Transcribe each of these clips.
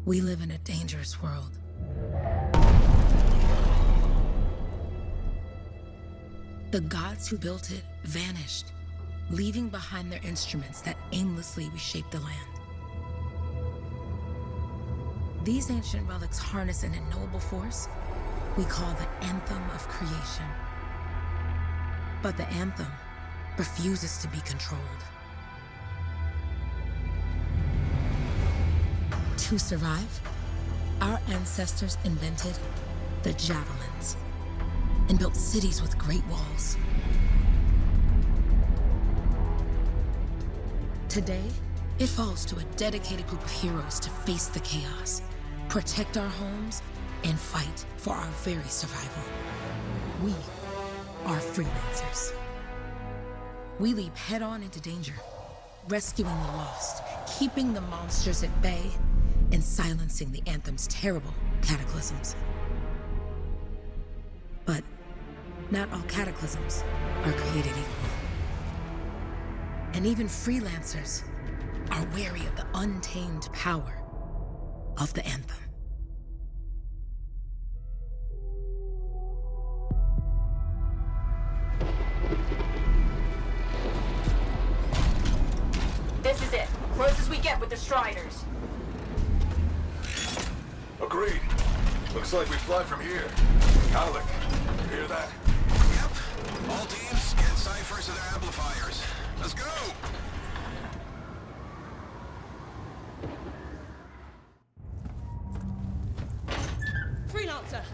We live in a dangerous world. The gods who built it vanished, leaving behind their instruments that aimlessly reshaped the land. These ancient relics harness an unknowable force we call the Anthem of Creation. But the Anthem refuses to be controlled. To survive, our ancestors invented the javelins and built cities with great walls. Today, it falls to a dedicated group of heroes to face the chaos, protect our homes, and fight for our very survival. We are freelancers. We leap head-on into danger, rescuing the lost, keeping the monsters at bay, and silencing the Anthem's terrible cataclysms. But not all cataclysms are created equal. And even freelancers are wary of the untamed power of the Anthem. This is it. Close as we get with the Striders. Agreed. Looks like we fly from here. Alec, you hear that? Yep. All teams, get ciphers to their amplifiers. Let's go! Freelancer,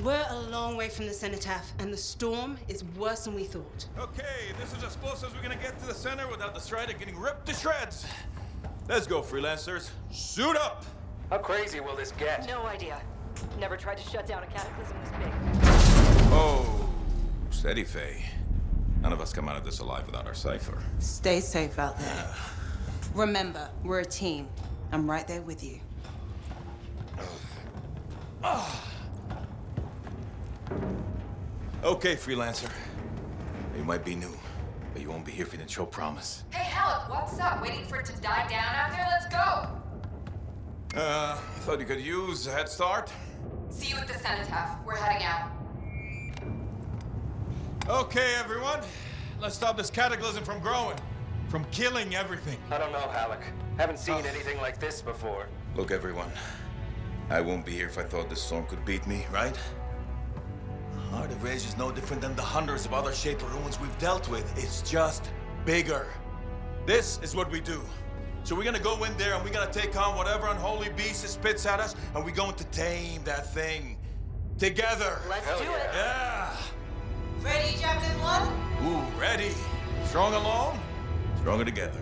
we're a long way from the cenotaph, and the storm is worse than we thought. Okay, this is as close as we're gonna get to the center without the Strider getting ripped to shreds. Let's go, freelancers. Suit up! How crazy will this get? No idea. Never tried to shut down a cataclysm this big. Oh, steady, Faye. None of us come out of this alive without our cipher. Stay safe out there. Remember, we're a team. I'm right there with you. Okay, freelancer. You might be new, but you won't be here if you didn't show promise. Hey, Alec, what's up? Waiting for it to die down out there? Let's go! Thought you could use a head start. See you at the cenotaph. We're heading out. Okay, everyone. Let's stop this cataclysm from growing, from killing everything. I don't know, Alec. Haven't seen anything like this before. Look, everyone. I won't be here if I thought this storm could beat me, right? Heart of Rage is no different than the hundreds of other Shaper ruins we've dealt with. It's just bigger. This is what we do. So we're gonna go in there and we're gonna take on whatever unholy beast it spits at us, and we're going to tame that thing. Together. Let's do it. Yeah. Ready, Javelin 1? Ooh, ready. Strong alone, stronger together.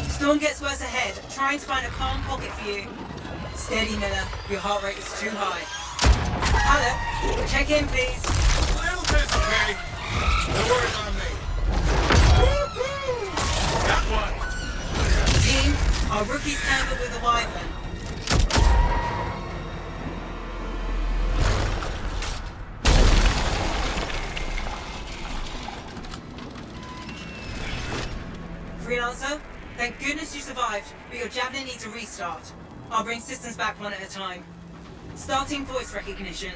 Storm gets worse ahead. Trying to find a calm pocket for you. Steady, Miller. Your heart rate is too high. Alec, check in, please. A little bit, okay? No worries on me. That one. Team, our rookies handled with the Wyvern. Freelancer, thank goodness you survived, but your Javelin needs a restart. I'll bring systems back one at a time. Starting voice recognition.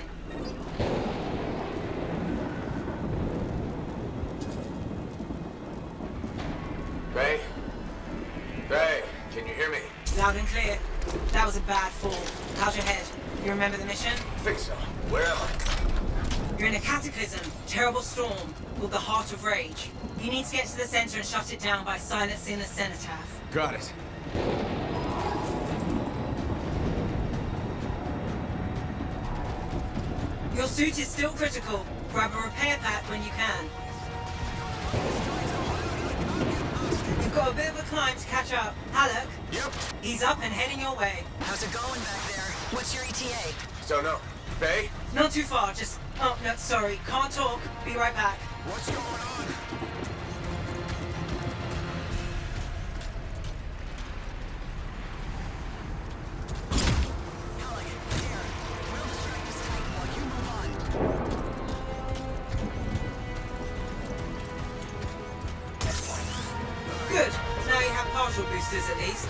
Ray? Ray, can you hear me? Loud and clear. That was a bad fall. How's your head? You remember the mission? Think so. Where am I? You're in a cataclysm, terrible storm, called the Heart of Rage. You need to get to the center and shut it down by silencing the cenotaph. Got it. Your suit is still critical. Grab a repair pack when you can. You've got a bit of a climb to catch up. Halleck? Yep. He's up and heading your way. How's it going back there? What's your ETA? Don't know. Faye? Not too far, just... Oh, no, sorry. Can't talk. Be right back. What's going on? Good. Now you have partial boosters at least.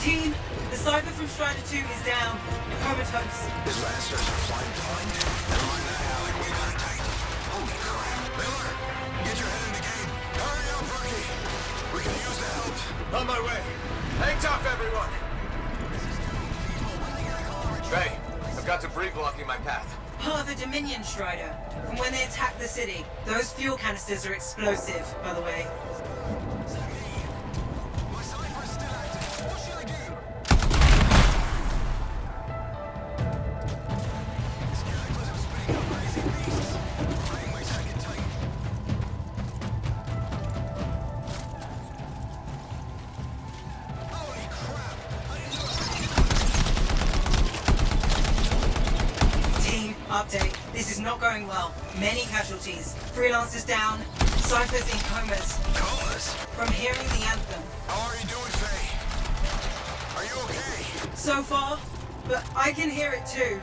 Team, the Cypher from Strider 2 is down. Comatose. His lancers are flying blind. Never mind that, Alec. We got it tight. Holy crap. Miller, get your head in the game. Hurry up, rookie. We can use the help. On my way. Hang tough, everyone. Faye, I've got debris blocking my path. Part of the Dominion Strider. From when they attacked the city. Those fuel canisters are explosive, by the way. My cipher's still active. What should I do? This cataclysm spinning up crazy beasts. Bring my second tight. Holy crap! I didn't know. Team, update. This is not going well. Many casualties. Freelancers down. Cyphers in comas. Colas? From hearing the anthem. How are you doing, Faye? Are you okay? So far, but I can hear it too.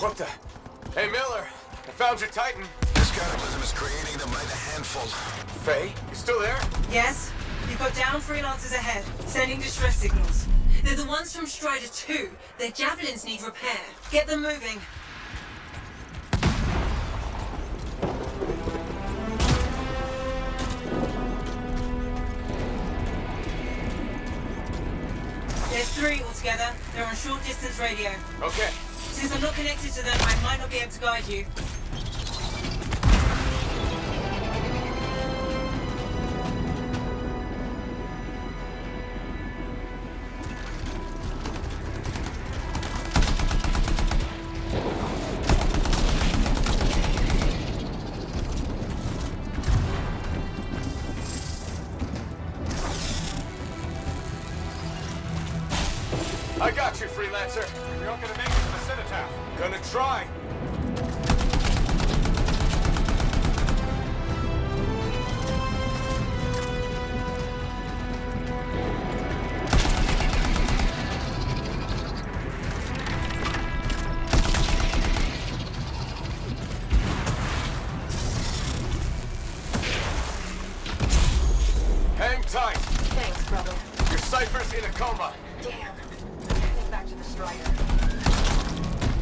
What the? Hey, Miller. I found your Titan. This cataclysm is creating them by the handful. Faye, you still there? Yes? You've got down freelancers ahead, sending distress signals. They're the ones from Strider 2. Their javelins need repair. Get them moving. There's 3 altogether. They're on short distance radio. Okay. Since I'm not connected to them, I might not be able to guide you. I got you, freelancer. You're not gonna make it to the cenotaph. Gonna try. Hang tight. Thanks, brother. Your cipher's in a coma. Damn. Heading back to the Strider.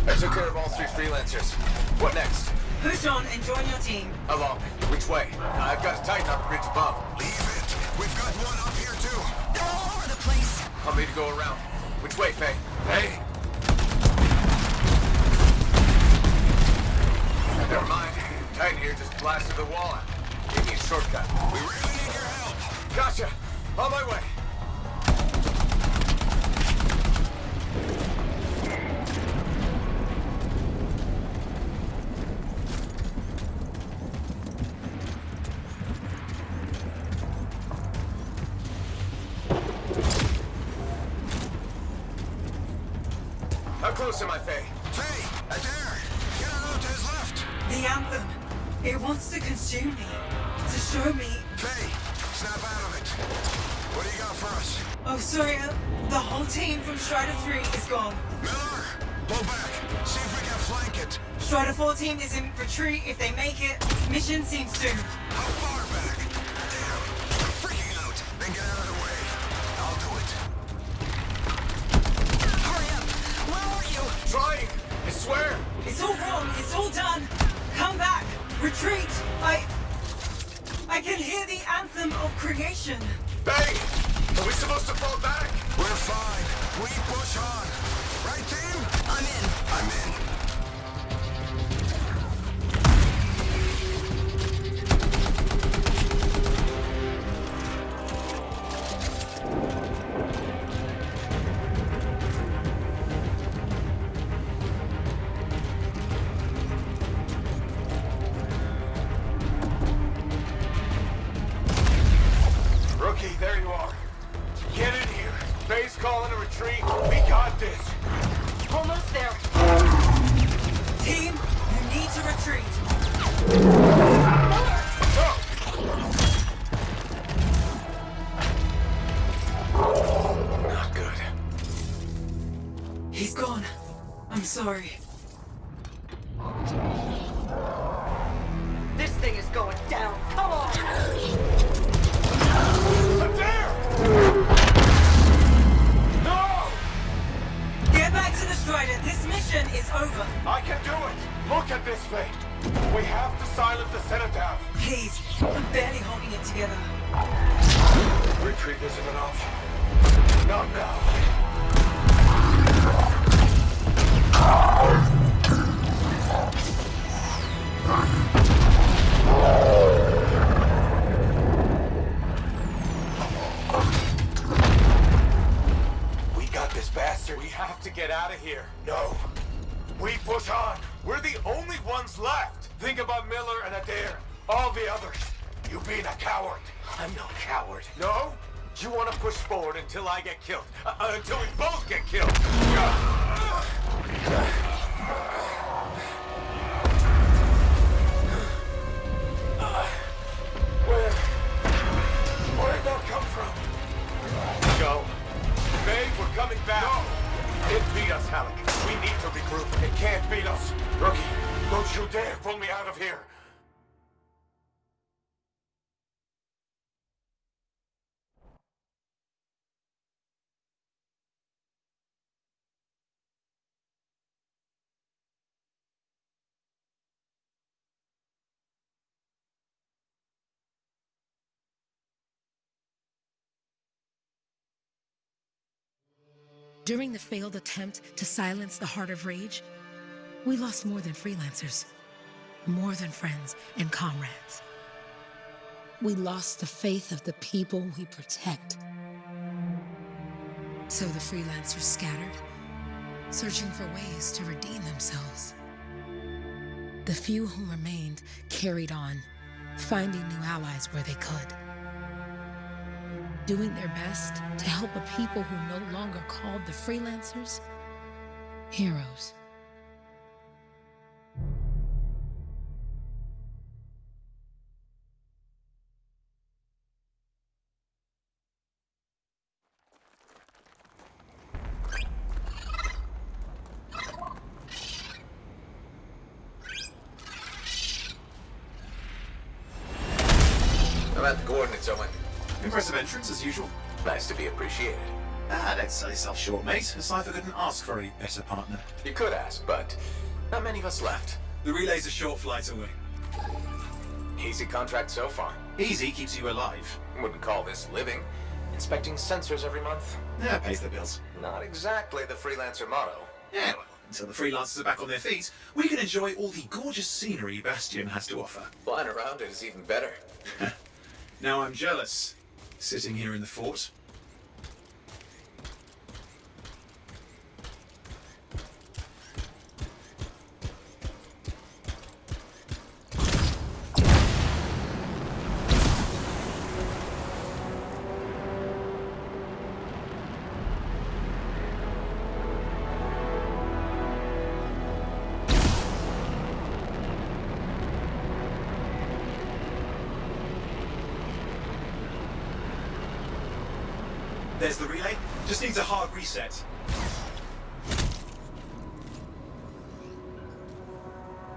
I took care of all 3 freelancers. What next? Push on and join your team. Along. Which way? I've got a Titan on the bridge above. Leave it. We've got one up here, too. They're all over the place. I'll need to go around. Which way, Faye? Hey, Never mind. Titan here just blasted the wall out. Give me a shortcut. we really need your help. Gotcha. On my way. How close am I, Faye? Faye, Adair, get her out to his Anthem. It wants to consume me. To show me... Faye, snap out of it. What do you got for us? Oh, sorry. The whole team from Strider 3 is gone. Miller, pull back. See if we can flank it. Strider 4 team is in retreat. If they make it, mission seems doomed. How far back? Damn, I'm freaking out. Then get out of the way. I'll do it. Hurry up! Where are you? Trying! I swear! It's all wrong. It's all done. Come back. Retreat. I can hear the anthem of creation. Faye! Are we supposed to fall back? We're fine. We push on. Right, team? I'm in. I'm in. Rookie, there you are. Get in here. Faye's calling a retreat. We got this. Almost there. Team, you need to retreat. Go! Not good. He's gone. I'm sorry. This thing is going down. Come on! Adair! No! Get back to the Strider. This mission is over. I can do it! Look at this, Faye! We have to silence the Cenotaph! Please, I'm barely holding it together. Retreat isn't an option. Not now. We got this bastard. We have to get out of here. No. We push on. We're the only ones left. Think about Miller and Adair. All the others. You being a coward. I'm no coward. No? You want to push forward until I get killed. Until we both get killed. Where'd that come from? Go. Faye, we're coming back. No. It beat us, Halleck. We need to regroup. It can't beat us. Rookie, don't you dare pull me out of here. During the failed attempt to silence the Heart of Rage, we lost more than freelancers, more than friends and comrades. We lost the faith of the people we protect. So the freelancers scattered, searching for ways to redeem themselves. The few who remained carried on, finding new allies where they could. Doing their best to help a people who no longer called the freelancers heroes. How about the coordinates, Owen? Impressive entrance, as usual. Nice to be appreciated. Don't sell yourself short, mate. A cipher couldn't ask for a better partner. You could ask, but not many of us left. The relay's a short flight away. Easy contract so far. Easy keeps you alive. Wouldn't call this living. Inspecting sensors every month? Yeah, pays the bills. Not exactly the freelancer motto. Yeah, well, until the freelancers are back on their feet, we can enjoy all the gorgeous scenery Bastion has to offer. Flying around it is even better. Now I'm jealous, sitting here in the fort. There's the relay. Just needs a hard reset.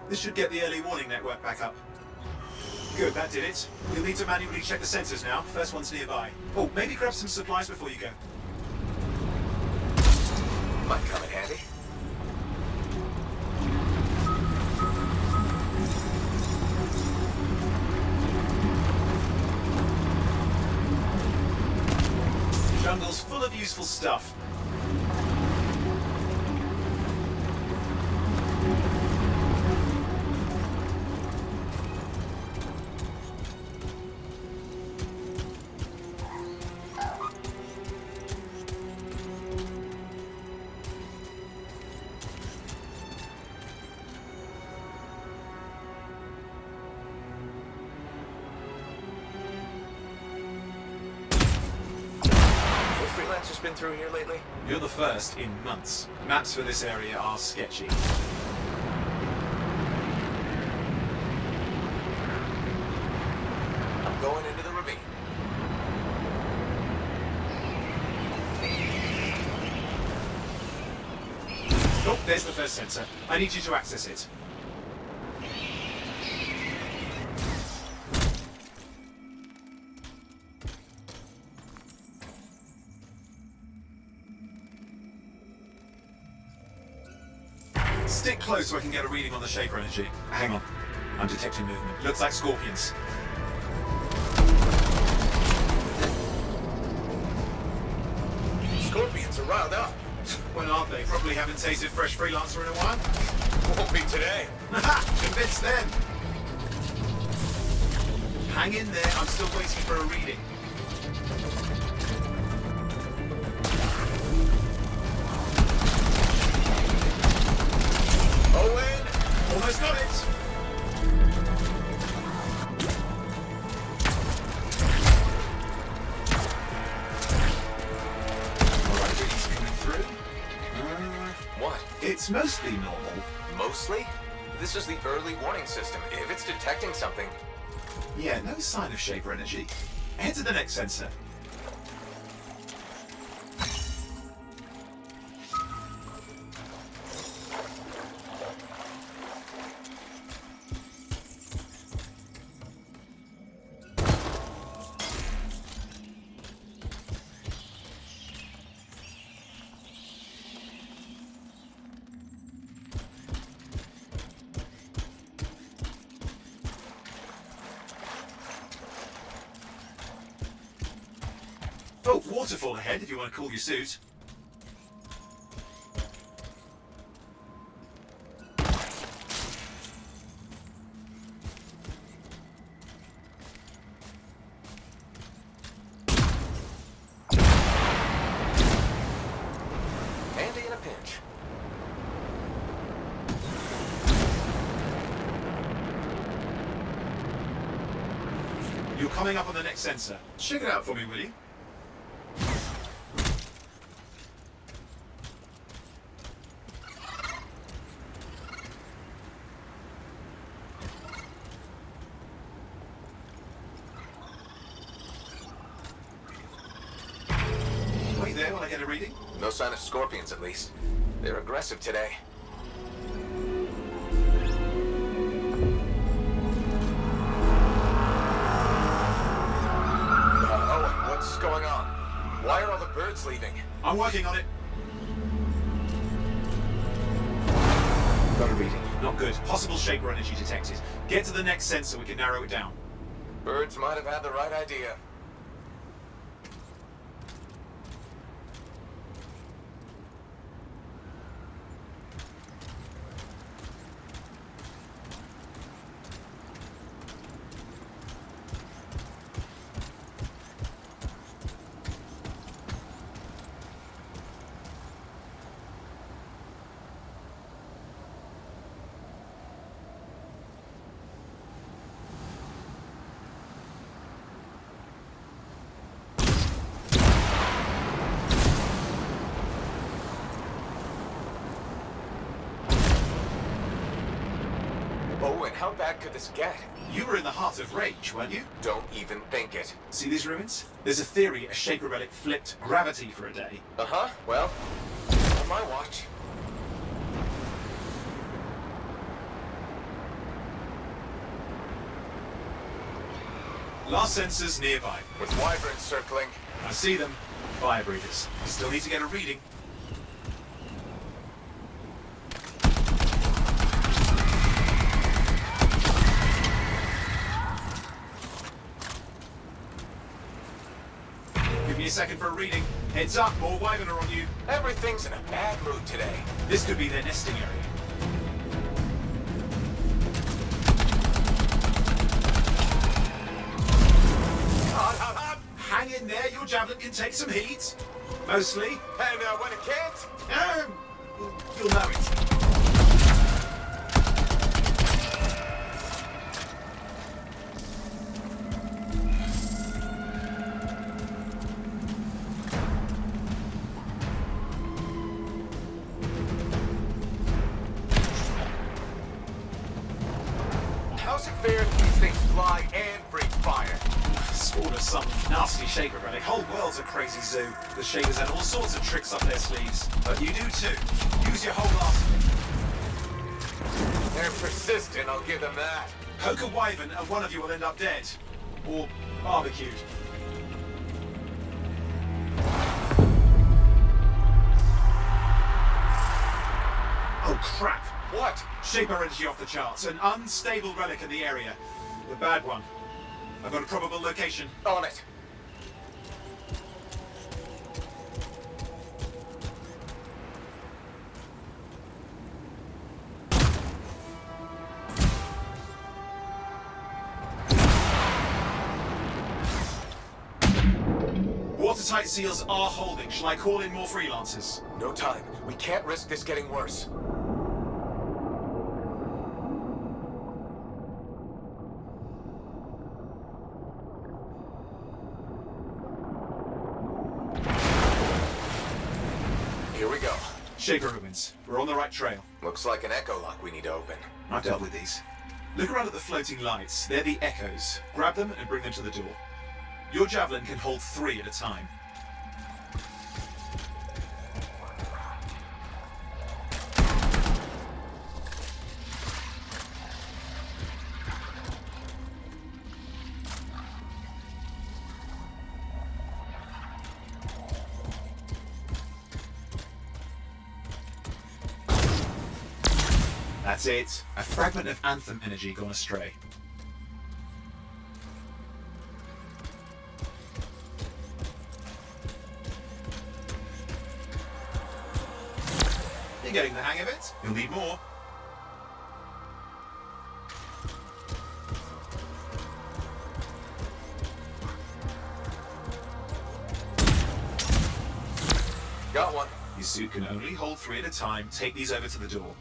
This should get the early warning network back up. Good, that did it. You'll need to manually check the sensors now. First one's nearby. Oh, maybe grab some supplies before you go. Might come in handy. Jungle's full of useful stuff. Freelancers been through here lately? You're the first in months. Maps for this area are sketchy. I'm going into the ravine. Oh, there's the first sensor. I need you to access it. Stick close so I can get a reading on the Shaper energy. Hang on. I'm detecting movement. Looks like scorpions. Scorpions are riled up. Well, aren't they? Probably haven't tasted fresh freelancer in a while. Won't be today. Haha! Convinced them! Hang in there. I'm still waiting for a reading. Owen! Almost got it! Alright, readings coming through. What? It's mostly normal. Mostly? This is the early warning system. If it's detecting something... Yeah, no sign of Shaper energy. Head to the next sensor. Oh, waterfall ahead if you want to cool your suit. Handy in a pinch. You're coming up on the next sensor. Check it out for me, will you? Wait there while I get a reading. No sign of scorpions, at least. They're aggressive today. Owen, what's going on? Why are all the birds leaving? I'm working on it. Got a reading. Not good. Possible Shaper energy detected. Get to the next sensor, we can narrow it down. Birds might have had the right idea. Oh, and how bad could this get? You were in the heart of rage, weren't you? Don't even think it. See these ruins? There's a theory a Shaper relic flipped gravity for a day. Uh-huh, well, on my watch. Last sensors nearby. With wyverns circling. I see them. Fire breathers. Still need to get a reading. Give me a second for a reading. Heads up, more wyvern are on you. Everything's in a bad mood today. This could be their nesting area. Hang in there, your javelin can take some heat. Mostly. And when it can't? You'll know it. How's it fair that these things fly and breathe fire? Spawn of some nasty Shaper relic. Whole world's a crazy zoo. The Shapers had all sorts of tricks up their sleeves. But you do too. Use your whole arsenal. They're persistent, I'll give them that. Poke a wyvern and one of you will end up dead. Or barbecued. Oh crap! What? Shaper energy off the charts. An unstable relic in the area. The bad one. I've got a probable location. On it. Watertight seals are holding. Shall I call in more freelancers? No time. We can't risk this getting worse. Here we go. Shaper ruins. We're on the right trail. Looks like an echo lock we need to open. I've dealt with these. Look around at the floating lights. They're the echoes. Grab them and bring them to the door. Your javelin can hold 3 at a time. That's it. A fragment of Anthem energy gone astray. You're getting the hang of it. You'll need more. Got one. Your suit can only hold 3 at a time. Take these over to the door.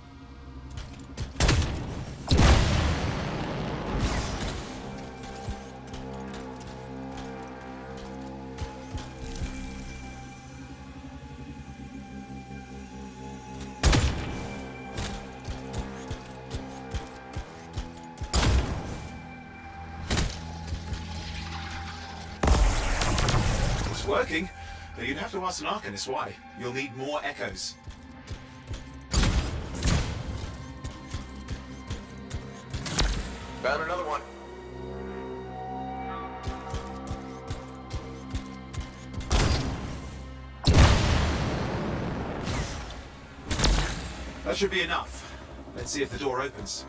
Working, but you'd have to ask an Arcanist why. You'll need more echoes. Found another one. That should be enough. Let's see if the door opens.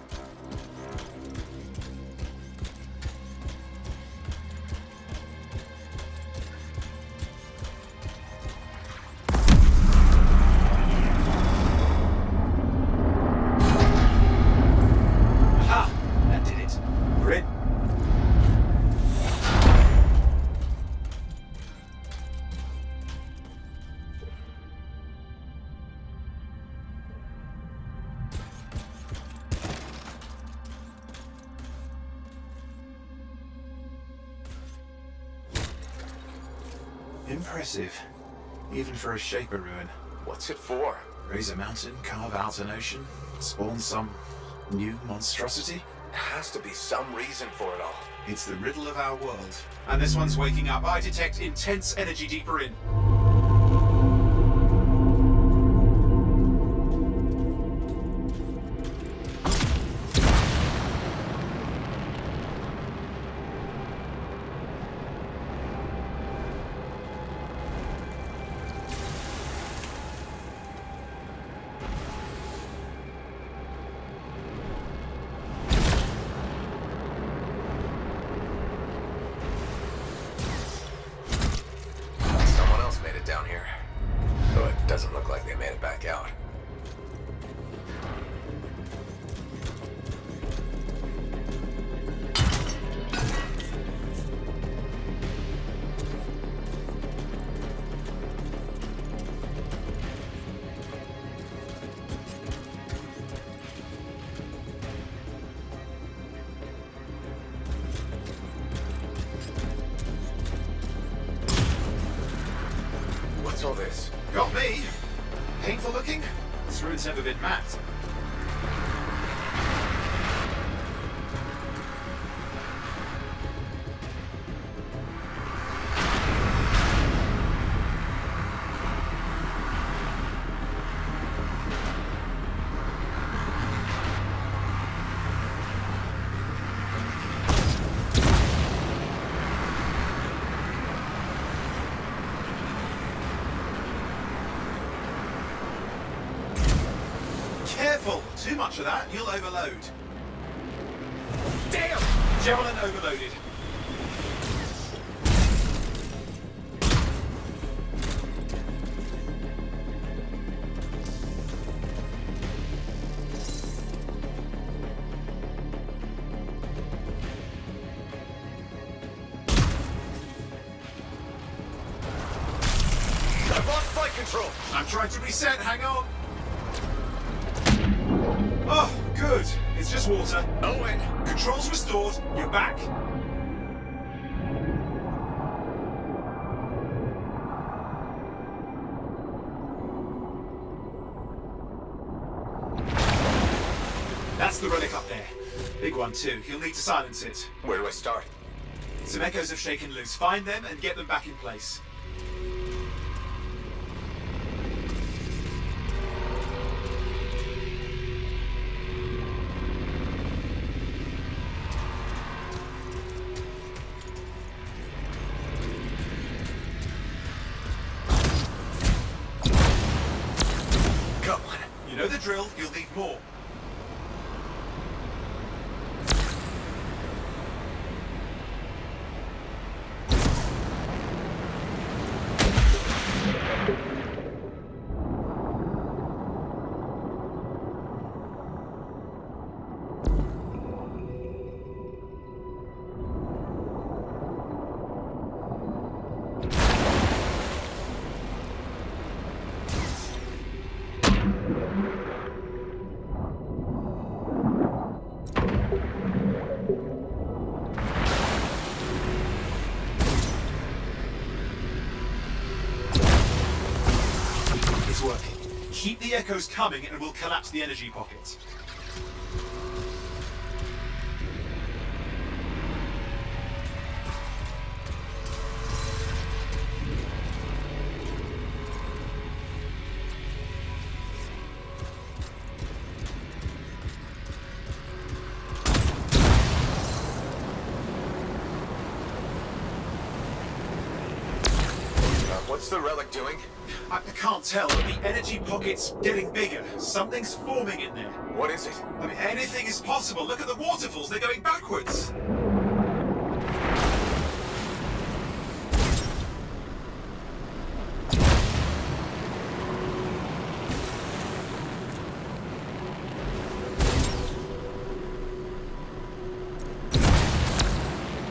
Impressive. Even for a Shaper ruin. What's it for? Raise a mountain, carve out an ocean, spawn some New monstrosity? Has to be some reason for it all. It's the riddle of our world. And this one's waking up. I detect intense energy deeper in. Down here. Though it doesn't look like they made it back out. What's all this? Got me? Painful looking? This ruin's never been mapped. Careful! Too much of that, you'll overload. Damn! Javelin overloaded. I've lost flight control! I'm trying to reset, hang on. Oh, good. It's just water. Owen! Controls restored. You're back. That's the relic up there. Big one too. You'll need to silence it. Where do I start? Some echoes have shaken loose. Find them and get them back in place. Come on. You know the drill. You'll need more. It's working. Keep the echoes coming and we'll collapse the energy pockets. What's the relic doing? I can't tell, but the energy pocket's getting bigger. Something's forming in there. What is it? I mean, anything is possible. Look at the waterfalls. They're going backwards.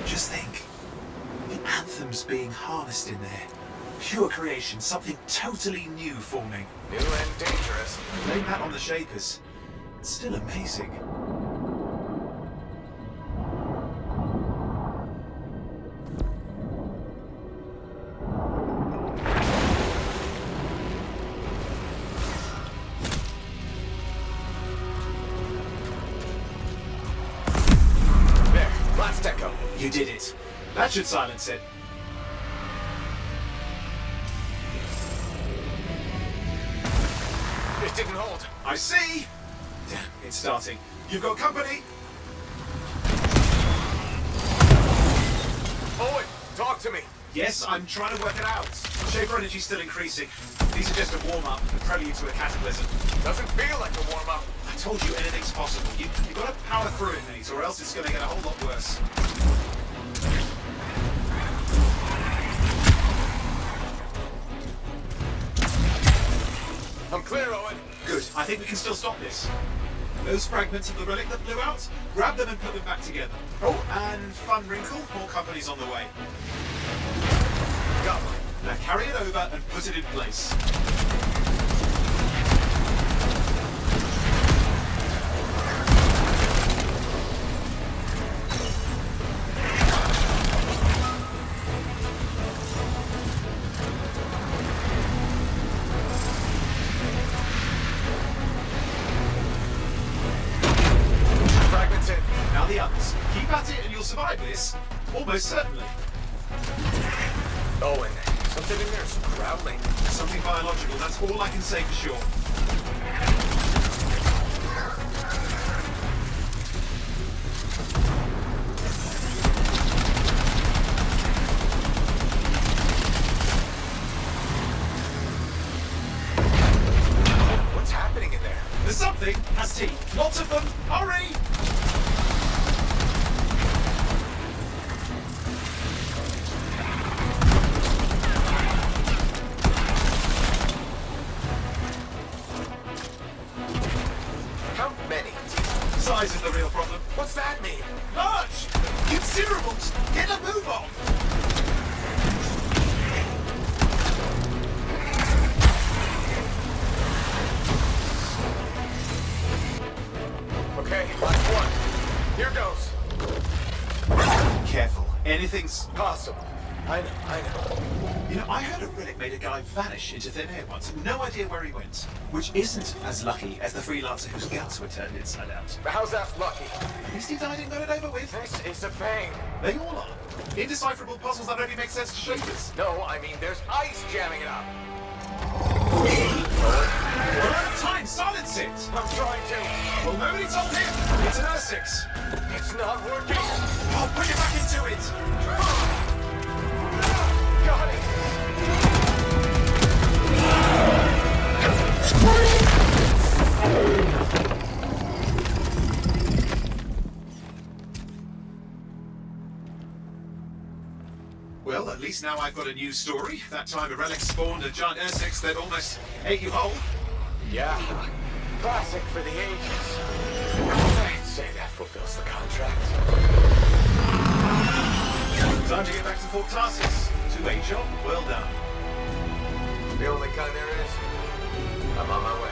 Just think. The Anthem's being harnessed in there. Pure creation, something totally new forming. New and dangerous. Blame that on the Shapers. It's still amazing. You did it. That should silence it. It didn't hold. I see! Damn, it's starting. You've got company! Owen, talk to me. Yes, I'm trying to work it out. Shaper energy's still increasing. These are just a warm-up, a prelude to a cataclysm. Doesn't feel like a warm-up. I told you anything's possible. You've got to power through it, mate, or else it's going to get a whole lot worse. I'm clear, Owen. Good. I think we can still stop this. Those fragments of the relic that blew out, grab them and put them back together. Oh, and fun wrinkle, more companies on the way. Got one. Now carry it over and put it in place. Fragments in. Now the others. Keep at it and you'll survive this. Almost certainly. Owen, something in there's growling. Something biological, that's all I can say for sure. What's happening in there? There's something has teeth. Lots of them. Hurry! How many? Size is the real problem. What's that mean? Large! Considerable! Get a move on! Okay, last one. Here goes. Careful. Anything's Possible. I know. You know, I heard a relic made a guy vanish into thin air once. No idea where he went. Which isn't as lucky as the freelancer whose guts were turned inside out. But how's that lucky? At least he died and got it over with. This is a pain. They all are. Indecipherable puzzles that only make sense to shapers. No, I mean there's ice jamming it up. We're out of time. Silence it. I'm trying to. Well, nobody told him. It's an R6. It's not working. Oh, put it back into it. Got it. Well, at least now I've got a new story. That time a relic spawned a giant R6 that almost ate you whole. Yeah. Classic for the ages. I'd say that fulfills the contract. Time to get back to Fort Tarsus. 2-8 job, well done. The only kind there is. I'm on my way.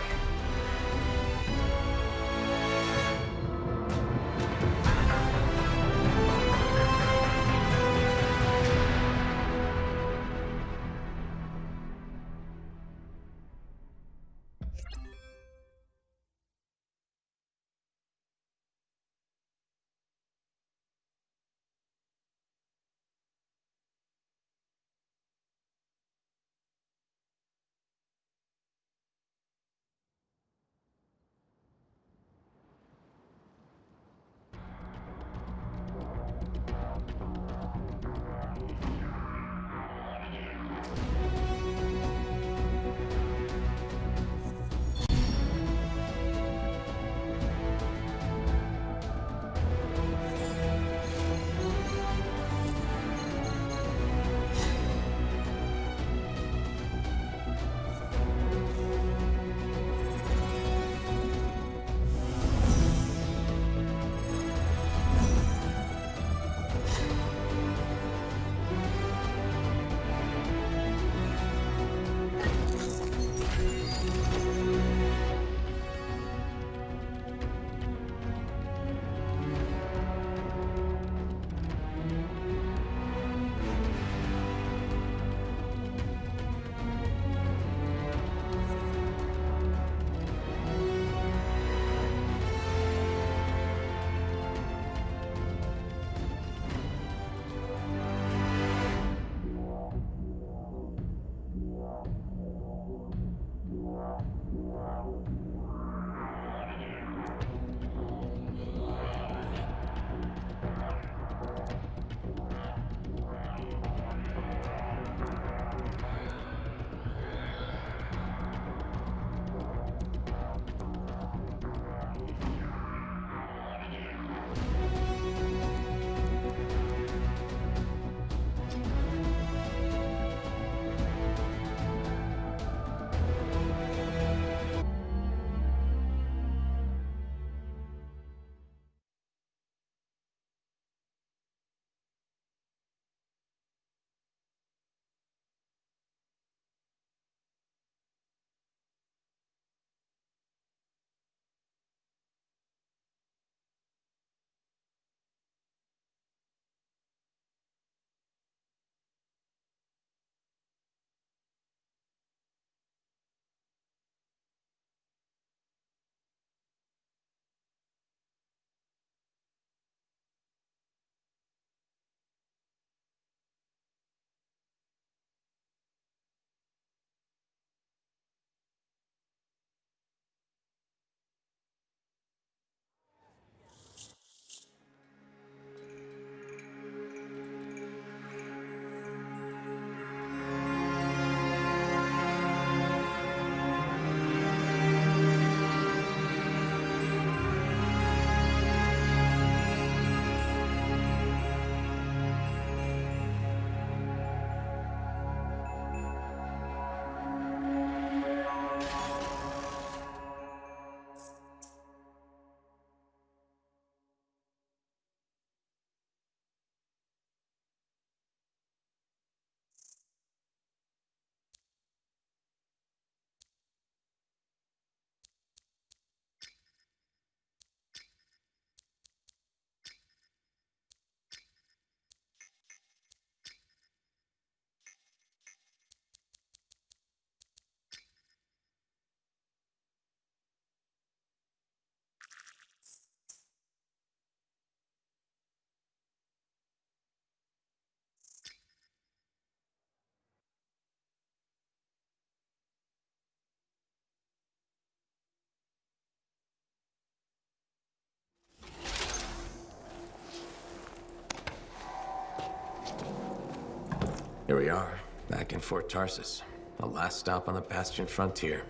Here we are, back in Fort Tarsus. The last stop on the Bastion frontier.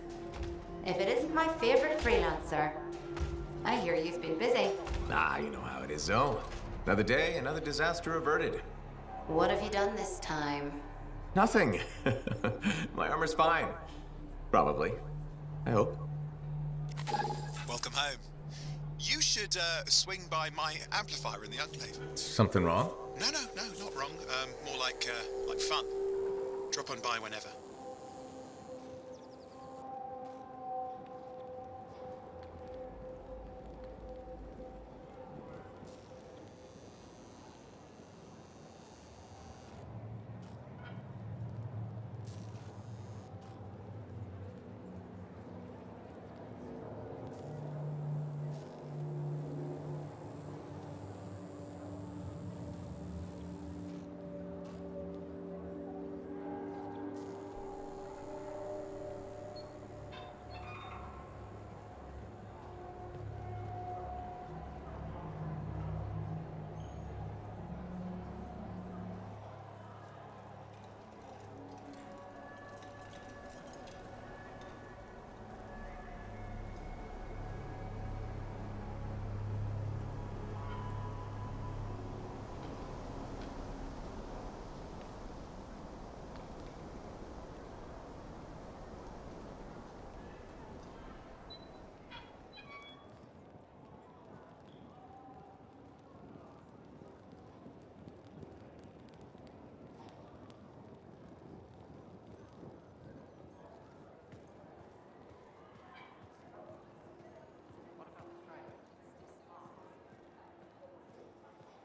If it isn't my favorite freelancer. I hear you've been busy. Ah, you know how it is, Zoe. Another day, another disaster averted. What have you done this time? Nothing. My armor's fine. Probably. I hope. Welcome home. You should swing by my amplifier in the Enclave. Something wrong? No, not wrong. More like fun. Drop on by whenever.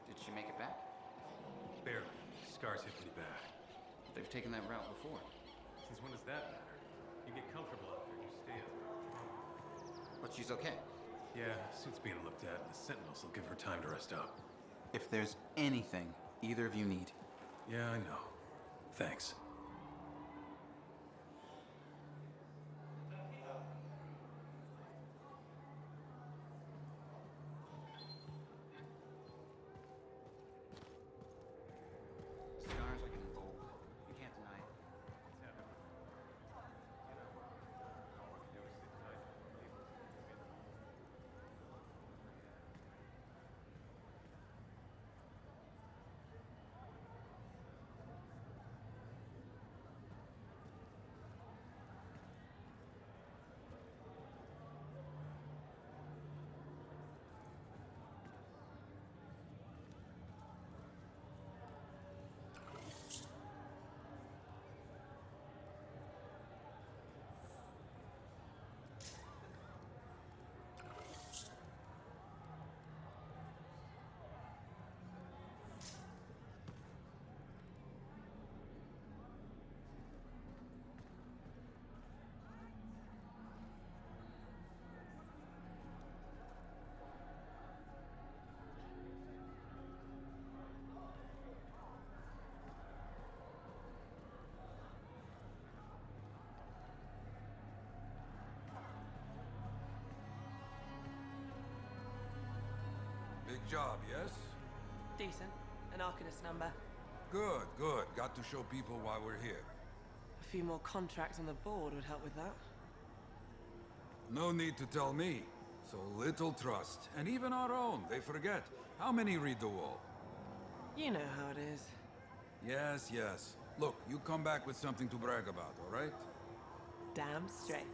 Did she make it back? Barely. Scars hit pretty bad. They've taken that route before. Since when does that matter? You get comfortable out there, you stay out there. But she's okay. Yeah, suit's being looked at. The Sentinels will give her time to rest up. If there's anything either of you need. Yeah, I know. Thanks. Scars are getting old. You can't deny it. Big job, yes? Decent. An Arcanist number. Good, good. Got to show people why we're here. A few more contracts on the board would help with that. No need to tell me. So little trust. And even our own, they forget. How many read the wall? You know how it is. Yes, yes. Look, you come back with something to brag about, all right? Damn straight.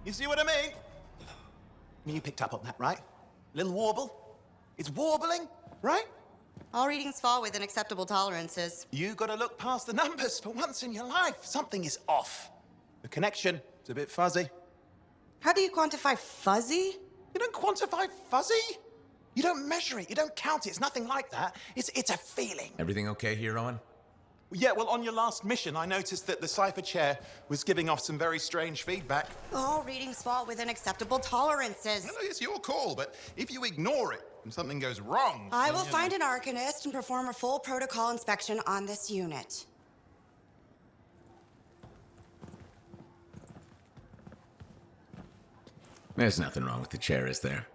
You see what I mean? You picked up on that, right? Little warble? It's warbling, right? All readings fall within acceptable tolerances. You gotta look past the numbers for once in your life. Something is off. The connection is a bit fuzzy. How do you quantify fuzzy? You don't quantify fuzzy? You don't measure it, you don't count it, it's nothing like that. It's a feeling. Everything okay here, Owen? Yeah, well, on your last mission, I noticed that the cipher chair was giving off some very strange feedback. All readings fall within acceptable tolerances. No, it's your call, but if you ignore it and something goes wrong... I will find an arcanist and perform a full protocol inspection on this unit. There's nothing wrong with the chair, is there?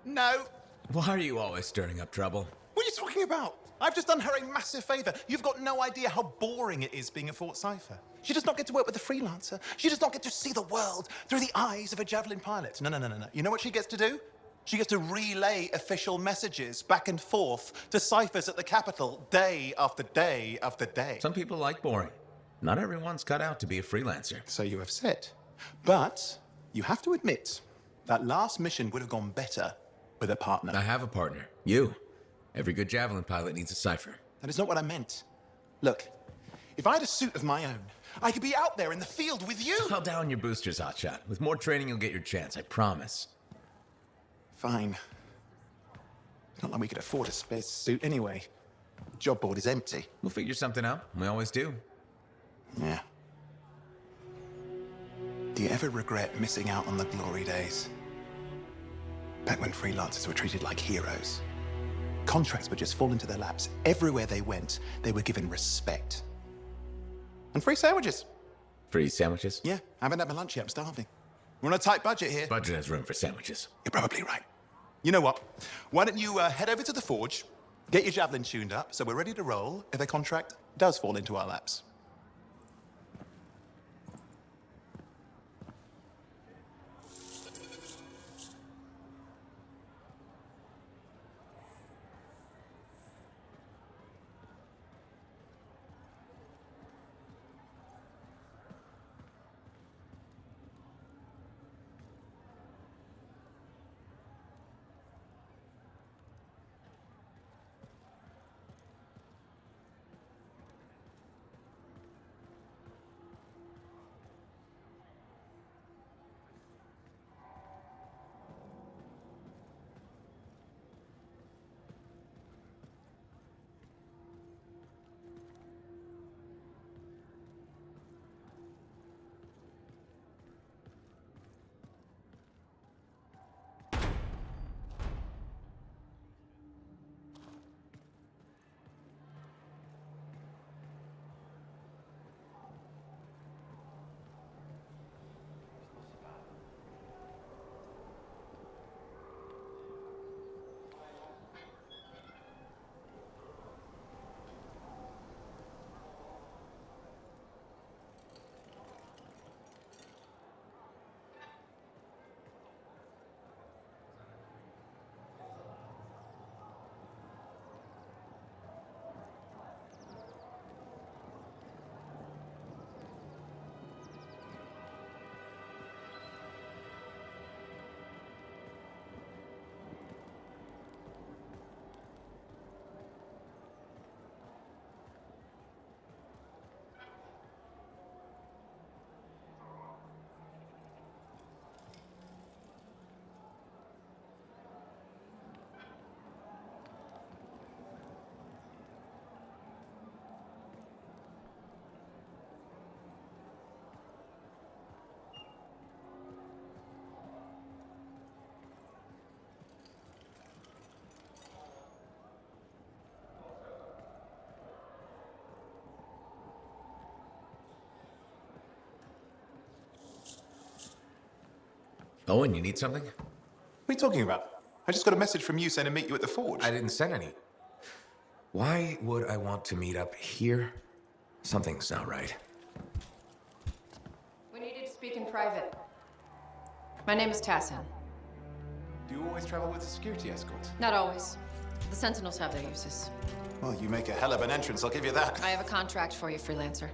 No. Why are you always stirring up trouble? What are you talking about? I've just done her a massive favor. You've got no idea how boring it is being a Fort Cipher. She does not get to work with a freelancer. She does not get to see the world through the eyes of a Javelin pilot. No. You know what she gets to do? She gets to relay official messages back and forth to ciphers at the Capitol day after day after day. Some people like boring. Not everyone's cut out to be a freelancer. So you have said. But you have to admit, that last mission would have gone better with a partner. I have a partner. You. Every good Javelin pilot needs a cipher. That is not what I meant. Look, if I had a suit of my own, I could be out there in the field with you. Dial down your boosters, Hotshot. With more training, you'll get your chance, I promise. Fine. It's not like we could afford a spare suit anyway. The job board is empty. We'll figure something out. We always do. Yeah. Do you ever regret missing out on the glory days? Back when freelancers were treated like heroes. Contracts would just fall into their laps. Everywhere they went, they were given respect. And free sandwiches. Free sandwiches? Yeah, I haven't had my lunch yet. I'm starving. We're on a tight budget here. Budget has room for sandwiches. You're probably right. You know what? Why don't you head over to the forge, get your Javelin tuned up, so we're ready to roll if a contract does fall into our laps. Owen, you need something? What are you talking about? I just got a message from you saying to meet you at the forge. I didn't send any. Why would I want to meet up here? Something's not right. We needed to speak in private. My name is Tassin. Do you always travel with a security escort? Not always. The Sentinels have their uses. Well, you make a hell of an entrance, I'll give you that. I have a contract for you, freelancer.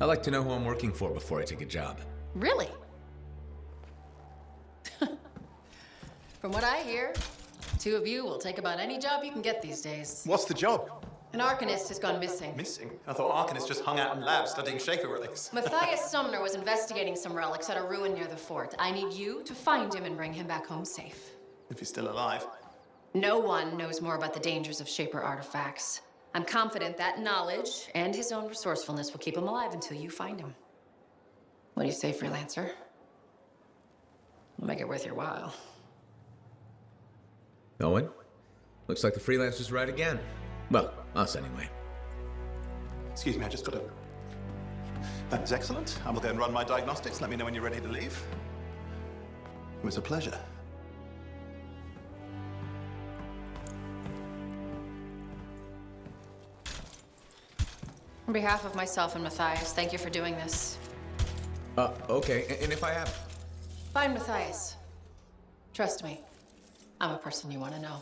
I like to know who I'm working for before I take a job. Really? From what I hear, two of you will take about any job you can get these days. What's the job? An Arcanist has gone missing. Missing? I thought Arcanists just hung out in labs studying Shaper relics. Matthias Sumner was investigating some relics at a ruin near the fort. I need you to find him and bring him back home safe. If he's still alive. No one knows more about the dangers of Shaper artifacts. I'm confident that knowledge and his own resourcefulness will keep him alive until you find him. What do you say, freelancer? We'll make it worth your while. Owen? Looks like the freelancer's right again. Well, us anyway. Excuse me, I just got to... That is excellent. I will go and run my diagnostics. Let me know when you're ready to leave. It was a pleasure. On behalf of myself and Matthias, thank you for doing this. Okay. And if I have... Find Matthias. Trust me, I'm a person you want to know.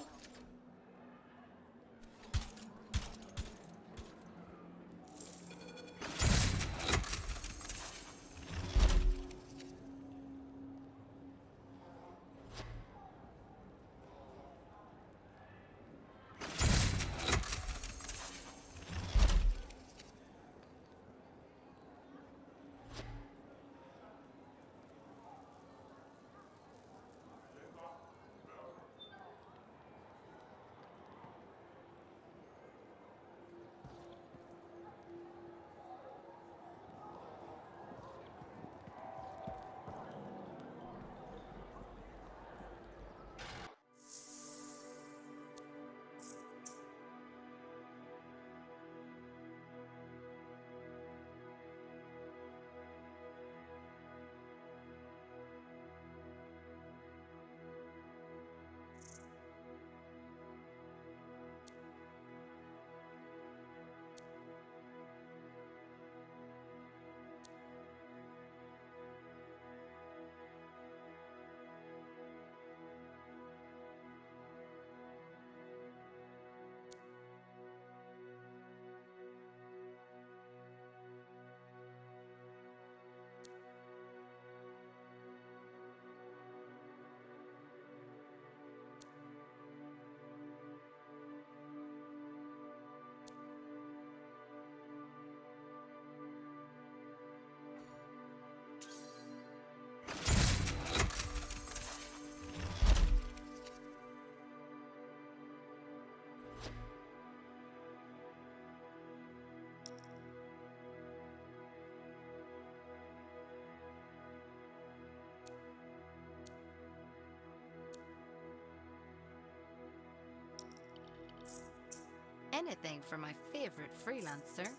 Anything for my favorite freelancer.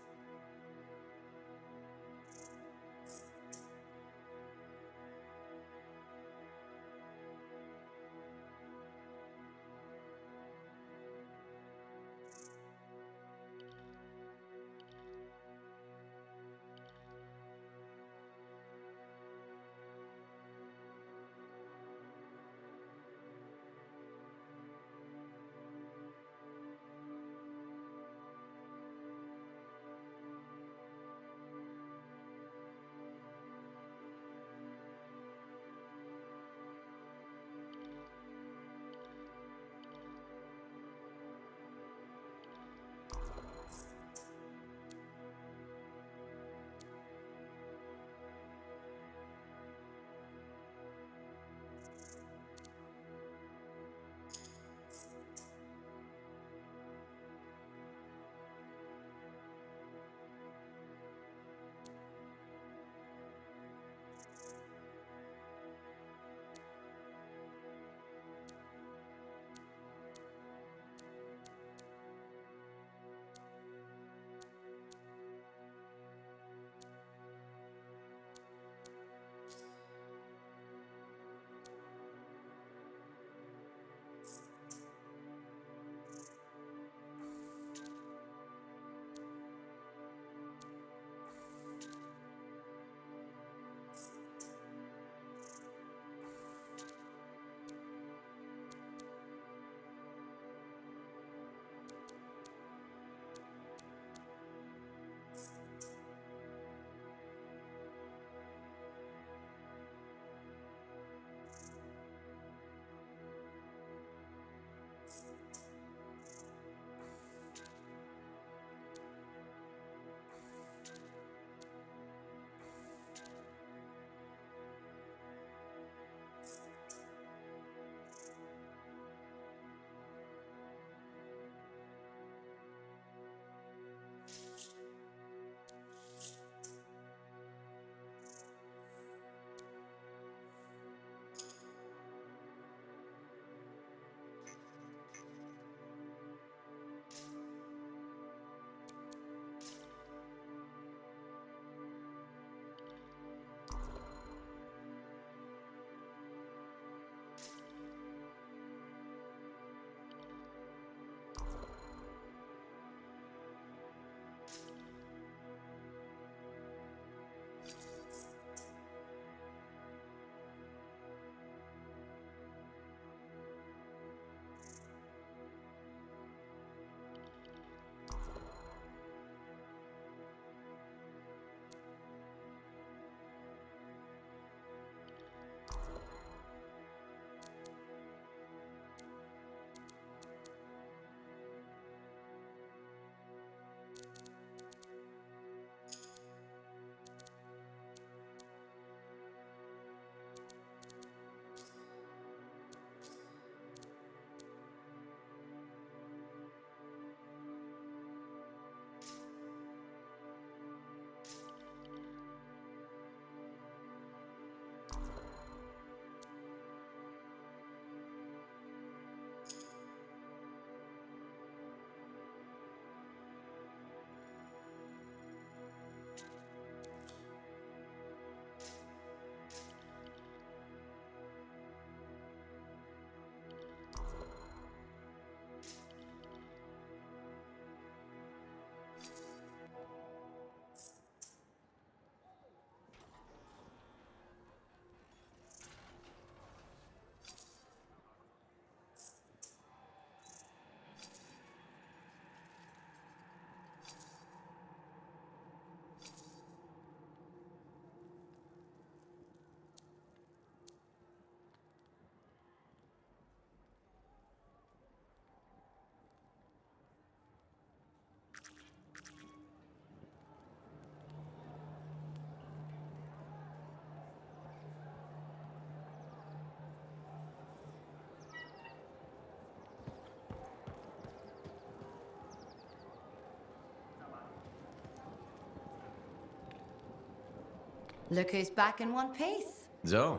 Look who's back in one piece. Zoe,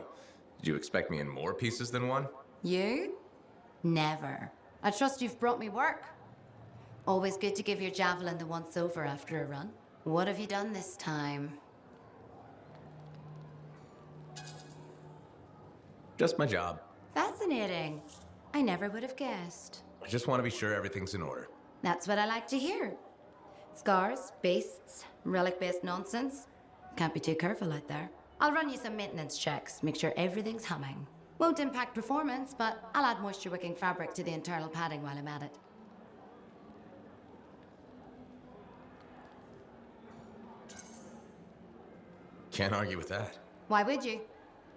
did you expect me in more pieces than one? You? Never. I trust you've brought me work. Always good to give your javelin the once-over after a run. What have you done this time? Just my job. Fascinating. I never would have guessed. I just want to be sure everything's in order. That's what I like to hear. Scars, beasts, relic-based nonsense. Can't be too careful out there. I'll run you some maintenance checks, make sure everything's humming. Won't impact performance, but I'll add moisture-wicking fabric to the internal padding while I'm at it. Can't argue with that. Why would you?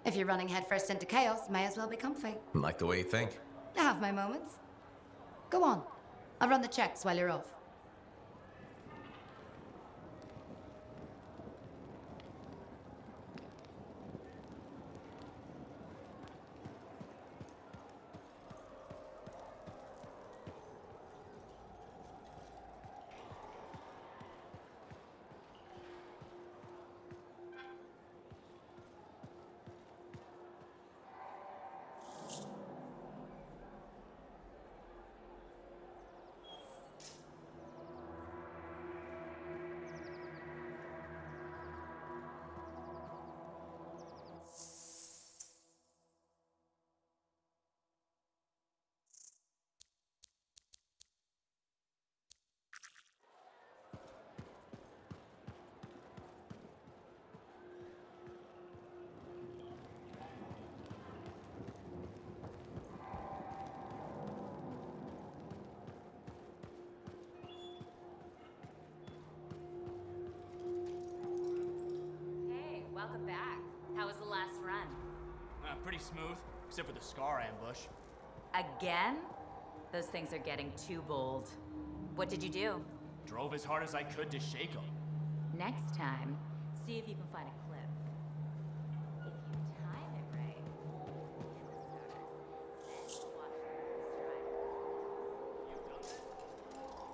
If you're running headfirst into chaos, may as well be comfy. Like the way you think. I have my moments. Go on. I'll run the checks while you're off. Welcome back. How was the last run? Pretty smooth, except for the Scar ambush. Again? Those things are getting too bold. What did you do? Drove as hard as I could to shake them. Next time, see if you can find a clip. If you time it right, hit the stars, then watch her strike. Oh,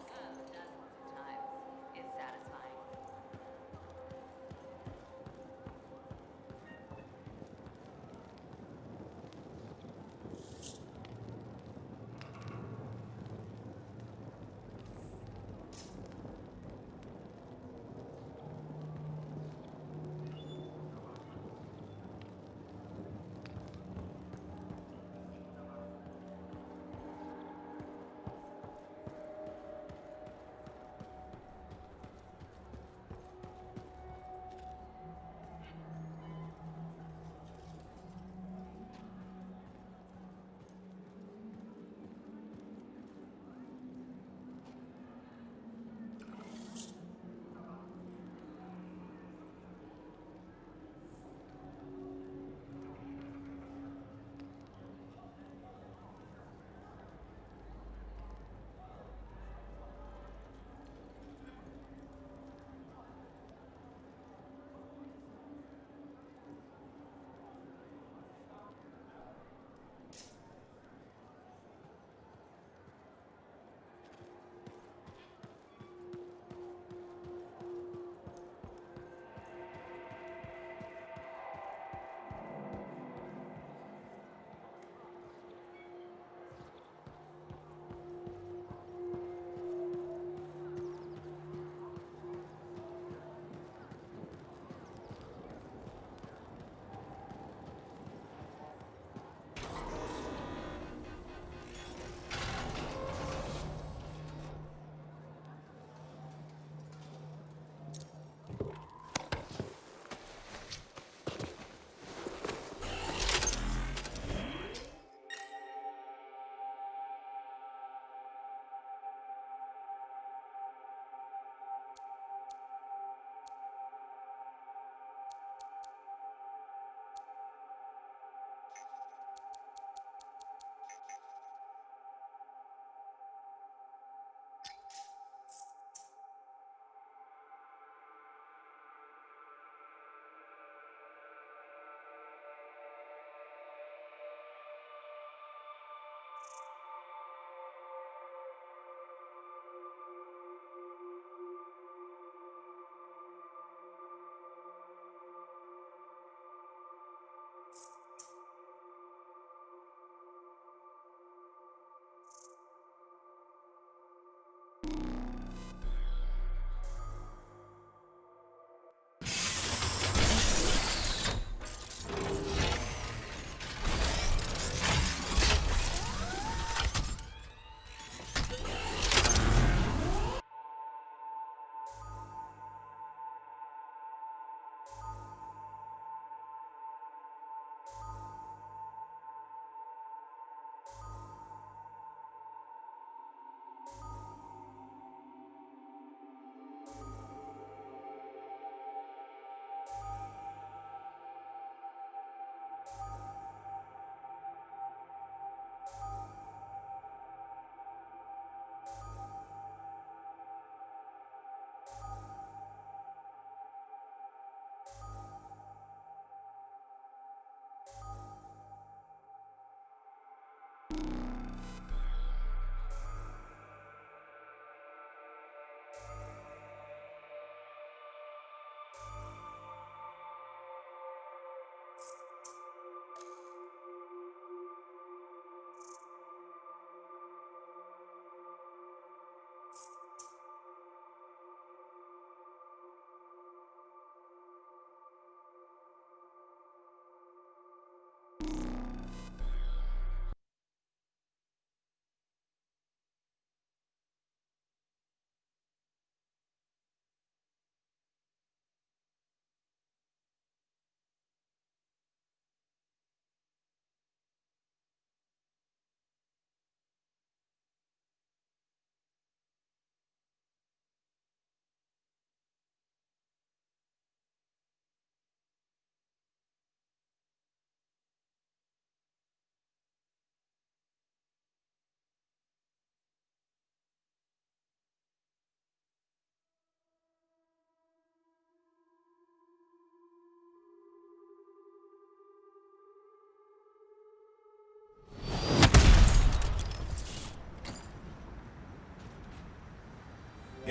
dozens of times. It's satisfying.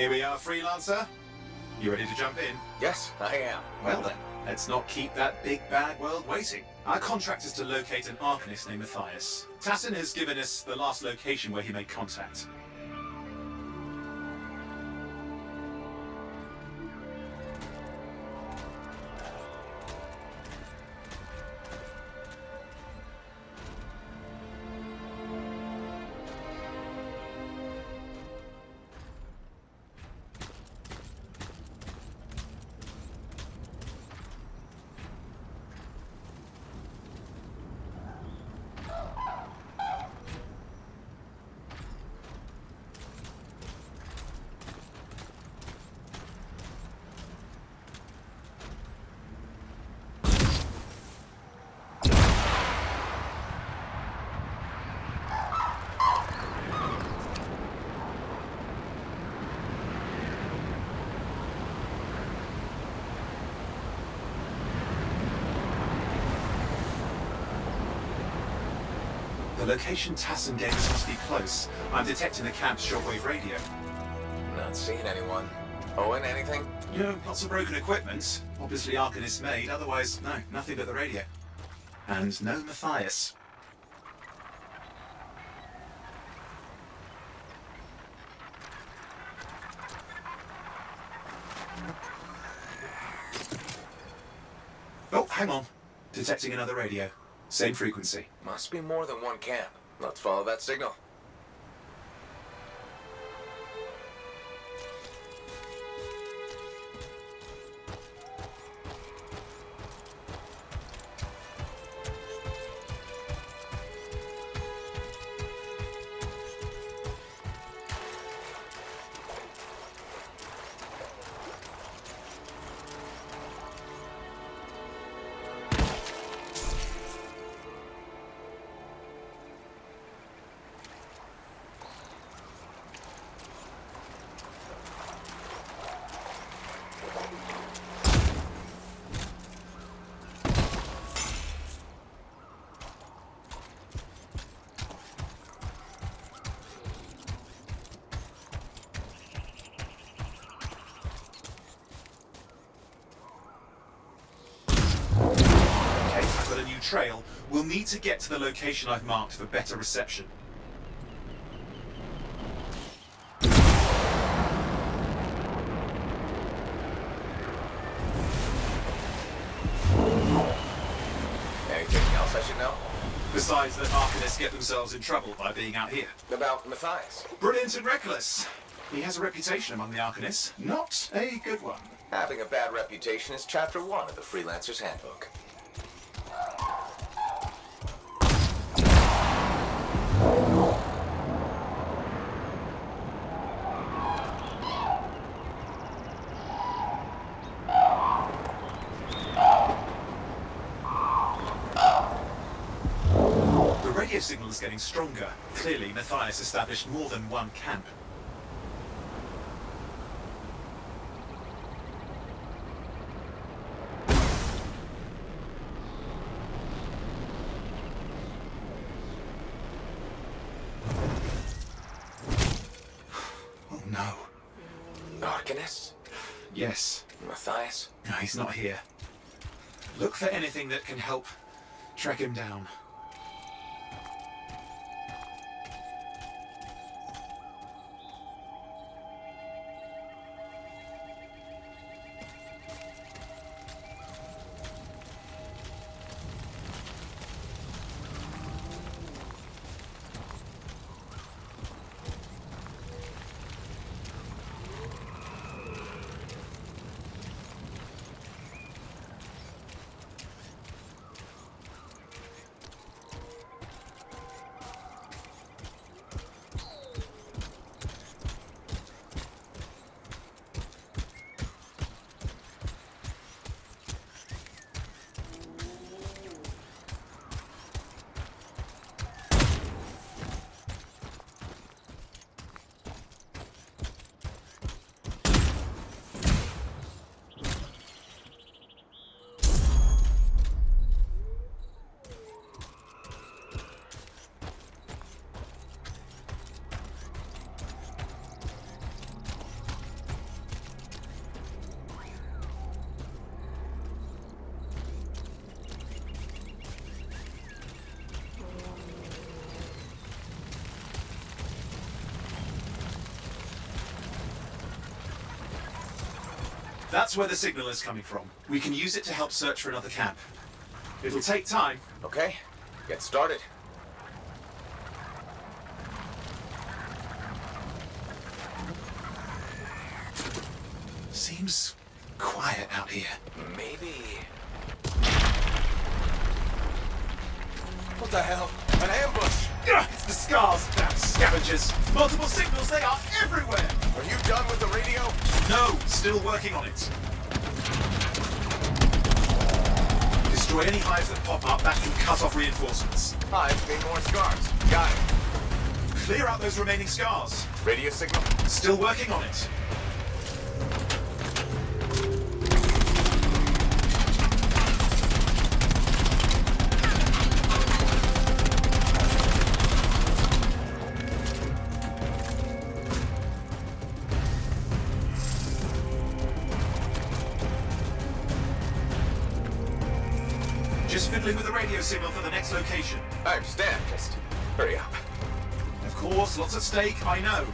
Here we are, freelancer. You ready to jump in? Yes, I am. Well then, let's not keep that big bad world waiting. Our contract is to locate an Arcanist named Matthias. Tassin has given us the last location where he made contact. The location Tassin gave us must be close. I'm detecting the camp's shortwave radio. Not seeing anyone. Owen, anything? Yeah, lots of broken equipment. Obviously Arcanist made, otherwise, no, nothing but the radio. And no Matthias. Oh, hang on. Detecting another radio. Same frequency. Must be more than one camp. Let's follow that signal. Trail, we'll need to get to the location I've marked for better reception. Anything else I should know? Besides that Arcanists get themselves in trouble by being out here. About Matthias? Brilliant and reckless. He has a reputation among the Arcanists. Not a good one. Having a bad reputation is chapter 1 of the Freelancer's Handbook. The radio signal is getting stronger. Clearly, Matthias established more than one camp. Oh no. Arcanist? Yes. Matthias? No, he's not here. Look for anything that can help track him down. That's where the signal is coming from. We can use it to help search for another camp. It'll take time. Okay, get started. Seems quiet out here. Maybe... What the hell? An ambush! Ugh, it's the Scars, damn scavengers! Multiple signals, they are everywhere! Are you done with the radio? No, still working on it. Destroy any hives that pop up, that can cut off reinforcements. Hives mean more scars. Got it. Clear out those remaining Scars. Radio signal? Still working on it. Just fiddling with the radio signal for the next location. I understand. Just hurry up. Of course, lots at stake, I know.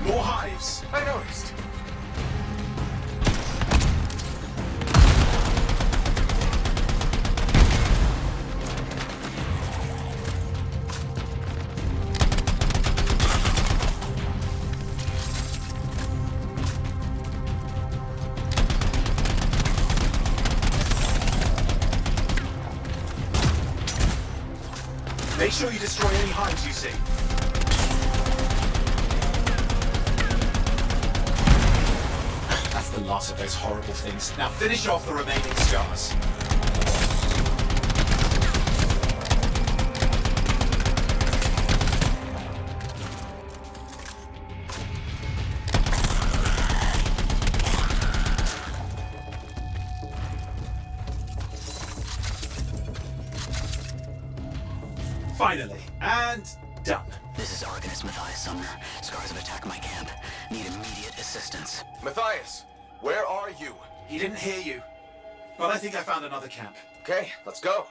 More hives. I noticed. Make sure you destroy any hives you see. That's the last of those horrible things. Now finish off the remaining Scars. Finally, and done. This is Arcanist Matthias Sumner. Scars have attacked my camp. Need immediate assistance. Matthias, where are you? He didn't hear you. But I think I found another camp. Okay, let's go.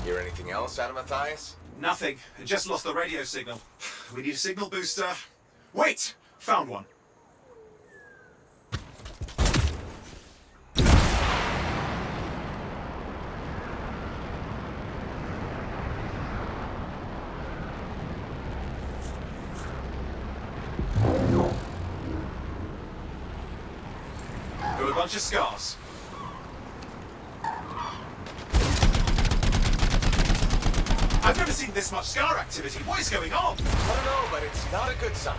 Hear anything else out of Matthias? Nothing. I just lost the radio signal. We need a signal booster. Wait! Found one. Got a bunch of Scars. I've never seen this much Scar activity. What is going on? I don't know, but it's not a good sign.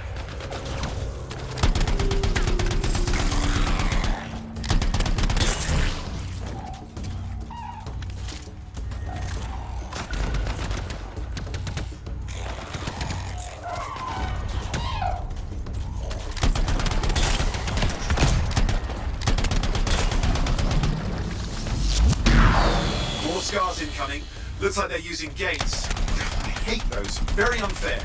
More Scars incoming. Looks like they're using gates. I hate those. Very unfair.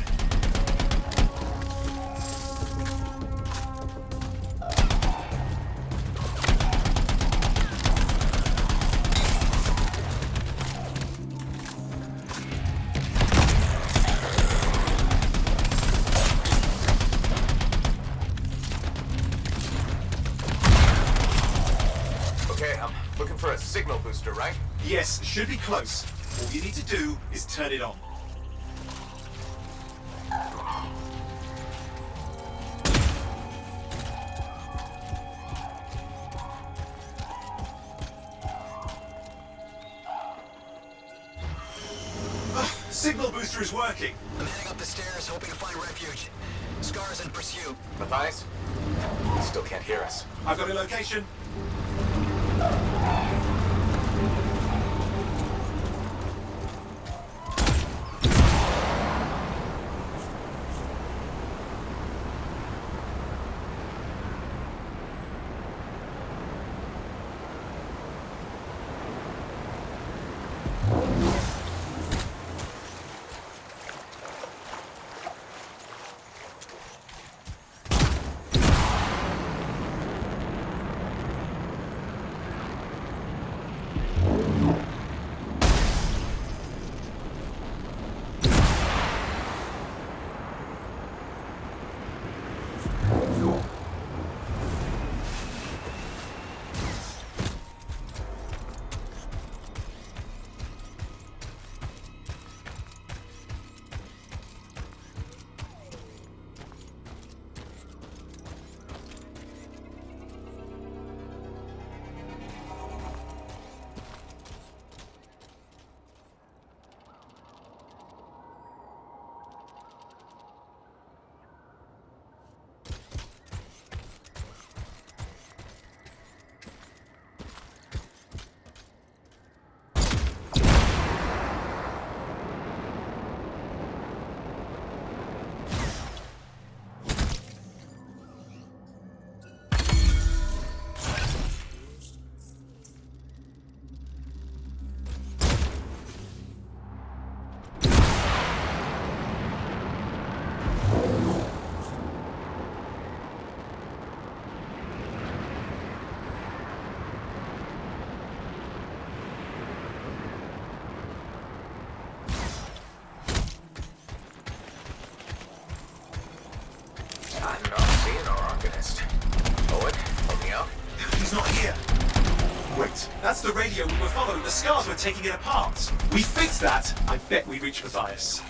Okay, I'm looking for a signal booster, right? Yes, should be close. All you need to do is turn it on. Signal booster is working. I'm heading up the stairs, hoping to find refuge. Scars in pursuit. Matthias? He still can't hear us. I've got a location. That's the radio we were following. The scars were taking it apart. We fixed that. I bet we reached Matthias.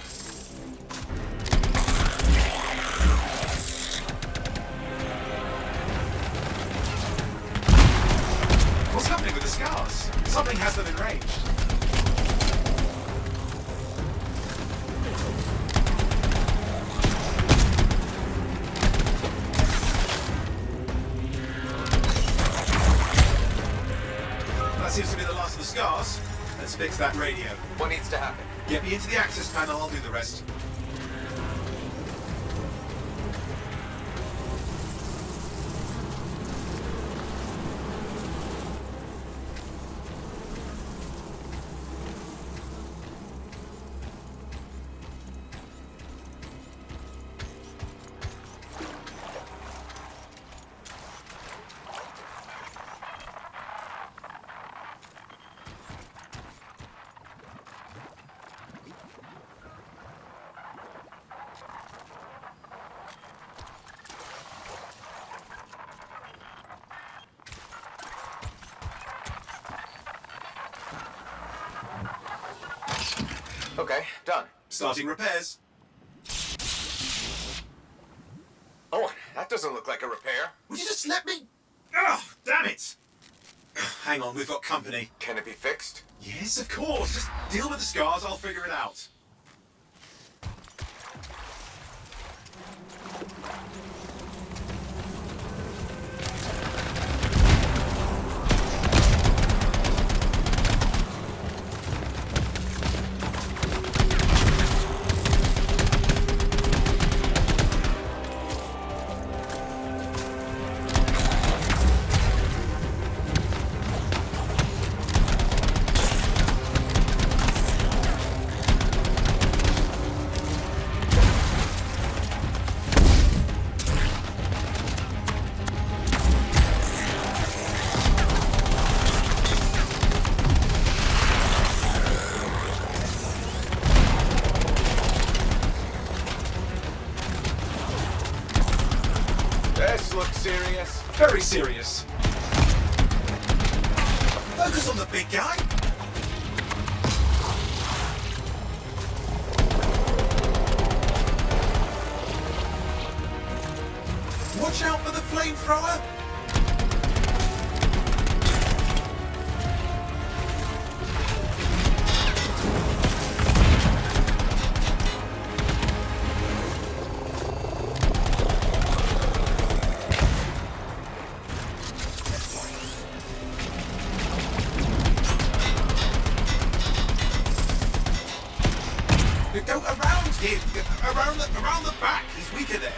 What's happening with the scars? Something has them enraged. That seems to be the last of the scars. Let's fix that radio. What needs to happen? Get me into the access panel, I'll do the rest. Okay, done. Starting repairs. Oh, that doesn't look like a repair. Would you just let me? Oh, damn it! Hang on, we've got company. Can it be fixed? Yes, of course. Just deal with the scars, I'll figure it out. This looks serious. Very serious. Focus on the big guy. Watch out for the flamethrower. Go around him! Around the back! He's weaker there.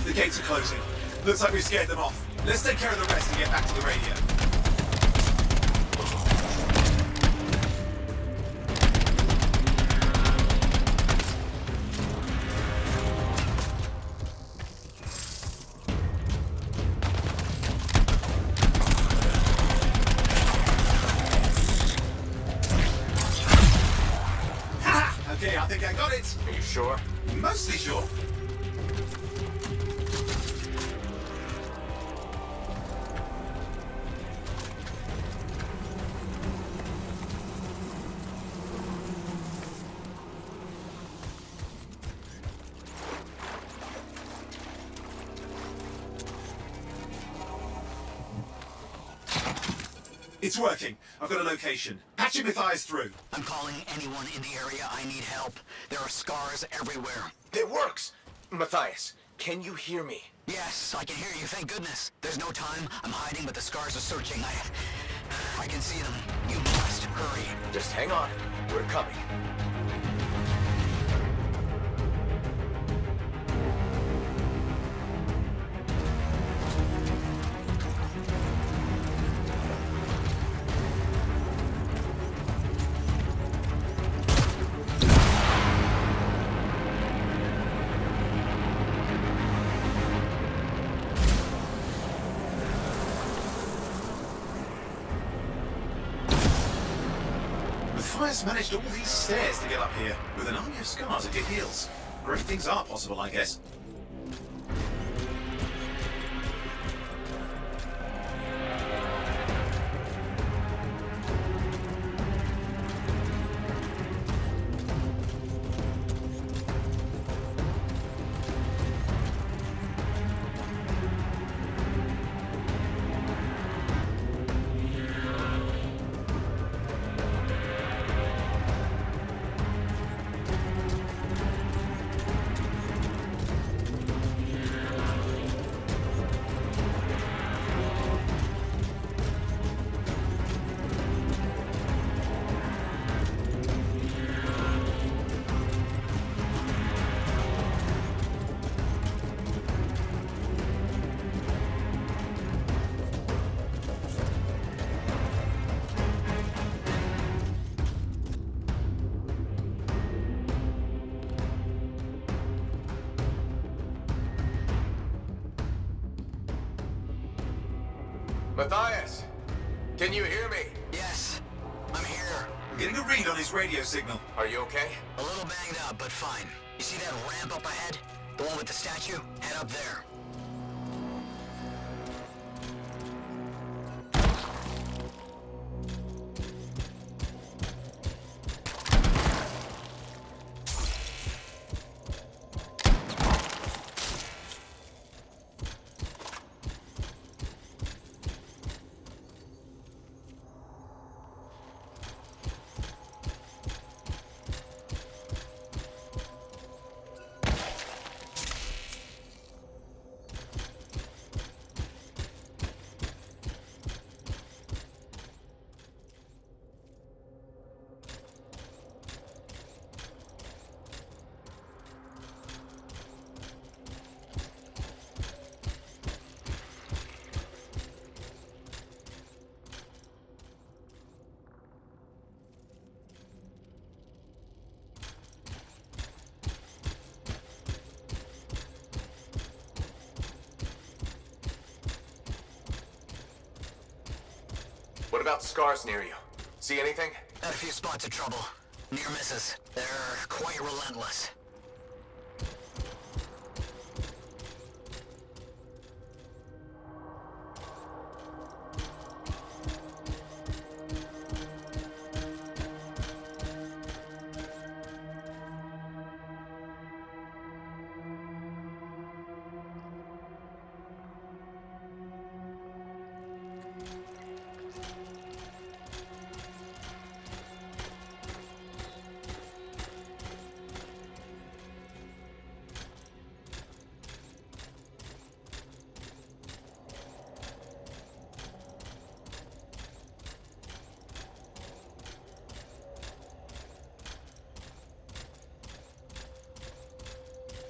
The gates are closing. Looks like we scared them off. Let's take care of the rest and get back to the radio. Okay, I think I got it. Are you sure? Mostly sure. It's working. I've got a location. Patching Matthias through. I'm calling anyone in the area. I need help. There are scars everywhere. It works! Matthias, can you hear me? Yes, I can hear you, thank goodness. There's no time. I'm hiding, but the scars are searching. I can see them. You must hurry. Just hang on. We're coming. Matthias managed all these stairs to get up here, with an army of scars at your heels. Great things are possible, I guess. Matthias, can you hear me? Yes, I'm here. I'm getting a read on his radio signal. Are you okay? A little banged up, but fine. You see that ramp up ahead? The one with the statue? Head up there. What about scars near you? See anything? Had a few spots of trouble. Near misses. They're quite relentless.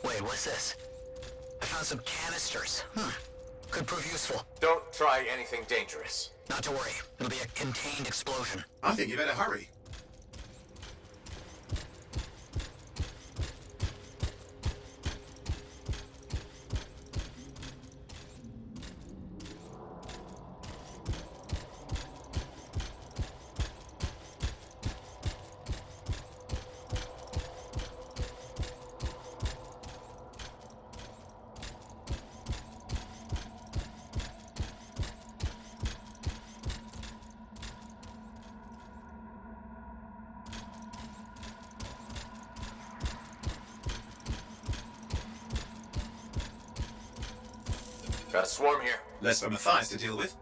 Wait, what's this? I found some canisters. Could prove useful. Don't try anything dangerous. Not to worry. It'll be a contained explosion. I think you better hurry. Got a swarm here. Less for Matthias to deal with.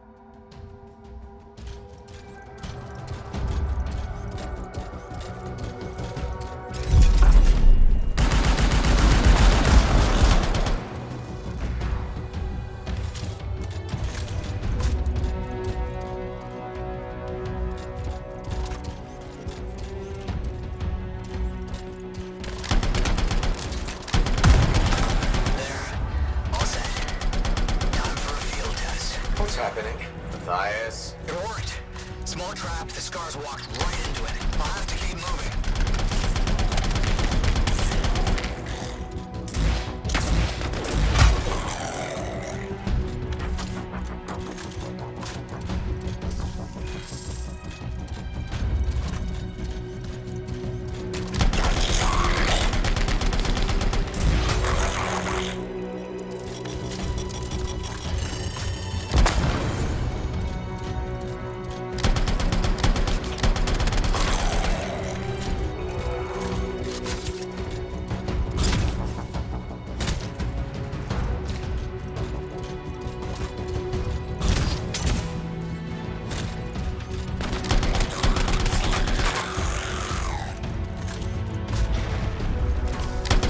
happening? Matthias? It worked. Small trap, the scars walked right into it. I'll have to keep moving.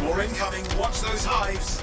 More incoming. Watch those hives.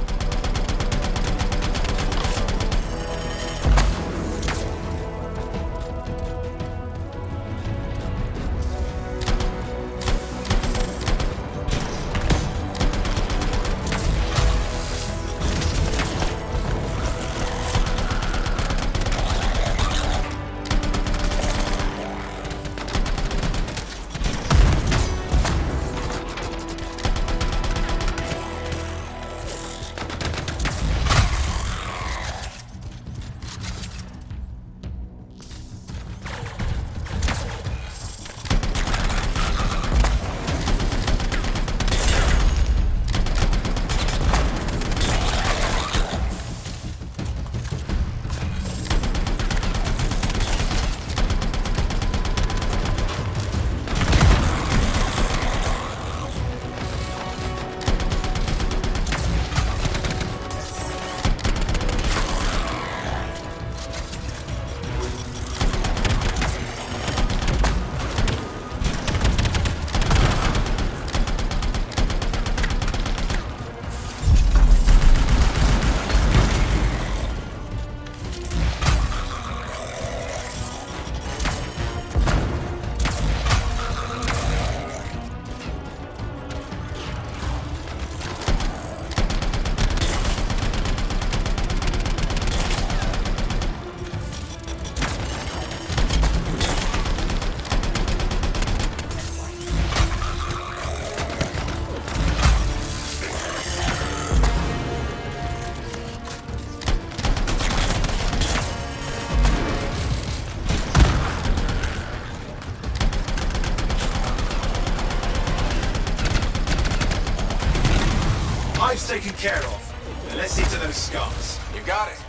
Hive's taken care of. Now let's see to those scars. You got it.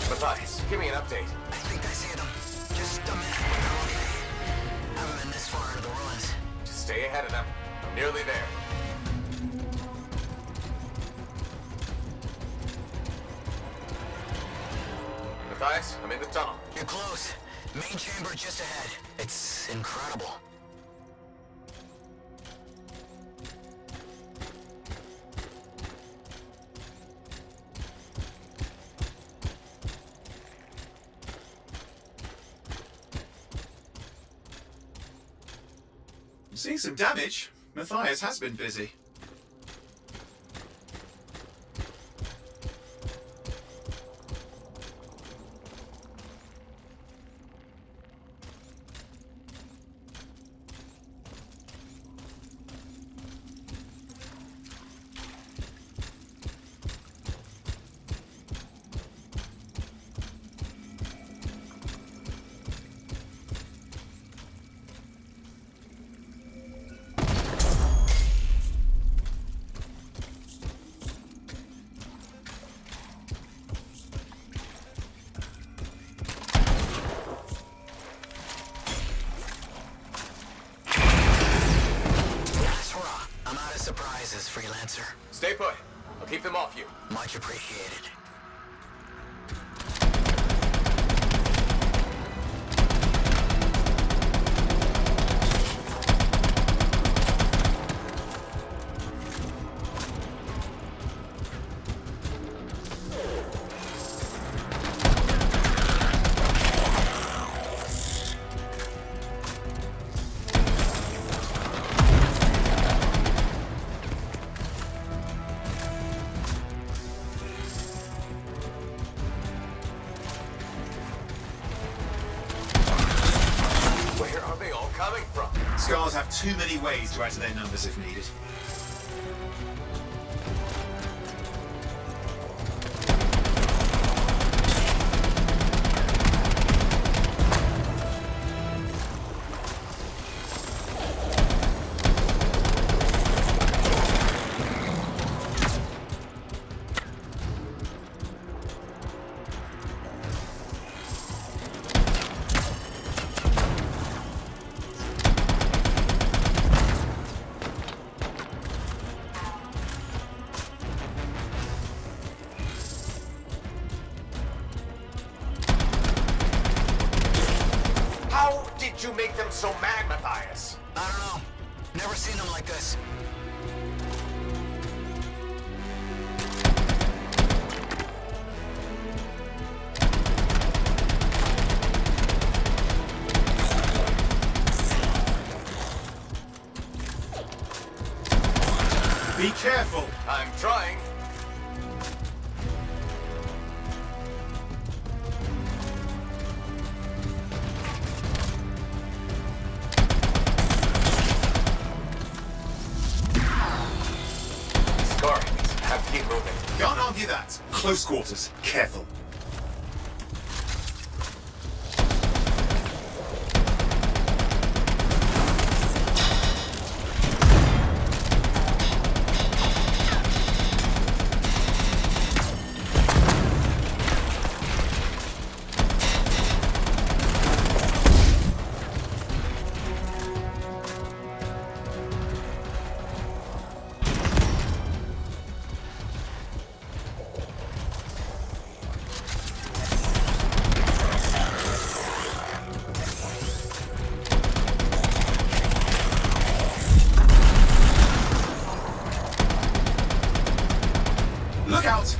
Matthias, give me an update. I think I see them. Just a minute. I haven't been this far into the ruins. Just stay ahead of them. I'm nearly there. Matthias, I'm in the tunnel. You're close. Main chamber just ahead. It's incredible. Seeing some damage. Matthias has been busy. Surprises, freelancer. Stay put. I'll keep them off you. Much appreciated. Scars have too many ways to add to their numbers if needed. How did you make them so mad, Matthias? I don't know. Never seen them like this. Be careful. I'm trying. Scar, have to keep moving. Can't argue that. Close quarters. Careful. Look out!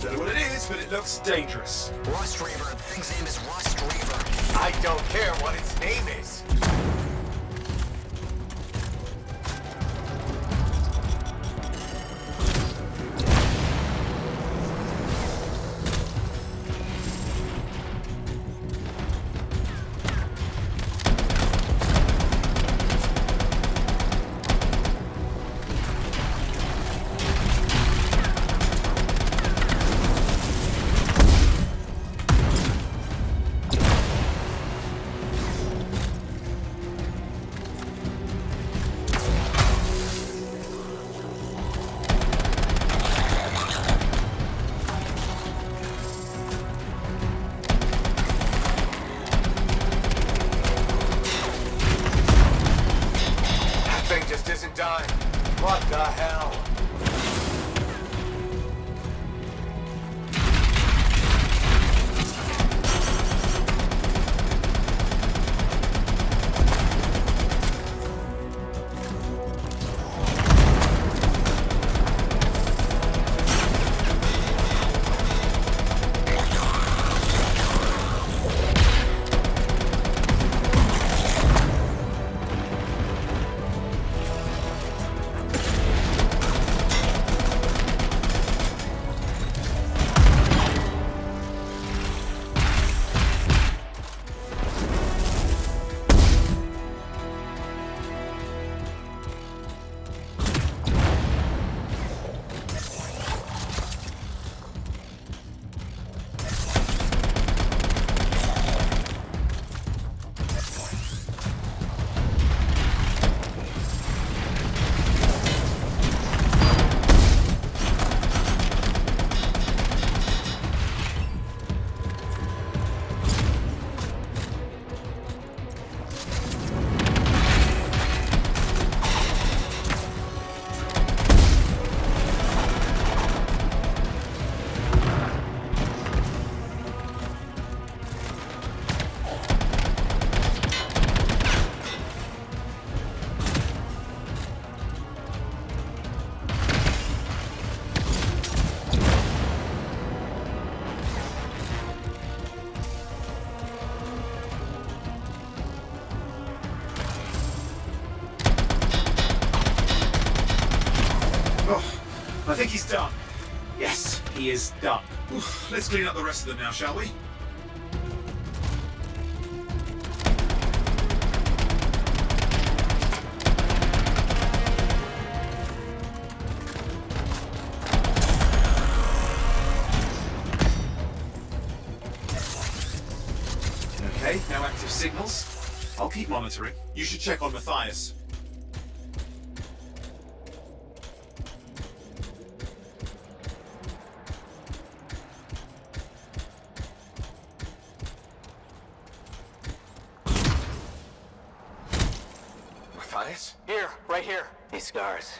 Don't know what it is, but it looks dangerous. Rust Reaver. The thing's name is Rust Reaver. I don't care what its name is. Isn't done. What the hell? I think he's done. Yes, he is done. Oof, let's clean up the rest of them now, shall we? keep monitoring. You should check on Matthias. Matthias? Here, right here. These scars.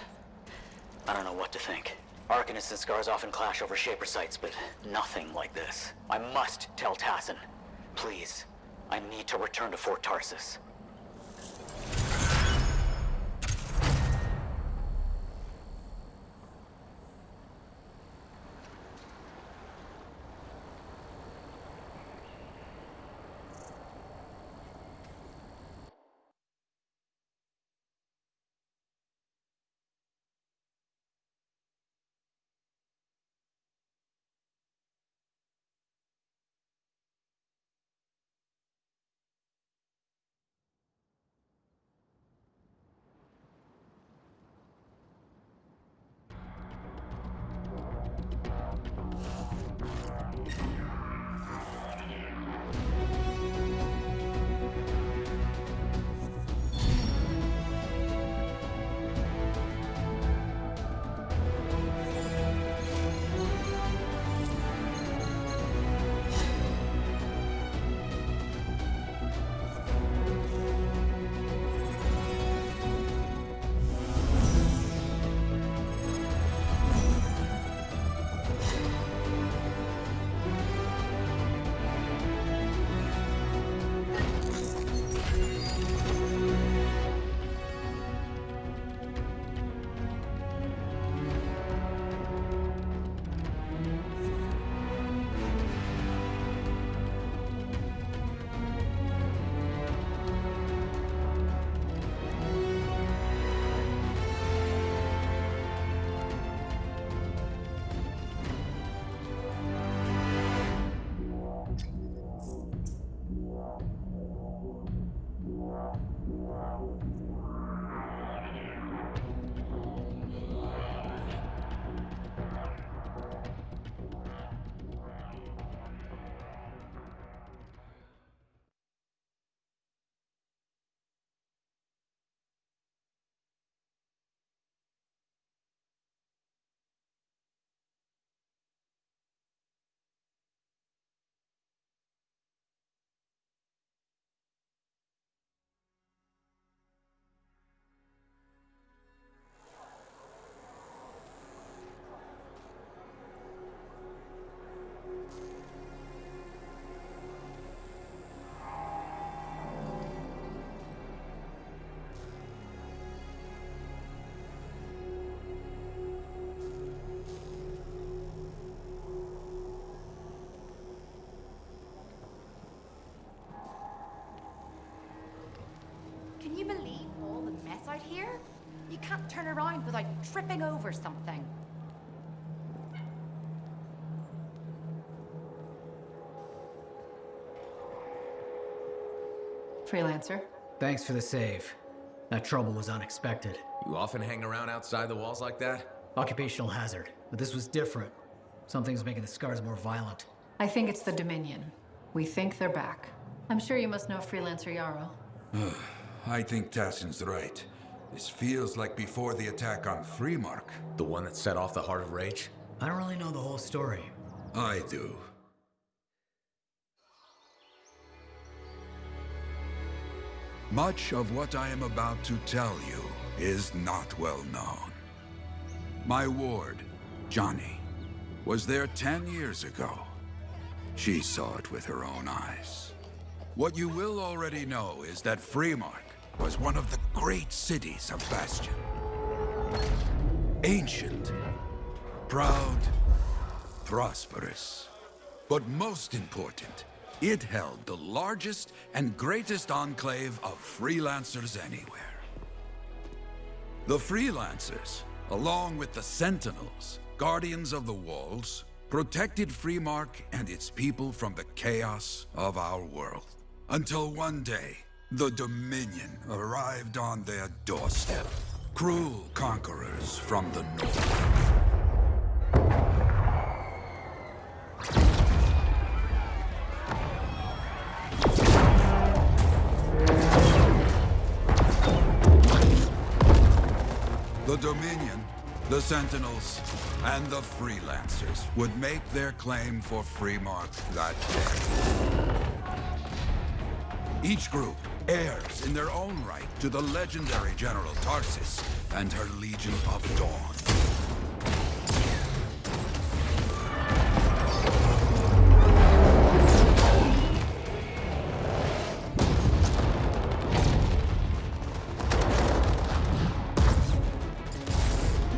I don't know what to think. Arcanists and scars often clash over Shaper sites, but nothing like this. I must tell Tassin. Please. I need to return to Fort Tarsus. Can you believe all the mess out here? You can't turn around without tripping over something. Freelancer. Thanks for the save. That trouble was unexpected. You often hang around outside the walls like that? Occupational hazard, but this was different. Something's making the scars more violent. I think it's the Dominion. We think they're back. I'm sure you must know Freelancer Yarrow. I think Tassin's right. This feels like before the attack on Freemark. The one that set off the Heart of Rage? I don't really know the whole story. I do. Much of what I am about to tell you is not well known. My ward, Johnny, was there 10 years ago. She saw it with her own eyes. What you will already know is that Freemark was one of the great cities of Bastion. Ancient, proud, prosperous. But most important, it held the largest and greatest enclave of freelancers anywhere. The freelancers, along with the Sentinels, guardians of the walls, protected Freemark and its people from the chaos of our world. Until one day, the Dominion arrived on their doorstep. Cruel conquerors from the north. The Dominion, the Sentinels, and the Freelancers would make their claim for Freemark that day. Each group heirs in their own right to the legendary General Tarsis and her Legion of Dawn.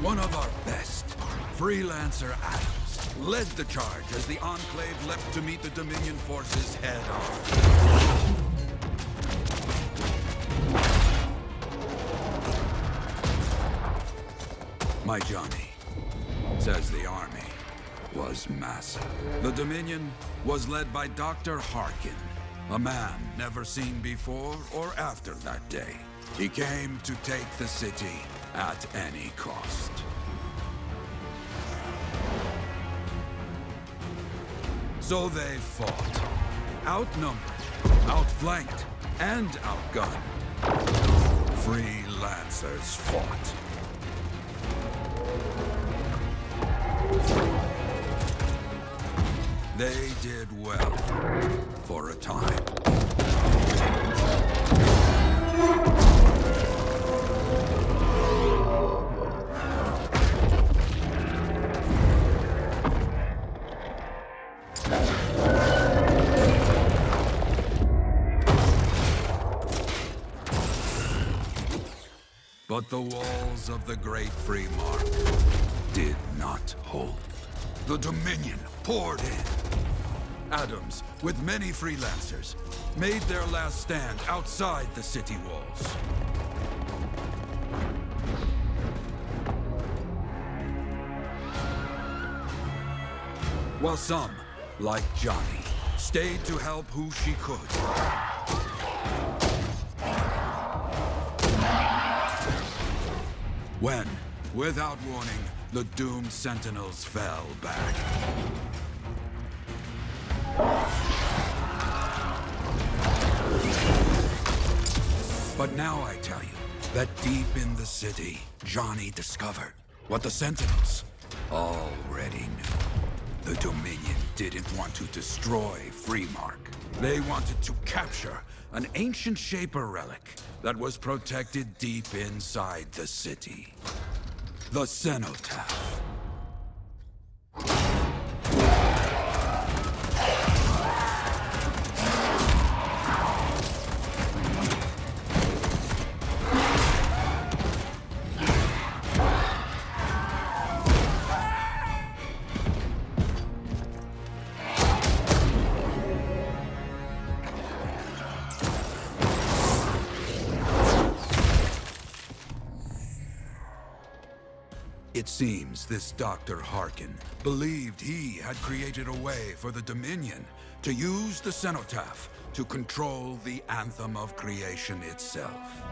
One of our best, Freelancer Adams, led the charge as the Enclave leapt to meet the Dominion forces head-on. My Johnny says the army was massive. The Dominion was led by Dr. Harkin, a man never seen before or after that day. He came to take the city at any cost. So they fought, outnumbered, outflanked, and outgunned. Freelancers fought. They did well for a time. But the walls of the Great Freemark did not hold. The Dominion poured in. Adams, with many Freelancers, made their last stand outside the city walls. While some, like Johnny, stayed to help who she could. When, without warning, the doomed Sentinels fell back. But now I tell you that deep in the city, Johnny discovered what the Sentinels already knew. The Dominion didn't want to destroy Freemark. They wanted to capture an ancient Shaper relic that was protected deep inside the city. The Cenotaph. It seems this Dr. Harkin believed he had created a way for the Dominion to use the Cenotaph to control the Anthem of creation itself.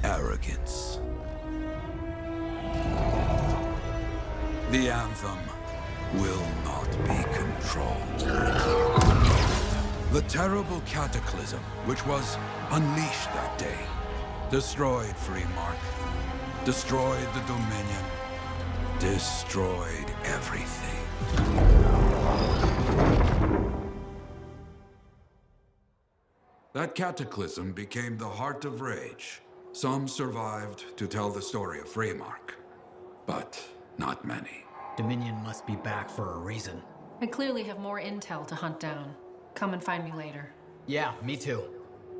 Arrogance. The Anthem will not be controlled. The terrible cataclysm, which was unleashed that day, destroyed Freemark, destroyed the Dominion, destroyed everything. That cataclysm became the Heart of Rage. Some survived to tell the story of Freemark, but not many. Dominion must be back for a reason. I clearly have more intel to hunt down. Come and find me later. Yeah, me too.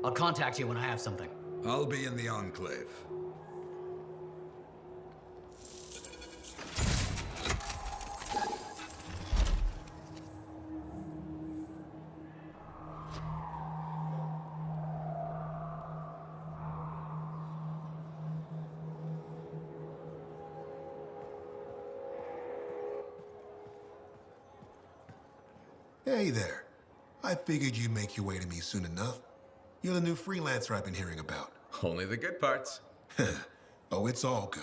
I'll contact you when I have something. I'll be in the Enclave. Hey there. I figured you'd make your way to me soon enough. You're the new freelancer I've been hearing about. Only the good parts. Oh, it's all good.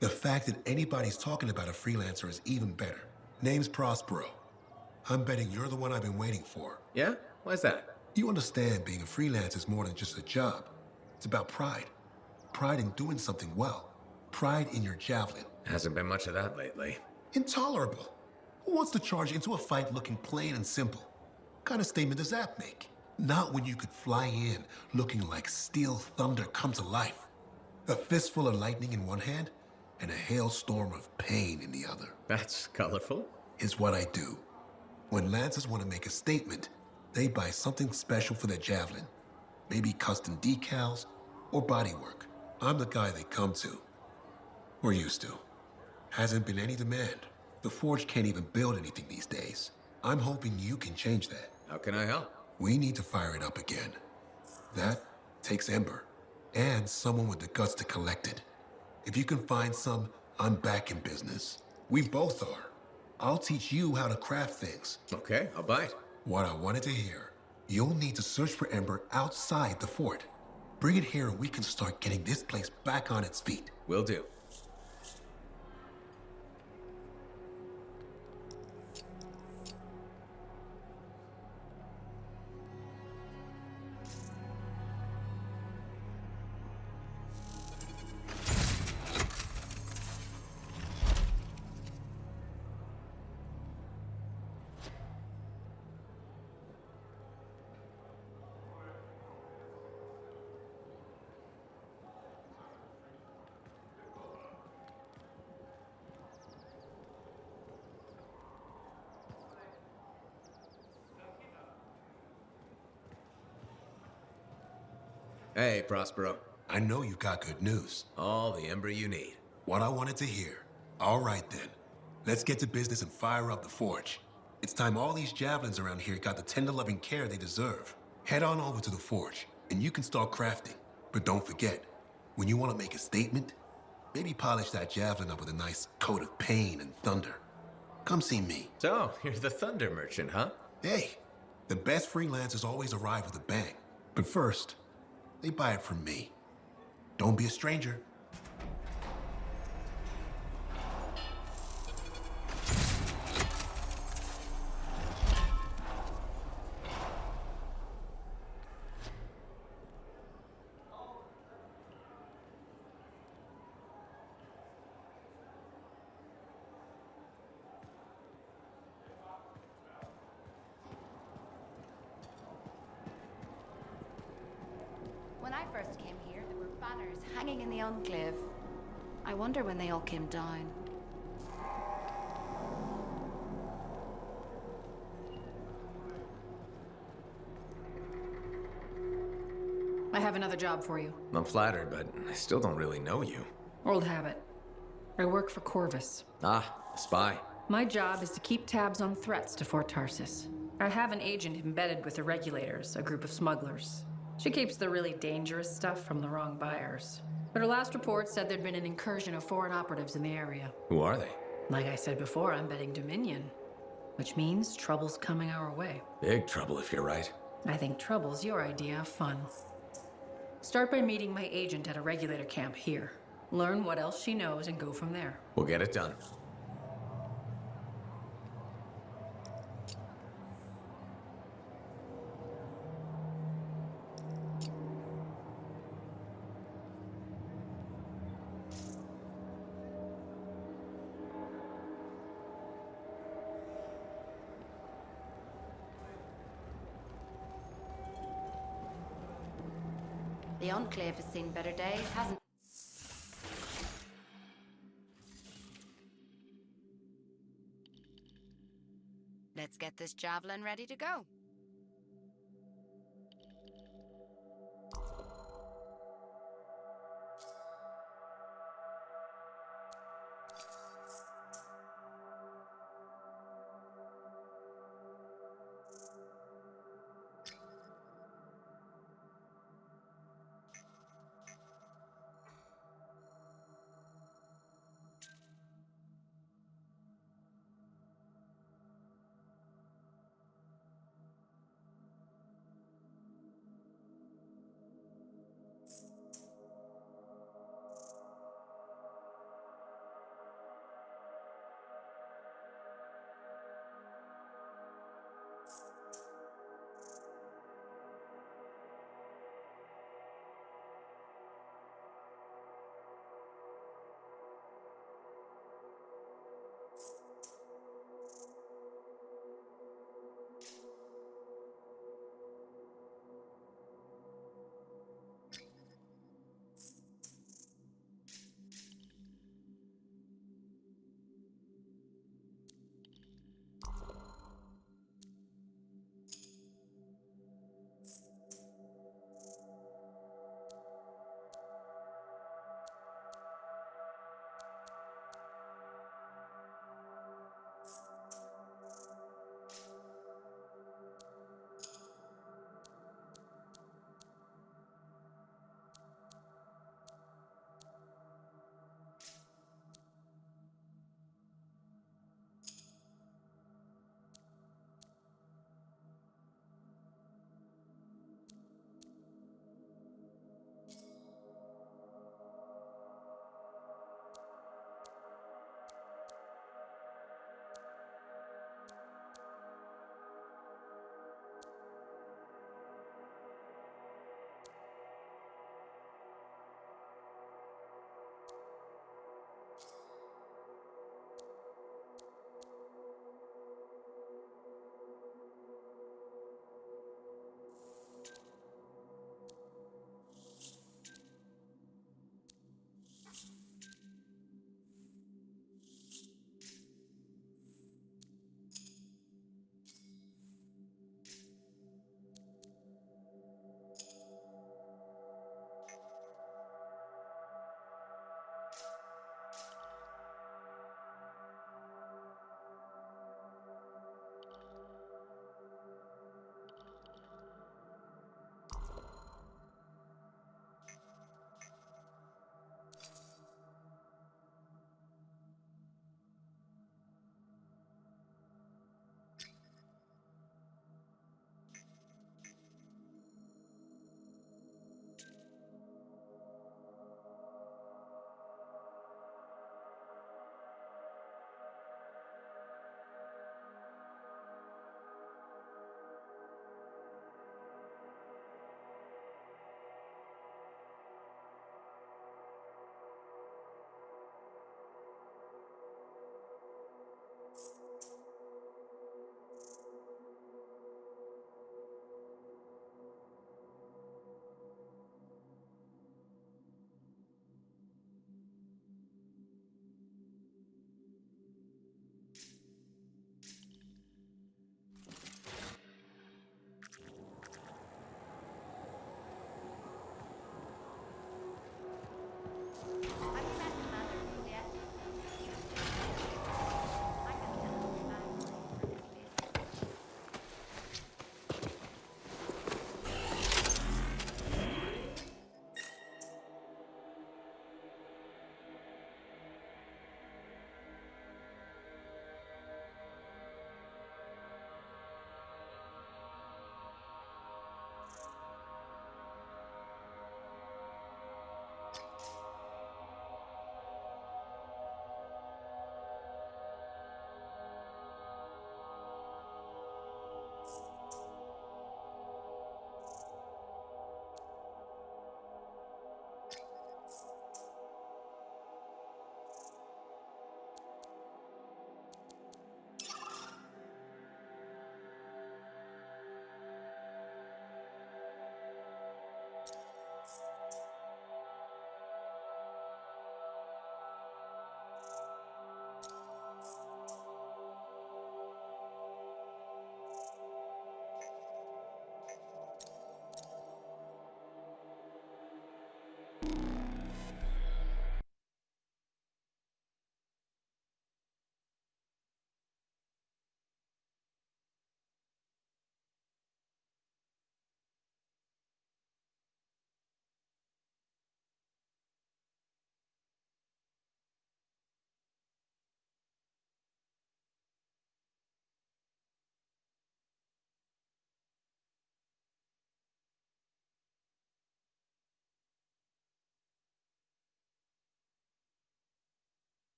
The fact that anybody's talking about a freelancer is even better. Name's Prospero. I'm betting you're the one I've been waiting for. Yeah? Why's that? You understand being a freelancer is more than just a job. It's about pride. Pride in doing something well. Pride in your javelin. Hasn't been much of that lately. Intolerable. Who wants to charge into a fight looking plain and simple? What kind of statement does that make? Not when you could fly in looking like steel thunder come to life. A fistful of lightning in one hand and a hailstorm of pain in the other. That's colorful. Is what I do. When Lancers want to make a statement, they buy something special for their javelin. Maybe custom decals or bodywork. I'm the guy they come to. Or used to. Hasn't been any demand. The Forge can't even build anything these days. I'm hoping you can change that. How can I help? We need to fire it up again. That takes Ember. And someone with the guts to collect it. If you can find some, I'm back in business. We both are. I'll teach you how to craft things. Okay, I'll bite. What I wanted to hear. You'll need to search for Ember outside the fort. Bring it here and we can start getting this place back on its feet. Will do. Hey, Prospero. I know you've got good news. All the Ember you need. What I wanted to hear. All right then. Let's get to business and fire up the Forge. It's time all these javelins around here got the tender loving care they deserve. Head on over to the Forge, and you can start crafting. But don't forget, when you want to make a statement, maybe polish that javelin up with a nice coat of pain and thunder. Come see me. So, you're the thunder merchant, huh? Hey, the best freelancers always arrive with a bang. But first, they buy it from me. Don't be a stranger. When I first came here, there were banners hanging in the enclave. I wonder when they all came down. I have another job for you. I'm flattered, but I still don't really know you. Old habit. I work for Corvus. Ah, a spy. My job is to keep tabs on threats to Fort Tarsis. I have an agent embedded with the Regulators, a group of smugglers. She keeps the really dangerous stuff from the wrong buyers. But her last report said there'd been an incursion of foreign operatives in the area. Who are they? Like I said before, I'm betting Dominion. Which means trouble's coming our way. Big trouble if you're right. I think trouble's your idea of fun. Start by meeting my agent at a Regulator camp here. Learn what else she knows and go from there. We'll get it done. The Enclave has seen better days, hasn't it? Let's get this javelin ready to go.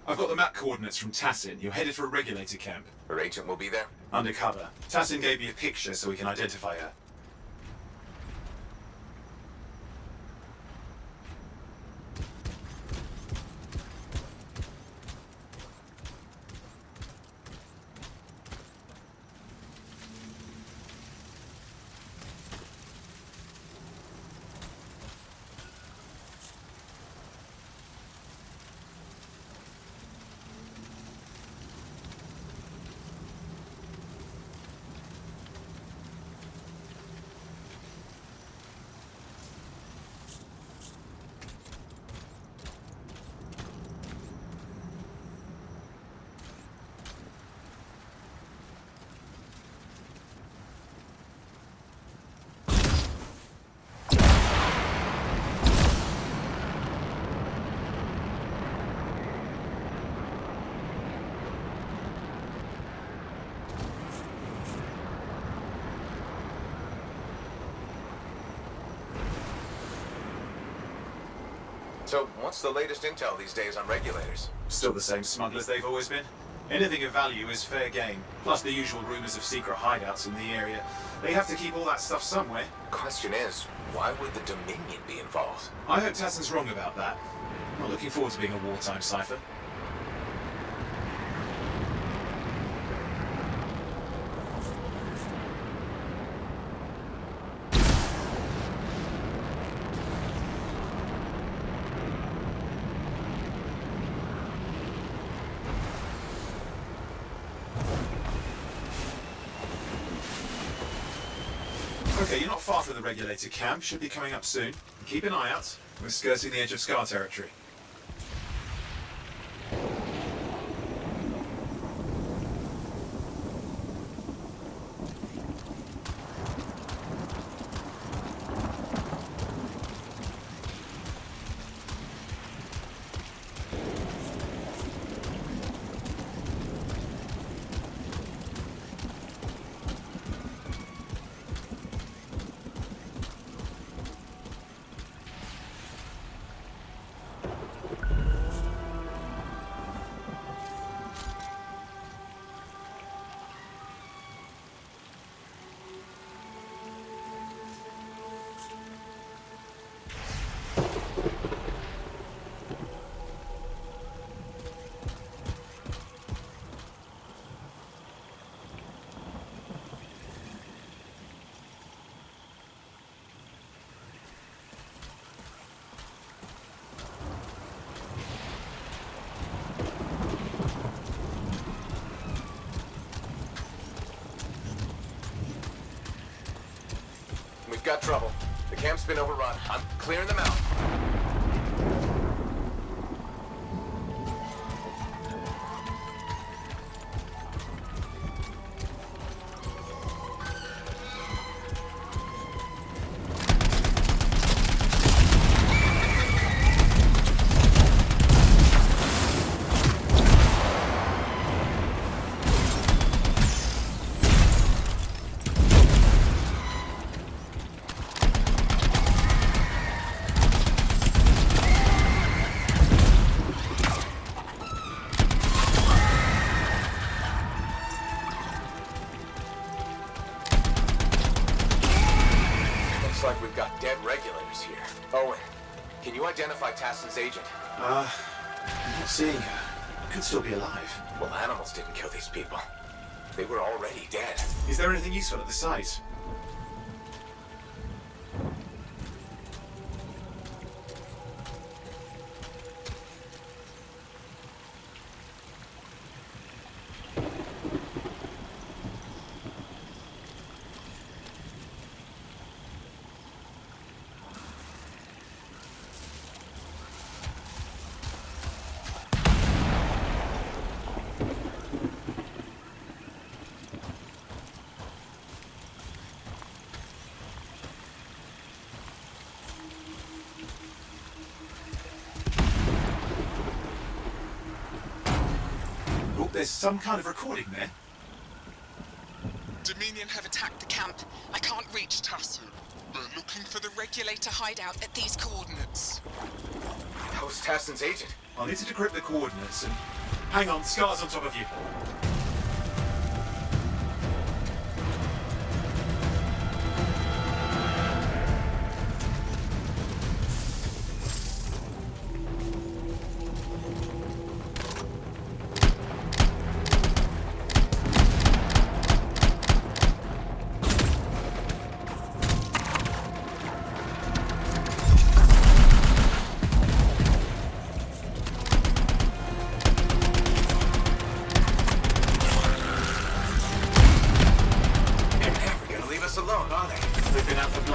I've got the map coordinates from Tassin. You're headed for a regulator camp. Her agent will be there? Undercover. Tassin gave me a picture so we can identify her. So, what's the latest intel these days on regulators? Still the same smugglers they've always been. Anything of value is fair game, plus the usual rumors of secret hideouts in the area. They have to keep all that stuff somewhere. Question is, why would the Dominion be involved? I hope Tassin's wrong about that. Not looking forward to being a wartime cipher. Okay, you're not far from the regulator camp. Should be coming up soon. Keep an eye out. We're skirting the edge of Scar territory. We've got trouble. The camp's been overrun. I'm clearing them out. Looks like we've got dead regulators here. Owen, can you identify Tassin's agent? I'm not seeing her. Could still be alive. Well, animals didn't kill these people. They were already dead. Is there anything useful at the site? There's some kind of recording there. Dominion have attacked the camp. I can't reach Tassin. They're looking for the regulator hideout at these coordinates. How's Tassin's agent? I'll need to decrypt the coordinates and Hang on, Scar's on top of you.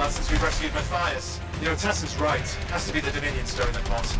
Since we rescued Matthias. You know, Tassin's right. Has to be the Dominion stirring the pot.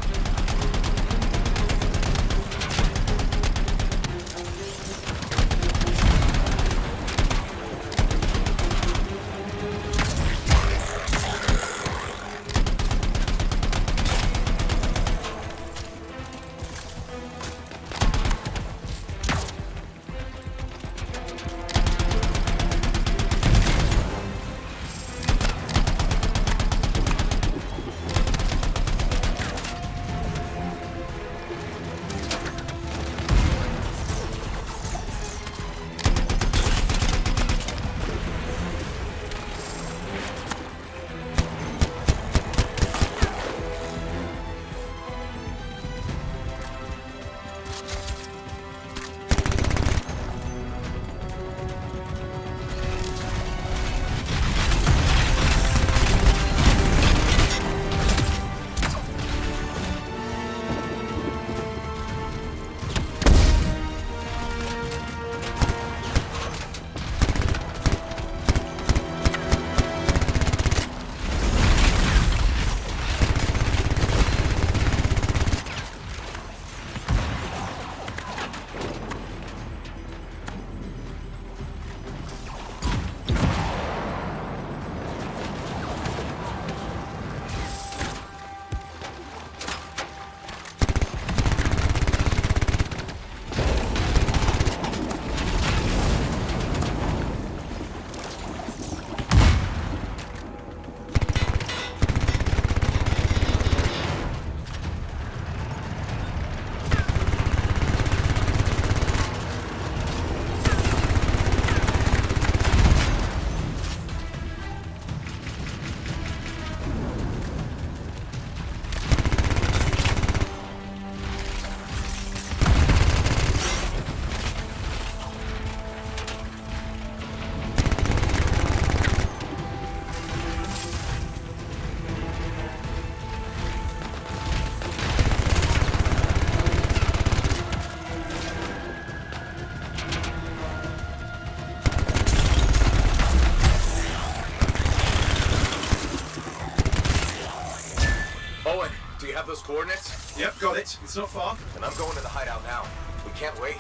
Those coordinates? Yep, got it. It's not far. And I'm going to the hideout now. We can't wait.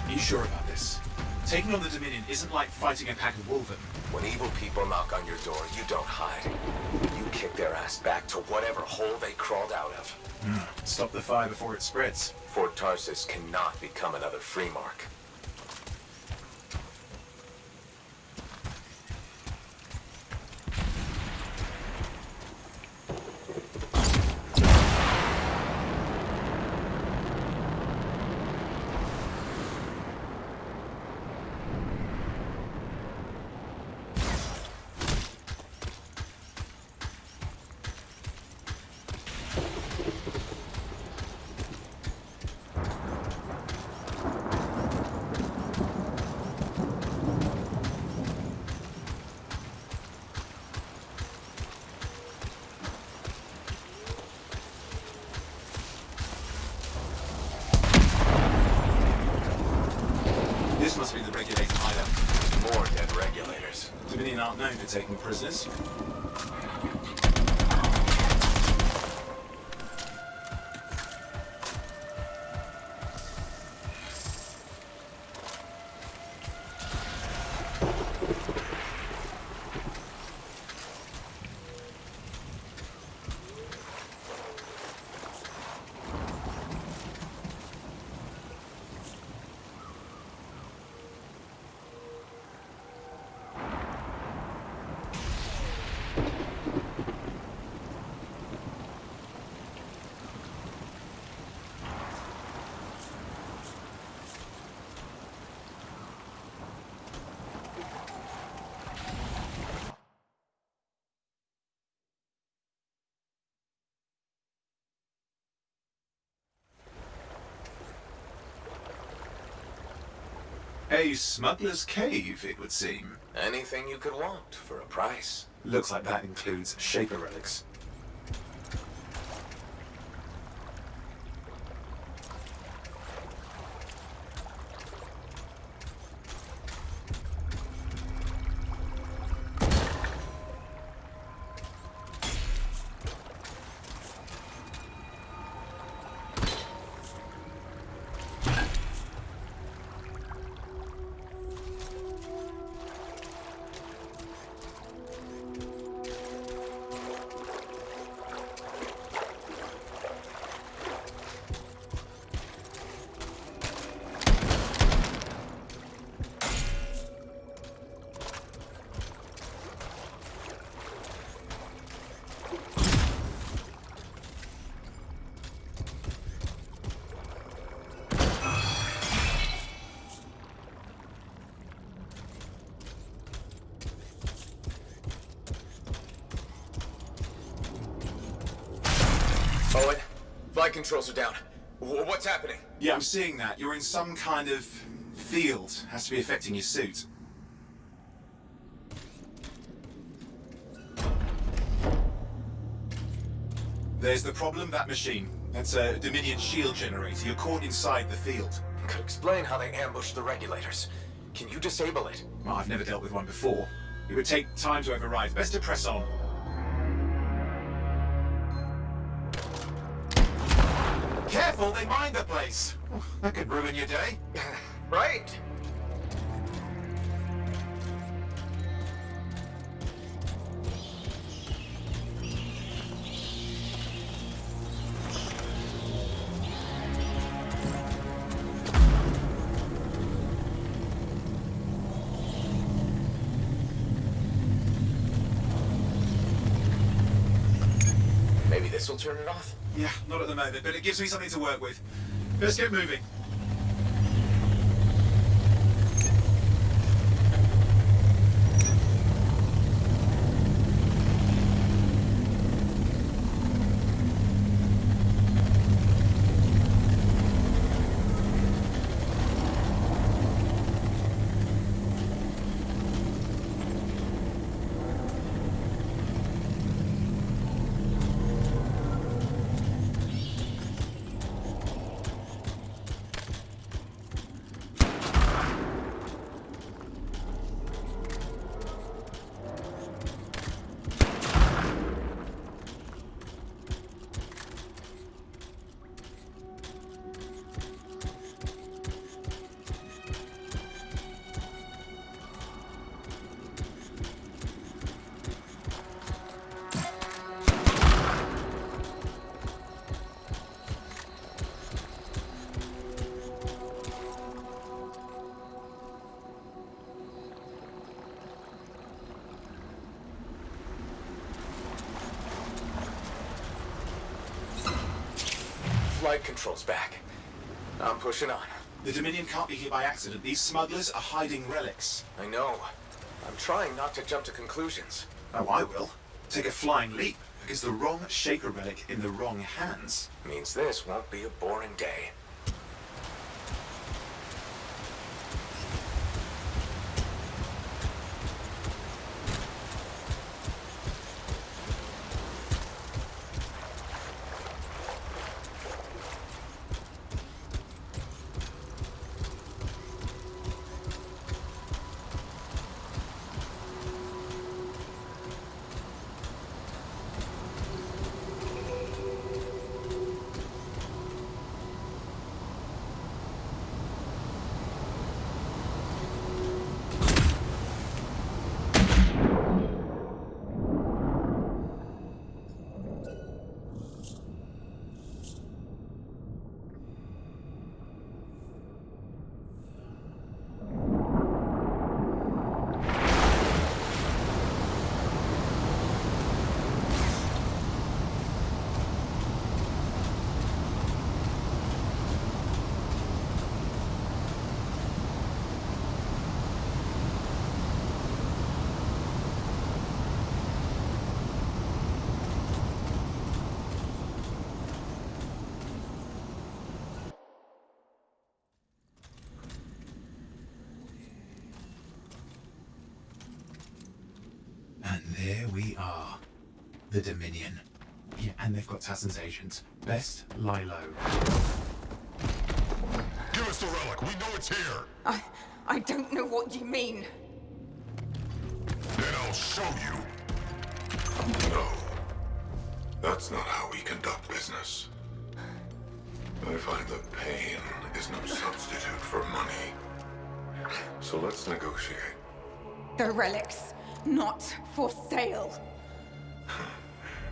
Are you sure about this? Taking on the Dominion isn't like fighting a pack of wolven. When evil people knock on your door, you don't hide. You kick their ass back to whatever hole they crawled out of. Stop the fire before it spreads. Fort Tarsus cannot become another free mark. This must be the regulator hideout. More dead regulators. Dominion aren't known for taking prisoners. A smuggler's cave, it would seem. Anything you could want for a price. Looks like that includes Shaper relics. Owen, flight controls are down. What's happening? Yeah, I'm seeing that. You're in some kind of field. Has to be affecting your suit. There's the problem, that machine. That's a Dominion shield generator. You're caught inside the field. Could explain how they ambushed the regulators. Can you disable it? Well, I've never dealt with one before. It would take time to override. Best to press on. Careful, they mine the place. That could ruin your day. Right. Maybe this will turn it off? Yeah, not at the moment, but it gives me something to work with. Let's get moving. Flight controls back. I'm pushing on. The Dominion can't be here by accident. These smugglers are hiding relics. I know. I'm trying not to jump to conclusions. Oh, I will. Take a flying leap, because the wrong Shaper relic in the wrong hands means this won't be a boring day. Here we are. The Dominion. Yeah, and they've got Tassin's agent. Best lie low. Give us the relic. We know it's here. I don't know what you mean. Then I'll show you. No. That's not how we conduct business. I find that pain is no substitute for money. So let's negotiate. The relics, not for sale.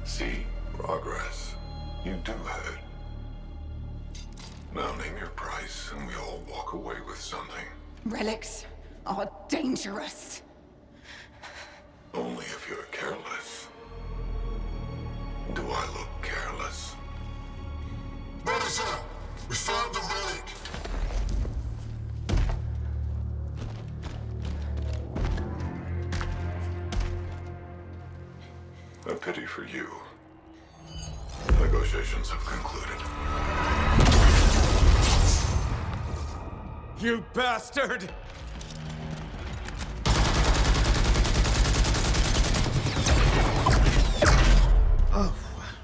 See, progress. You do have it. Now name your price and we all walk away with something. Relics are dangerous. Only if you're careless. Do I look careless? Brothers up! We found the relic! A pity for you. Negotiations have concluded. You bastard! Oh,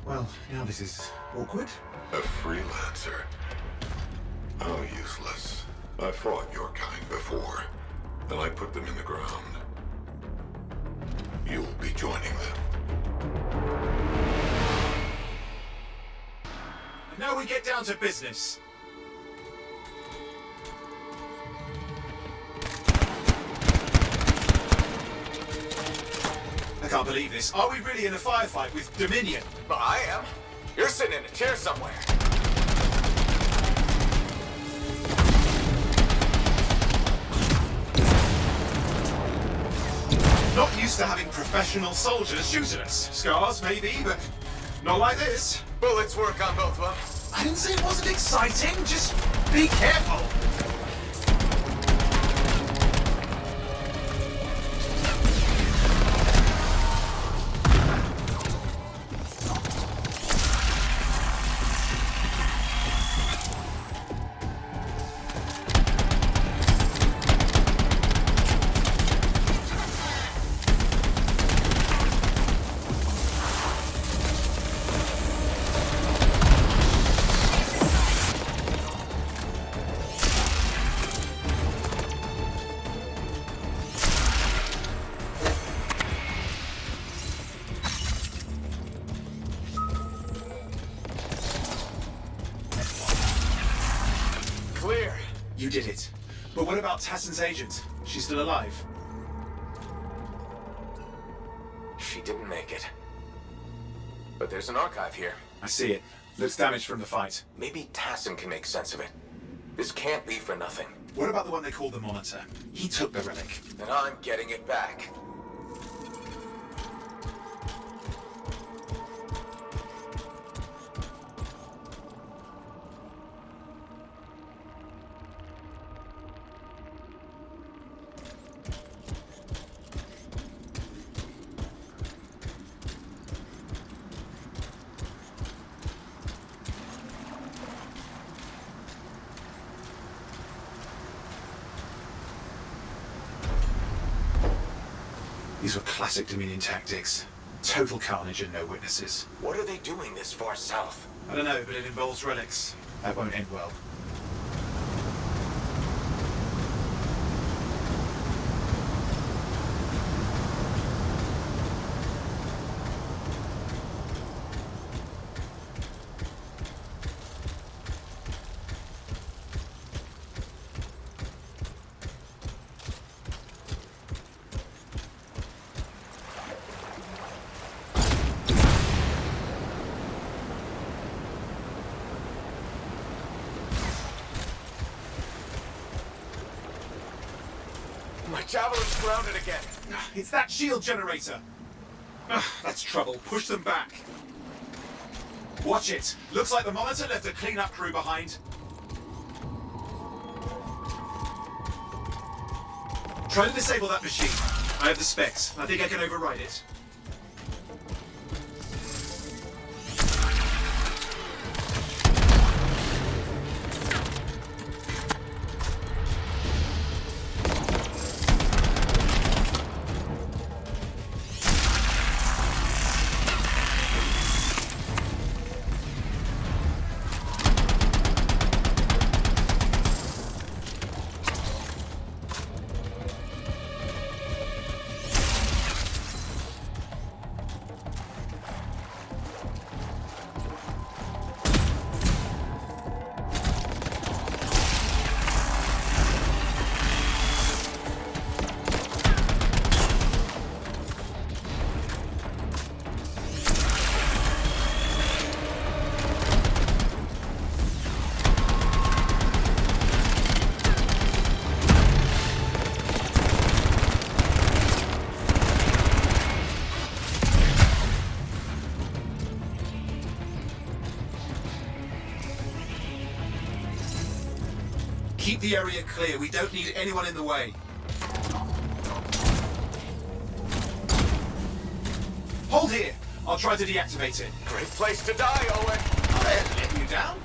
well, now this is awkward. A freelancer? How useless. I fought your kind before, and I put them in the ground. You'll be joining them. And now we get down to business. I can't believe this. Are we really in a firefight with Dominion? Well, I am. You're sitting in a chair somewhere. Not used to having professional soldiers shoot at us. Scars, maybe, but not like this. Bullets work on both of them. I didn't say it wasn't exciting. Just be careful. You did it. But what about Tassin's agent? She's still alive? She didn't make it. But there's an archive here. I see it. Looks damaged from the fight. Maybe Tassin can make sense of it. This can't be for nothing. What about the one they call the Monitor? He took the relic. And I'm getting it back. These were classic Dominion tactics. Total carnage and no witnesses. What are they doing this far south? I don't know, but it involves relics. That won't end well. My javelin's grounded again. It's that shield generator. That's trouble. Push them back. Watch it. Looks like the Monitor left a cleanup crew behind. Try to disable that machine. I have the specs. I think I can override it. Keep the area clear. We don't need anyone in the way. Hold here. I'll try to deactivate it. Great place to die, Owen. I ain't letting you down.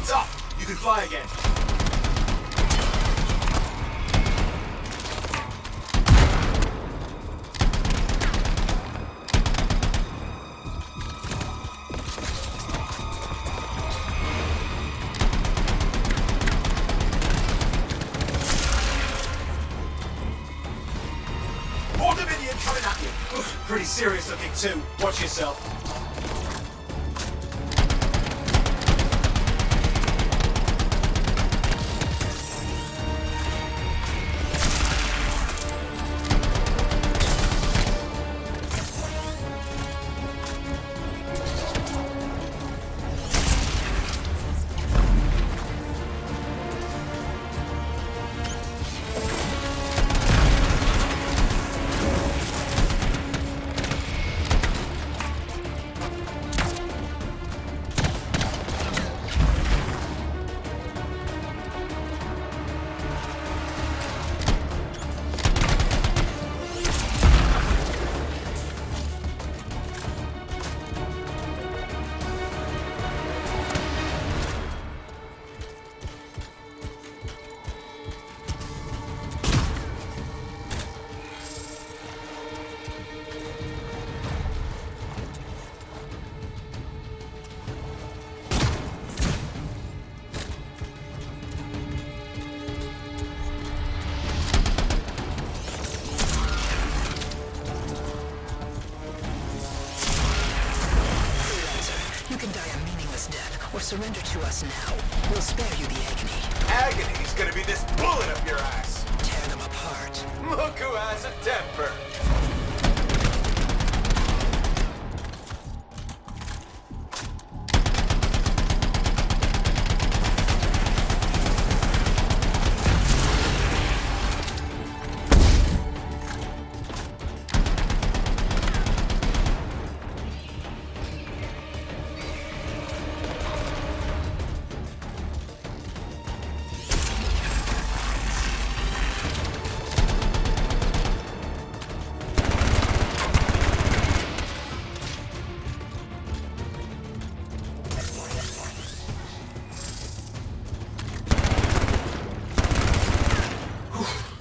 It's up. You can fly again. More Dominion coming at you. Oof, pretty serious looking too. Watch yourself. Surrender to us now. We'll spare you the agony. Agony's gonna be this bullet up your ass. Tear them apart. Look who has a temper.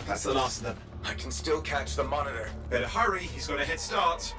That's the last of them. I can still catch the monitor. Better hurry, he's got a head start.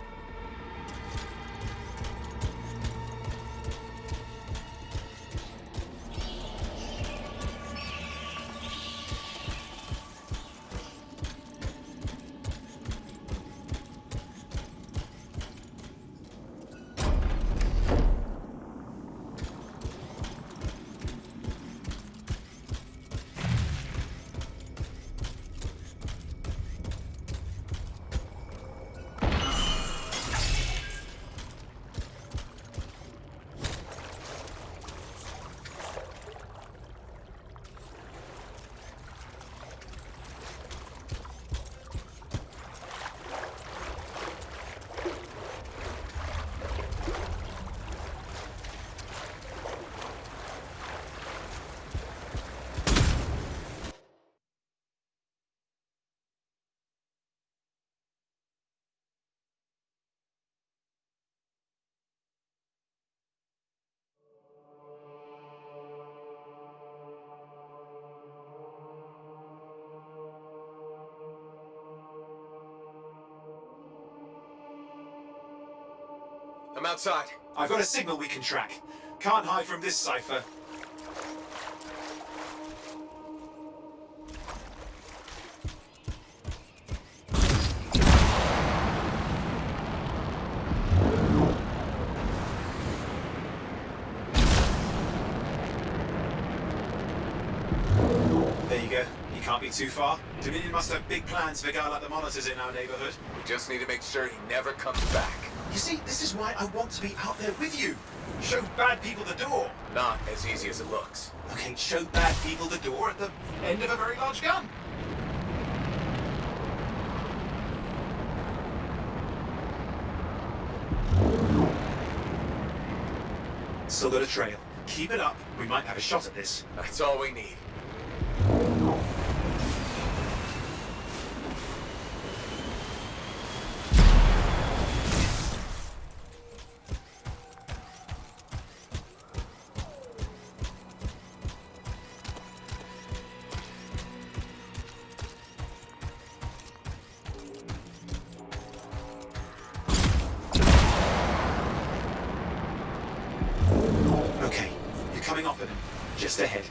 I'm outside. I've got a signal we can track. Can't hide from this cipher. There you go. You can't be too far. Dominion must have big plans for a guy like the monitors in our neighborhood. We just need to make sure he never comes back. You see, this is why I want to be out there with you. Show bad people the door. Not as easy as it looks. Okay, show bad people the door at the end of a very large gun. Still got a trail. Keep it up. We might have a shot at this. That's all we need. Okay, you're coming off at him. Just ahead.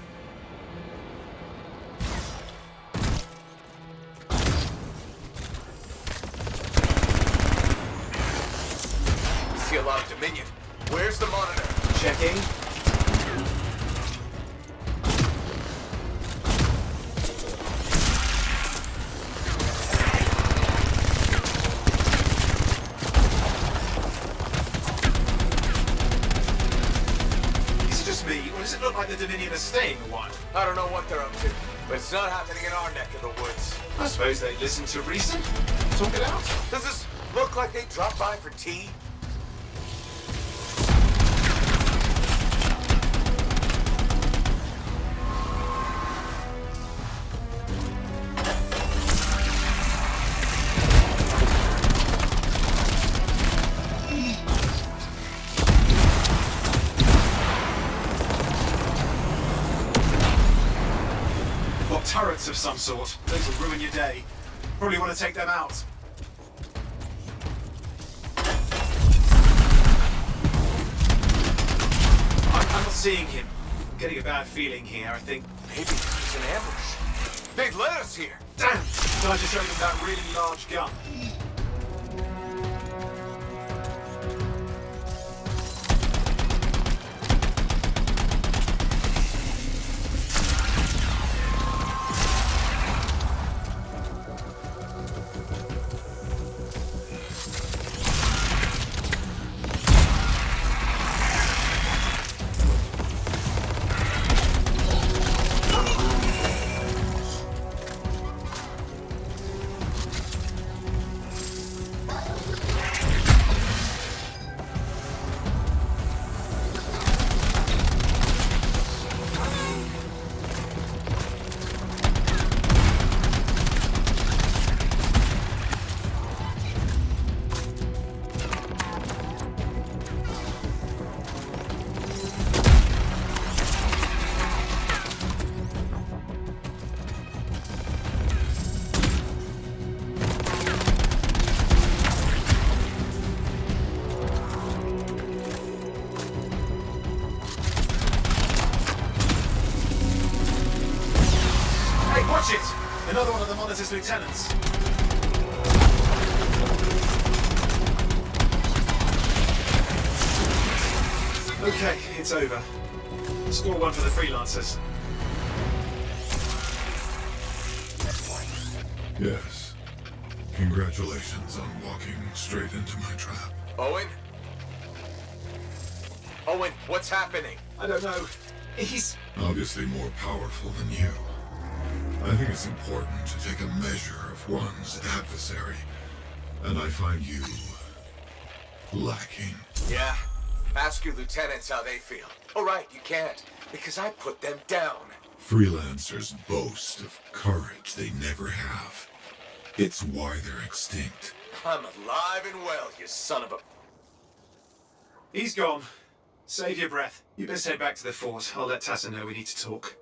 See a lot of Dominion. Where's the monitor? Checking. Is it just me, or does it look like the Dominion are staying a while? I don't know what they're up to, but it's not happening in our neck of the woods. I suppose they listen to reason. Talk it out. Does this look like they dropped by for tea? Got turrets of some sort. Those will ruin your day. Probably want to take them out. I'm not seeing him. I'm getting a bad feeling here, I think. Maybe it's an ambush. They'd led us here. Damn! Time to show them that really large gun. Hey, watch it! Another one of the Monitor's lieutenants. Okay, it's over. Score one for the freelancers. Yes. Congratulations on walking straight into my trap. Owen? Owen, what's happening? I don't know. He's Obviously more powerful than you. I think it's important to take a measure of one's adversary. And I find you lacking. Yeah. Ask your lieutenants how they feel. Oh, right, you can't, because I put them down. Freelancers boast of courage they never have. It's why they're extinct. I'm alive and well, you son of a... He's gone. Save your breath. You best head back to the fort. I'll let Tassa know we need to talk.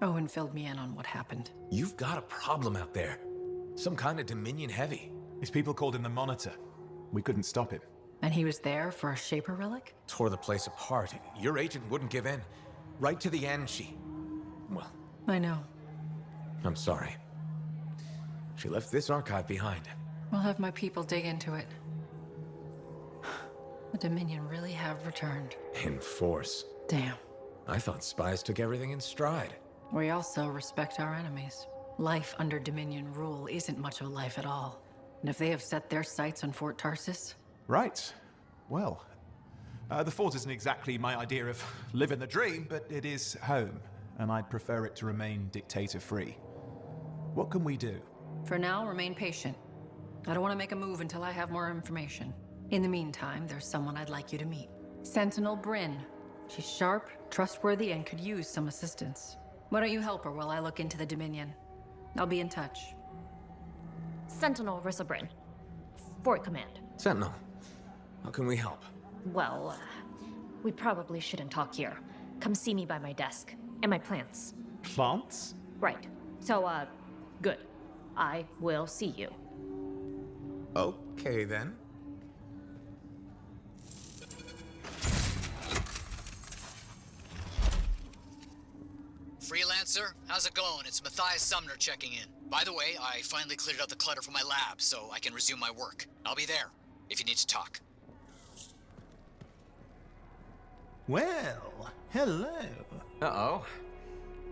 Owen filled me in on what happened. You've got a problem out there. Some kind of Dominion heavy. His people called him the Monitor. We couldn't stop him. And he was there for a Shaper relic? Tore the place apart. Your agent wouldn't give in. Right to the end, well, I know. I'm sorry. She left this archive behind. We'll have my people dig into it. The Dominion really have returned. In force. Damn. I thought spies took everything in stride. We also respect our enemies. Life under Dominion rule isn't much of a life at all. And if they have set their sights on Fort Tarsis... Right. Well, the fort isn't exactly my idea of living the dream, but it is home, and I'd prefer it to remain dictator-free. What can we do? For now, remain patient. I don't want to make a move until I have more information. In the meantime, there's someone I'd like you to meet. Sentinel Bryn. She's sharp, trustworthy, and could use some assistance. Why don't you help her while I look into the Dominion? I'll be in touch. Sentinel Rissa Bryn. Fort Command. Sentinel, how can we help? Well, we probably shouldn't talk here. Come see me by my desk. And my plants. Plants? Right. So, good. I will see you. Okay, then. Freelancer, how's it going? It's Matthias Sumner checking in. By the way, I finally cleared out the clutter from my lab, so I can resume my work. I'll be there, if you need to talk. Well, hello. Uh-oh.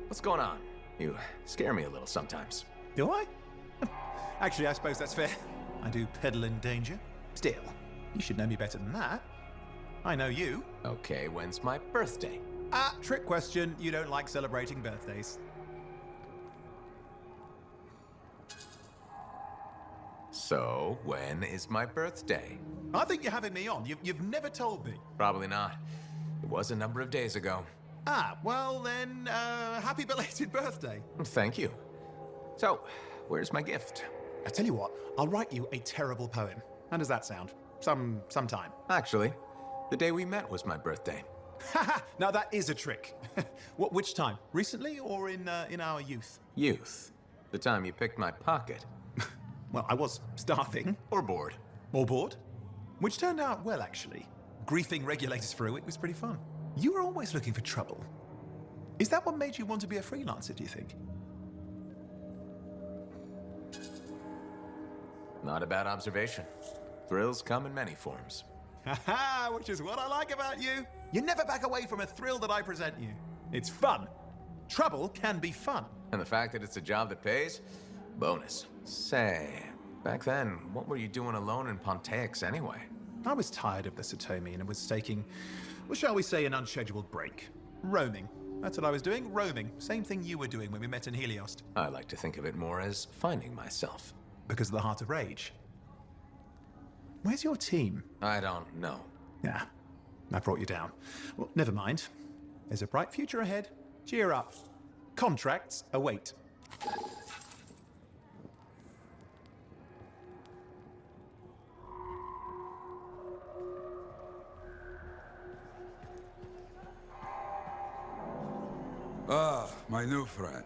What's going on? You scare me a little sometimes. Do I? Actually, I suppose that's fair. I do peddle in danger. Still, you should know me better than that. I know you. Okay, when's my birthday? Trick question. You don't like celebrating birthdays. So, when is my birthday? I think you're having me on. You've never told me. Probably not. It was a number of days ago. Well then, happy belated birthday. Thank you. So, where's my gift? I tell you what, I'll write you a terrible poem. How does that sound? Sometime. Actually, the day we met was my birthday. Haha! Now that is a trick. Which time? Recently or in our youth? Youth. The time you picked my pocket. Well, I was starving. Or bored. Or bored? Which turned out well, actually. Griefing regulators for a week was pretty fun. You were always looking for trouble. Is that what made you want to be a freelancer, do you think? Not a bad observation. Thrills come in many forms. Haha, which is what I like about you. You never back away from a thrill that I present you. It's fun. Trouble can be fun. And the fact that it's a job that pays? Bonus. Say, back then, what were you doing alone in Pontaix anyway? I was tired of the Satomi and was taking, well, shall we say, an unscheduled break. Roaming. That's what I was doing, roaming. Same thing you were doing when we met in Heliost. I like to think of it more as finding myself. Because of the Heart of Rage. Where's your team? I don't know. Yeah, I brought you down. Well, never mind. There's a bright future ahead. Cheer up. Contracts await. My new friend.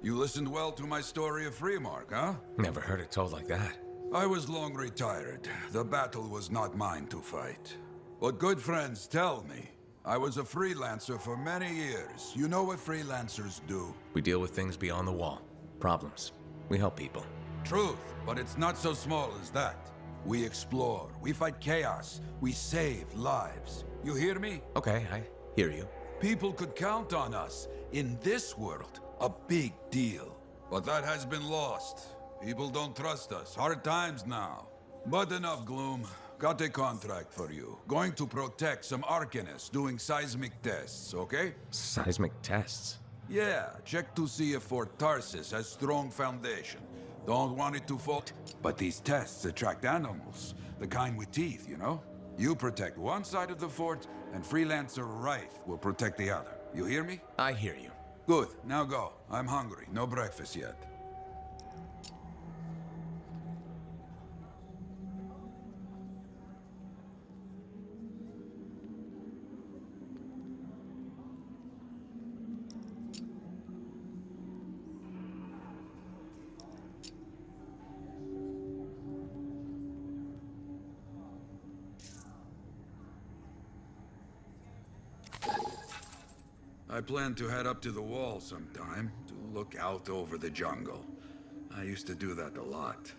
You listened well to my story of Freemark, huh? Never heard it told like that. I was long retired. The battle was not mine to fight. But good friends tell me, I was a freelancer for many years. You know what freelancers do? We deal with things beyond the wall. Problems. We help people. Truth, but it's not so small as that. We explore, we fight chaos, we save lives. You hear me? Okay, I hear you. People could count on us. In this world, a big deal. But that has been lost. People don't trust us. Hard times now. But enough gloom. Got a contract for you. Going to protect some Arcanists doing seismic tests, okay? Seismic tests? Yeah, check to see if Fort Tarsis has strong foundation. Don't want it to fall. But these tests attract animals. The kind with teeth, you know? You protect one side of the fort, and Freelancer Wraith will protect the other. You hear me? I hear you. Good. Now go. I'm hungry. No breakfast yet. I plan to head up to the wall sometime to look out over the jungle. I used to do that a lot.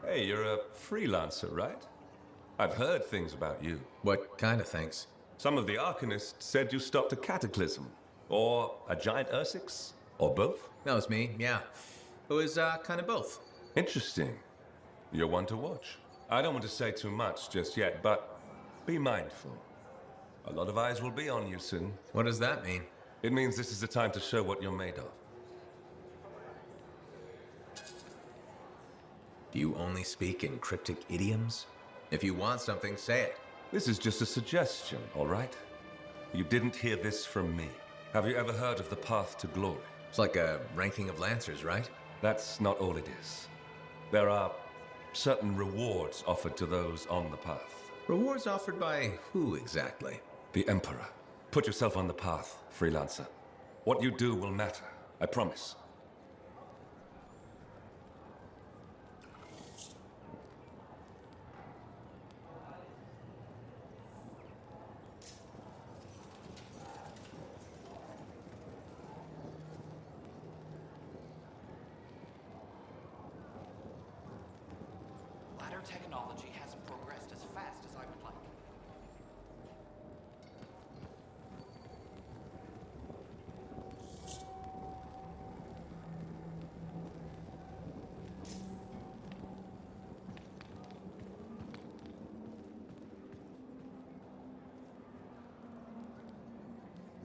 Hey, you're a freelancer, right? I've heard things about you. What kind of things? Some of the Arcanists said you stopped a cataclysm. Or a giant Ursix. Or both. That was me, yeah. It was, kind of both. Interesting. You're one to watch. I don't want to say too much just yet, but be mindful. A lot of eyes will be on you soon. What does that mean? It means this is the time to show what you're made of. Do you only speak in cryptic idioms? If you want something, say it. This is just a suggestion, all right? You didn't hear this from me. Have you ever heard of the path to glory? It's like a ranking of Lancers, right? That's not all it is. There are certain rewards offered to those on the path. Rewards offered by who exactly? The Emperor. Put yourself on the path, freelancer. What you do will matter, I promise. Technology hasn't progressed as fast as I would like.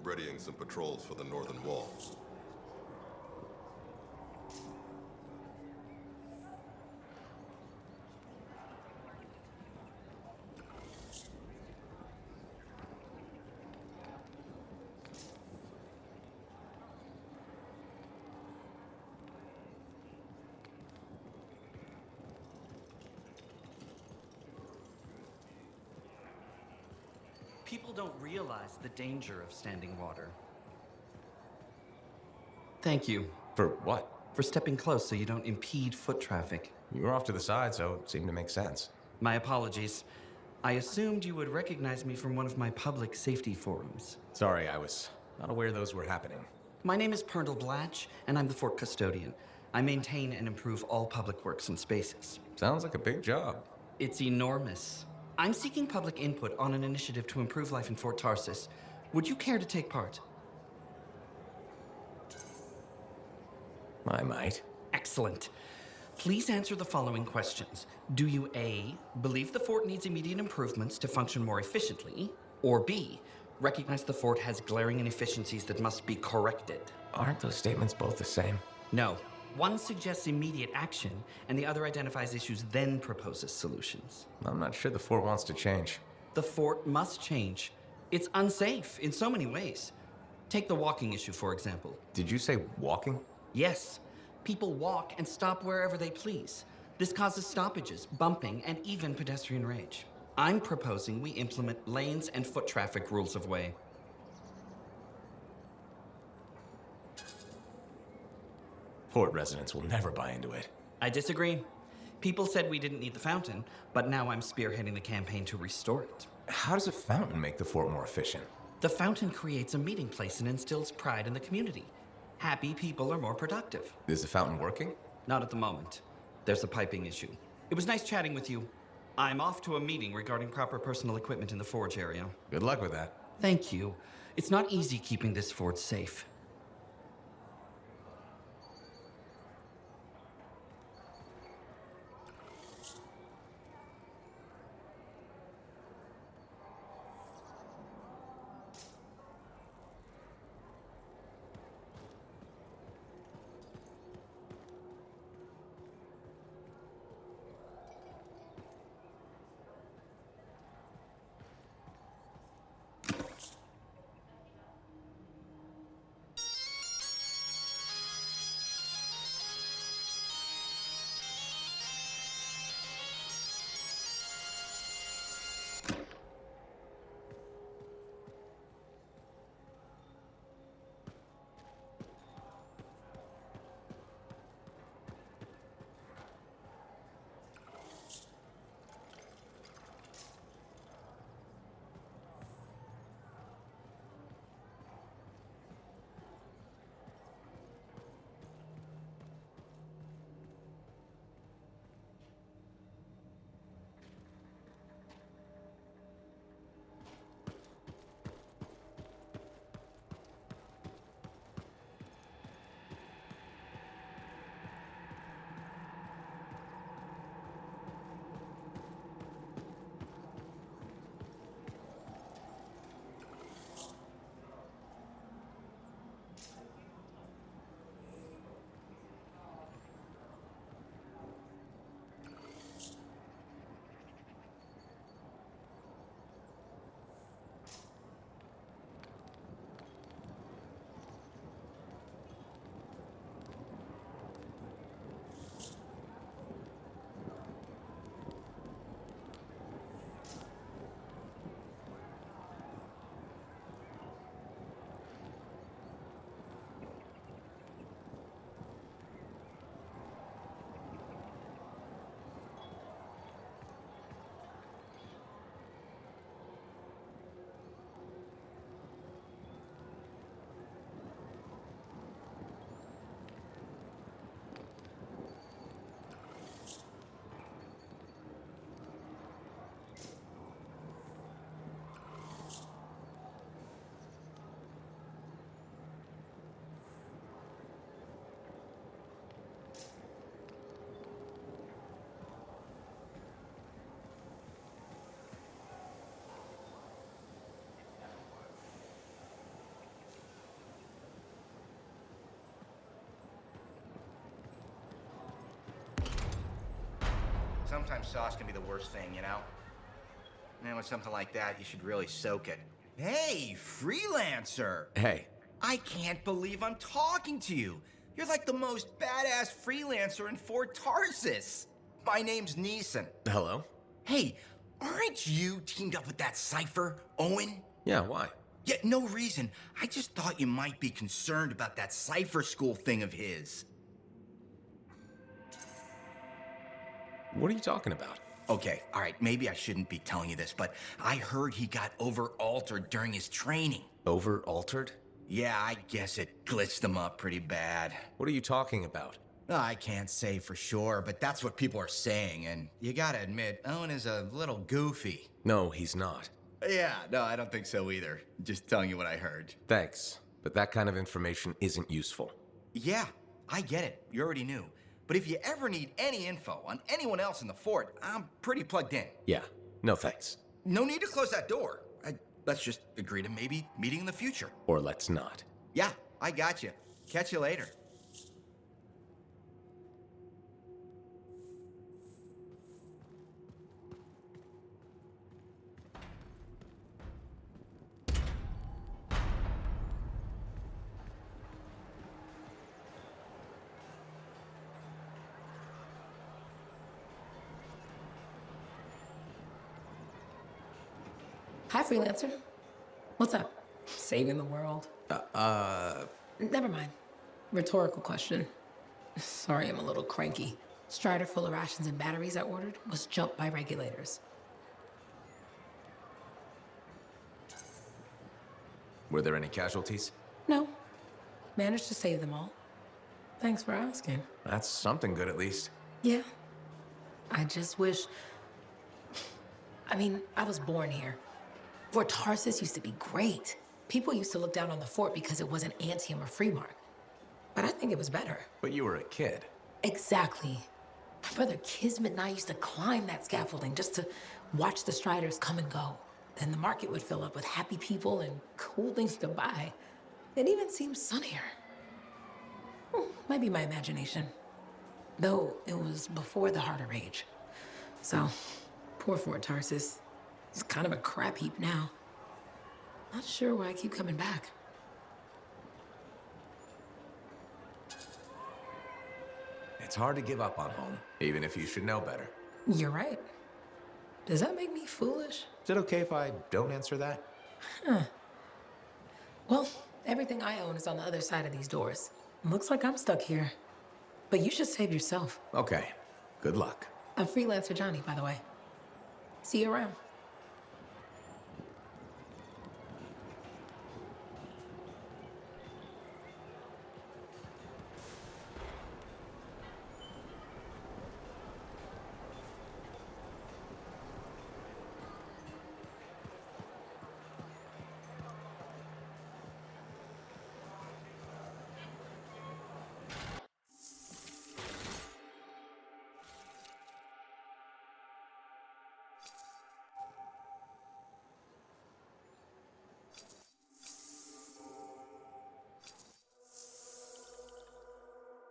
Readying some patrols for the northern wall. People don't realize the danger of standing water. Thank you. For what? For stepping close so you don't impede foot traffic. You were off to the side, so it seemed to make sense. My apologies. I assumed you would recognize me from one of my public safety forums. Sorry, I was not aware those were happening. My name is Perndle Blatch, and I'm the fort custodian. I maintain and improve all public works and spaces. Sounds like a big job. It's enormous. I'm seeking public input on an initiative to improve life in Fort Tarsis. Would you care to take part? I might. Excellent. Please answer the following questions. Do you A, believe the fort needs immediate improvements to function more efficiently? Or B, recognize the fort has glaring inefficiencies that must be corrected? Aren't those statements both the same? No. One suggests immediate action, and the other identifies issues, then proposes solutions. I'm not sure the fort wants to change. The fort must change. It's unsafe in so many ways. Take the walking issue, for example. Did you say walking? Yes. People walk and stop wherever they please. This causes stoppages, bumping, and even pedestrian rage. I'm proposing we implement lanes and foot traffic rules of way. Fort residents will never buy into it. I disagree. People said we didn't need the fountain, but now I'm spearheading the campaign to restore it. How does a fountain make the fort more efficient? The fountain creates a meeting place and instills pride in the community. Happy people are more productive. Is the fountain working? Not at the moment. There's a piping issue. It was nice chatting with you. I'm off to a meeting regarding proper personal equipment in the forge area. Good luck with that. Thank you. It's not easy keeping this forge safe. Sometimes sauce can be the worst thing, you know? And with something like that, you should really soak it. Hey, freelancer! Hey. I can't believe I'm talking to you. You're like the most badass freelancer in Fort Tarsus. My name's Neeson. Hello? Hey, aren't you teamed up with that cipher, Owen? Yeah, why? Yeah, no reason. I just thought you might be concerned about that cipher school thing of his. What are you talking about? Okay, all right, maybe I shouldn't be telling you this, but I heard he got over-altered during his training. Over-altered? Yeah, I guess it glitched him up pretty bad. What are you talking about? I can't say for sure, but that's what people are saying, and you gotta admit, Owen is a little goofy. No, he's not. Yeah, no, I don't think so either. Just telling you what I heard. Thanks, but that kind of information isn't useful. Yeah, I get it. You already knew. But if you ever need any info on anyone else in the fort, I'm pretty plugged in. Yeah, no thanks. No need to close that door. Let's just agree to maybe meeting in the future. Or let's not. Yeah, I got you. Catch you later. Hi, Freelancer. What's up? Saving the world? Never mind. Rhetorical question. Sorry, I'm a little cranky. Strider full of rations and batteries I ordered was jumped by regulators. Were there any casualties? No. Managed to save them all. Thanks for asking. That's something good, at least. Yeah. I just wish... I mean, I was born here. Fort Tarsis used to be great. People used to look down on the fort because it wasn't Anthem or Freemark. But I think it was better. But you were a kid. Exactly. My brother Kismet and I used to climb that scaffolding just to watch the Striders come and go. Then the market would fill up with happy people and cool things to buy. It even seemed sunnier. Might be my imagination. Though it was before the Harder Age. So, poor Fort Tarsis. It's kind of a crap heap now. Not sure why I keep coming back. It's hard to give up on home, even if you should know better. You're right. Does that make me foolish? Is it okay if I don't answer that? Huh. Well, everything I own is on the other side of these doors. Looks like I'm stuck here. But you should save yourself. Okay. Good luck. I'm Freelancer Johnny, by the way. See you around.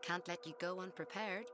Can't let you go unprepared.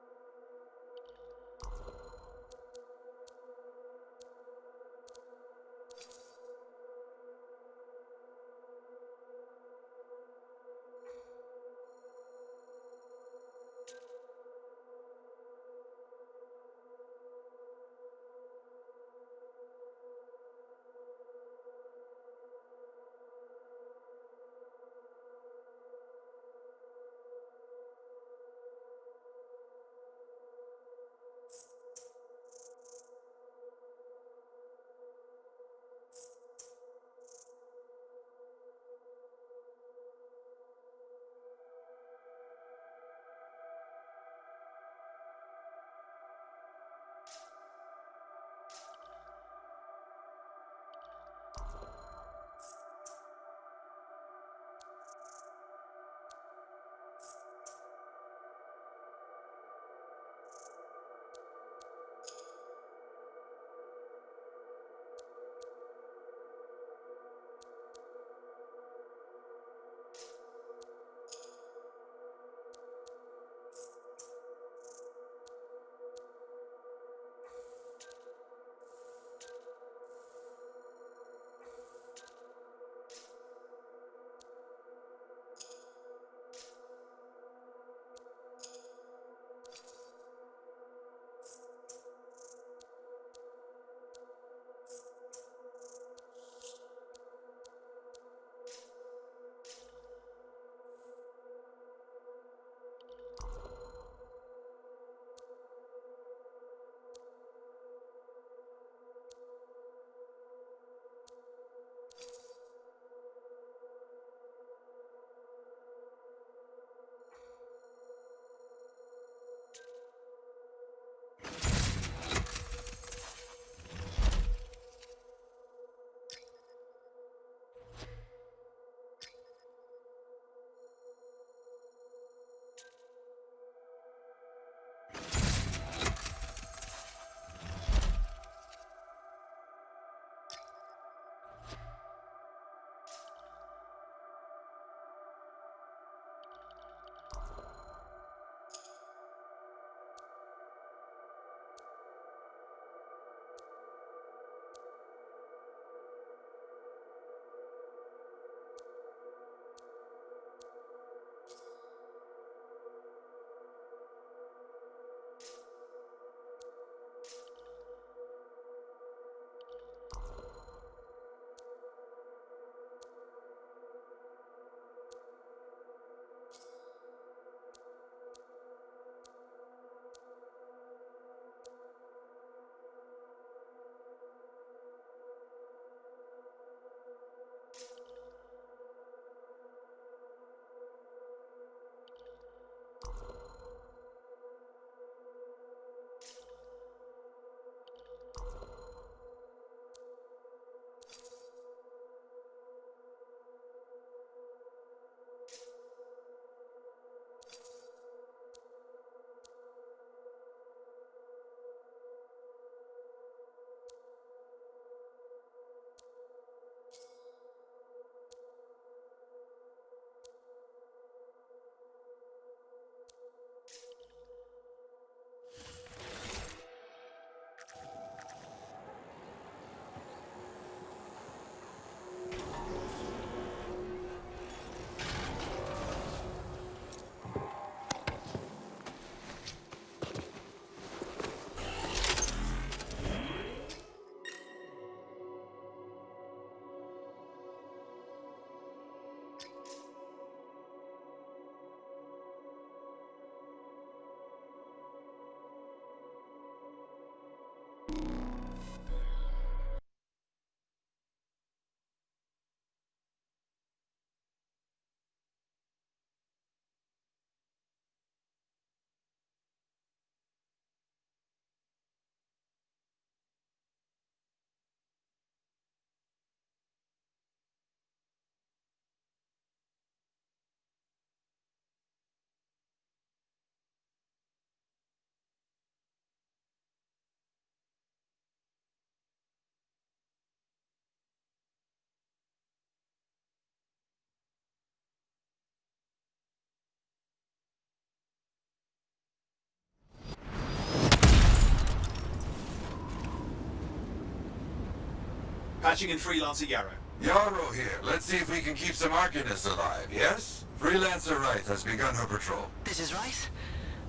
Patching in Freelancer Yarrow. Yarrow here. Let's see if we can keep some Arcanists alive, yes? Freelancer Wright has begun her patrol. This is Wright.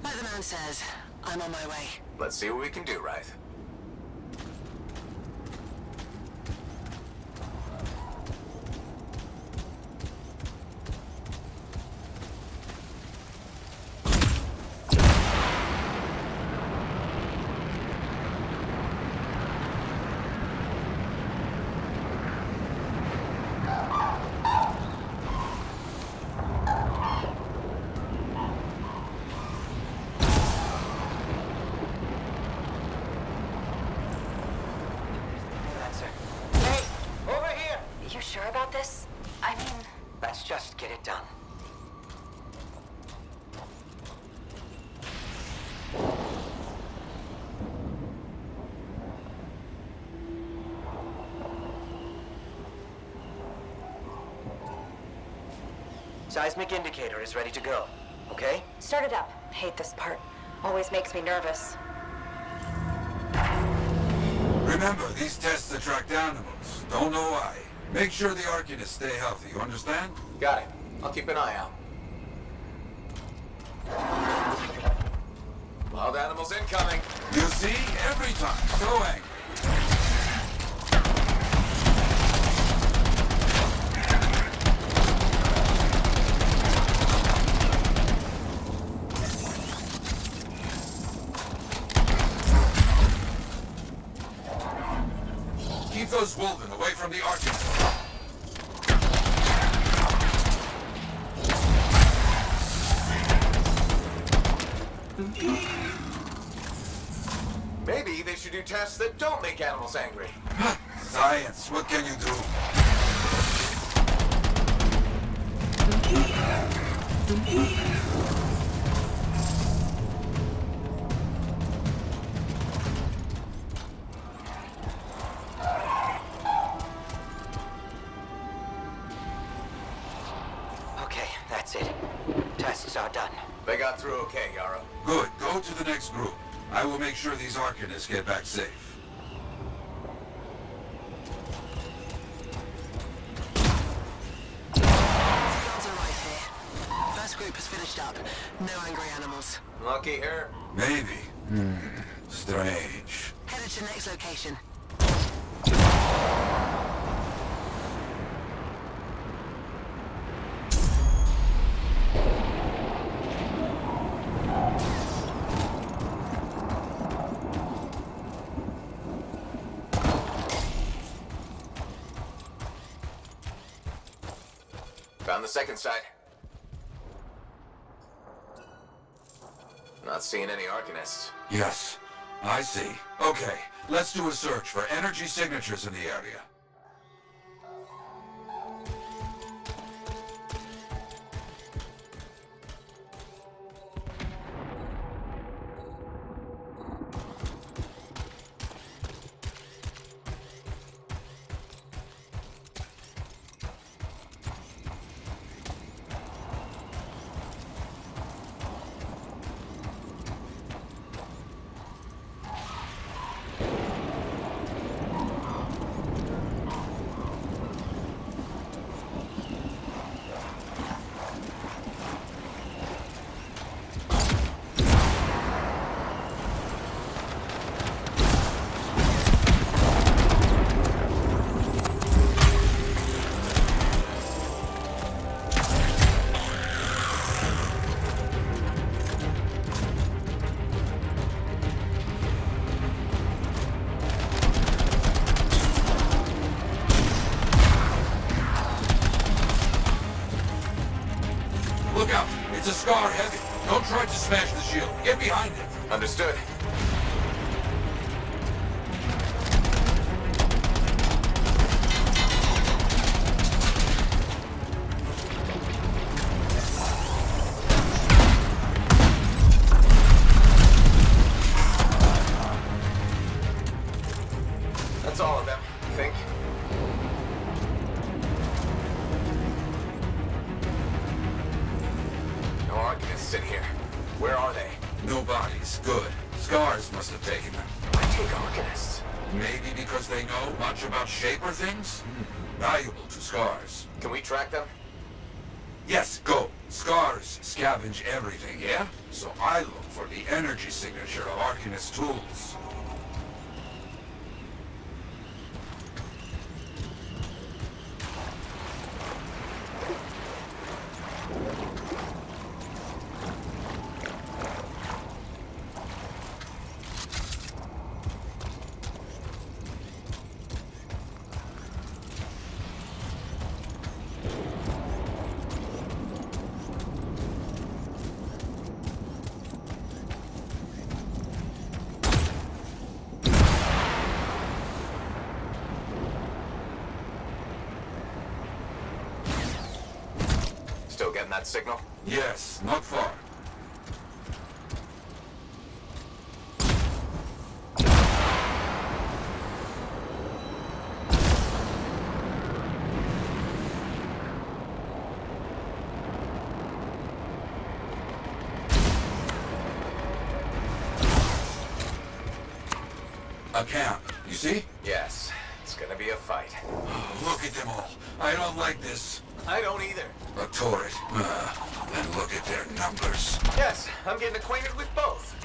Like the man says, I'm on my way. Let's see what we can do, Wright. You sure about this? I mean... Let's just get it done. Seismic indicator is ready to go, okay? Start it up. Hate this part. Always makes me nervous. Remember, these tests attract animals. Don't know why. Make sure the Arcanists stay healthy, you understand? Got it. I'll keep an eye out. Wild animals incoming. You see? Every time. So angry. Keep those Wolven away from the Arcanists. Maybe they should do tests that don't make animals angry. Science, what can you do? Okay, that's it. Tests are done. They got through okay, Yarrow. Good. Go to the next group. I will make sure these Arcanists get back safe. First group has finished up. No angry animals. Lucky her. Maybe. Strange. Headed to next location. Found the second site. Not seeing any Arcanists. Yes, I see. Okay, let's do a search for energy signatures in the area. Scar heavy. Don't try to smash the shield. Get behind it. Understood. That's all of them, I think. No Arcanists in here. Where are they? No bodies. Good. Scars must have taken them. Why take Arcanists? Maybe because they know much about Shaper things? Valuable to Scars. Can we track them? Yes, go. Scars scavenge everything, yeah? So I look for the energy signature of Arcanist tools. Still getting that signal? Yes, not far. A camp, you see? Yes. It's gonna be a fight. Look at them all. I don't like this. I don't either. A turret. And look at their numbers. Yes, I'm getting acquainted with both.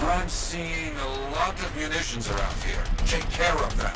I'm seeing a lot of munitions around here. Take care of them.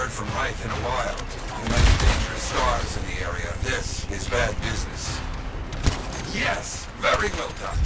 From Wraith in a while. Too many dangerous stars in the area. This is bad business. Yes! Very well done.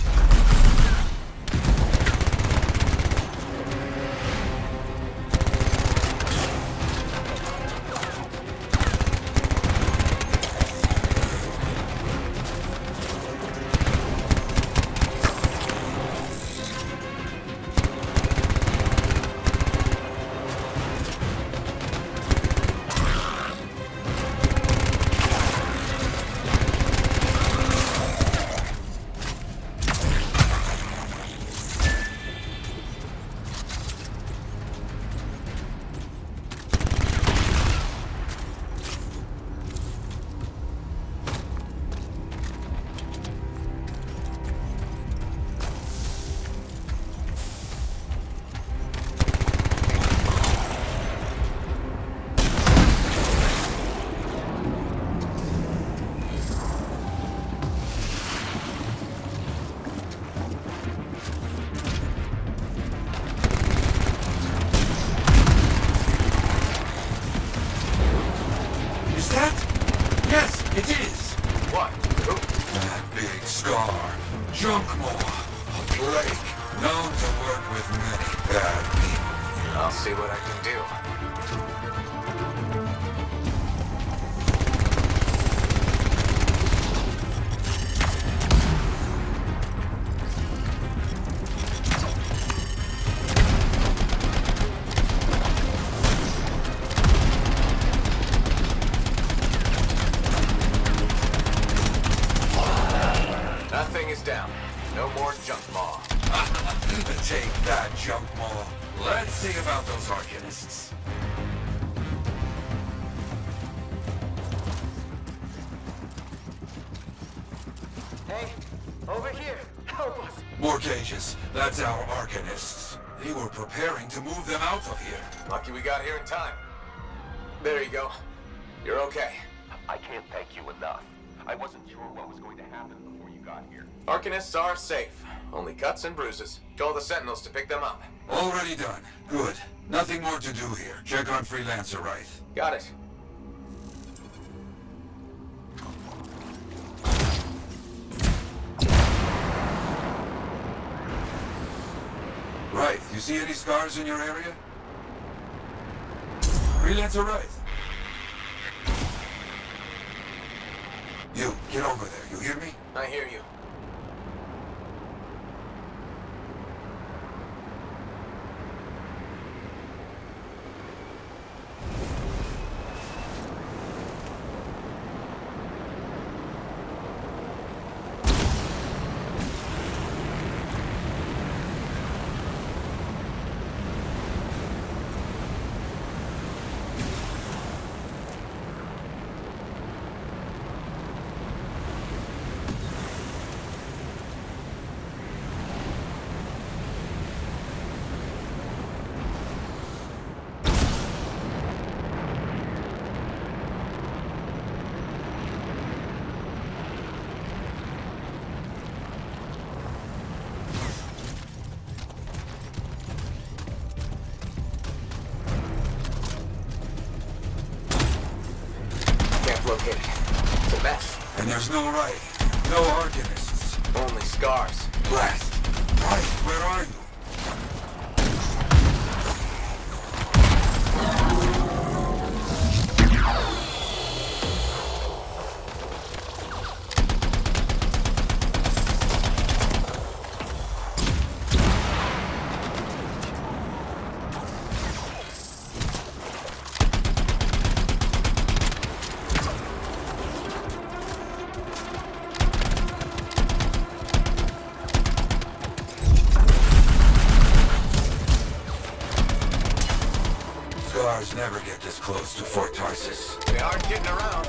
Known to work with many bad people. I'll see what I can do. That thing is down. No more junk maw. Take that, junk maw. Let's see about those Arcanists. Hey, over here. Help us. More cages. That's our Arcanists. They were preparing to move them out of here. Lucky we got here in time. There you go. You're okay. I can't thank you enough. I wasn't sure what was going to happen before you got here. Arcanists are safe. Only cuts and bruises. Call the Sentinels to pick them up. Already done. Good. Nothing more to do here. Check on Freelancer Wraith. Got it. Wraith, you see any scars in your area? Freelancer Wraith. You, get over there. You hear me? I hear you. Located. It's a mess. And there's no Wraith. No Arcanists. Only scars. Blast. Wraith, where are you? Scars never get this close to Fort Tarsus. They aren't getting around.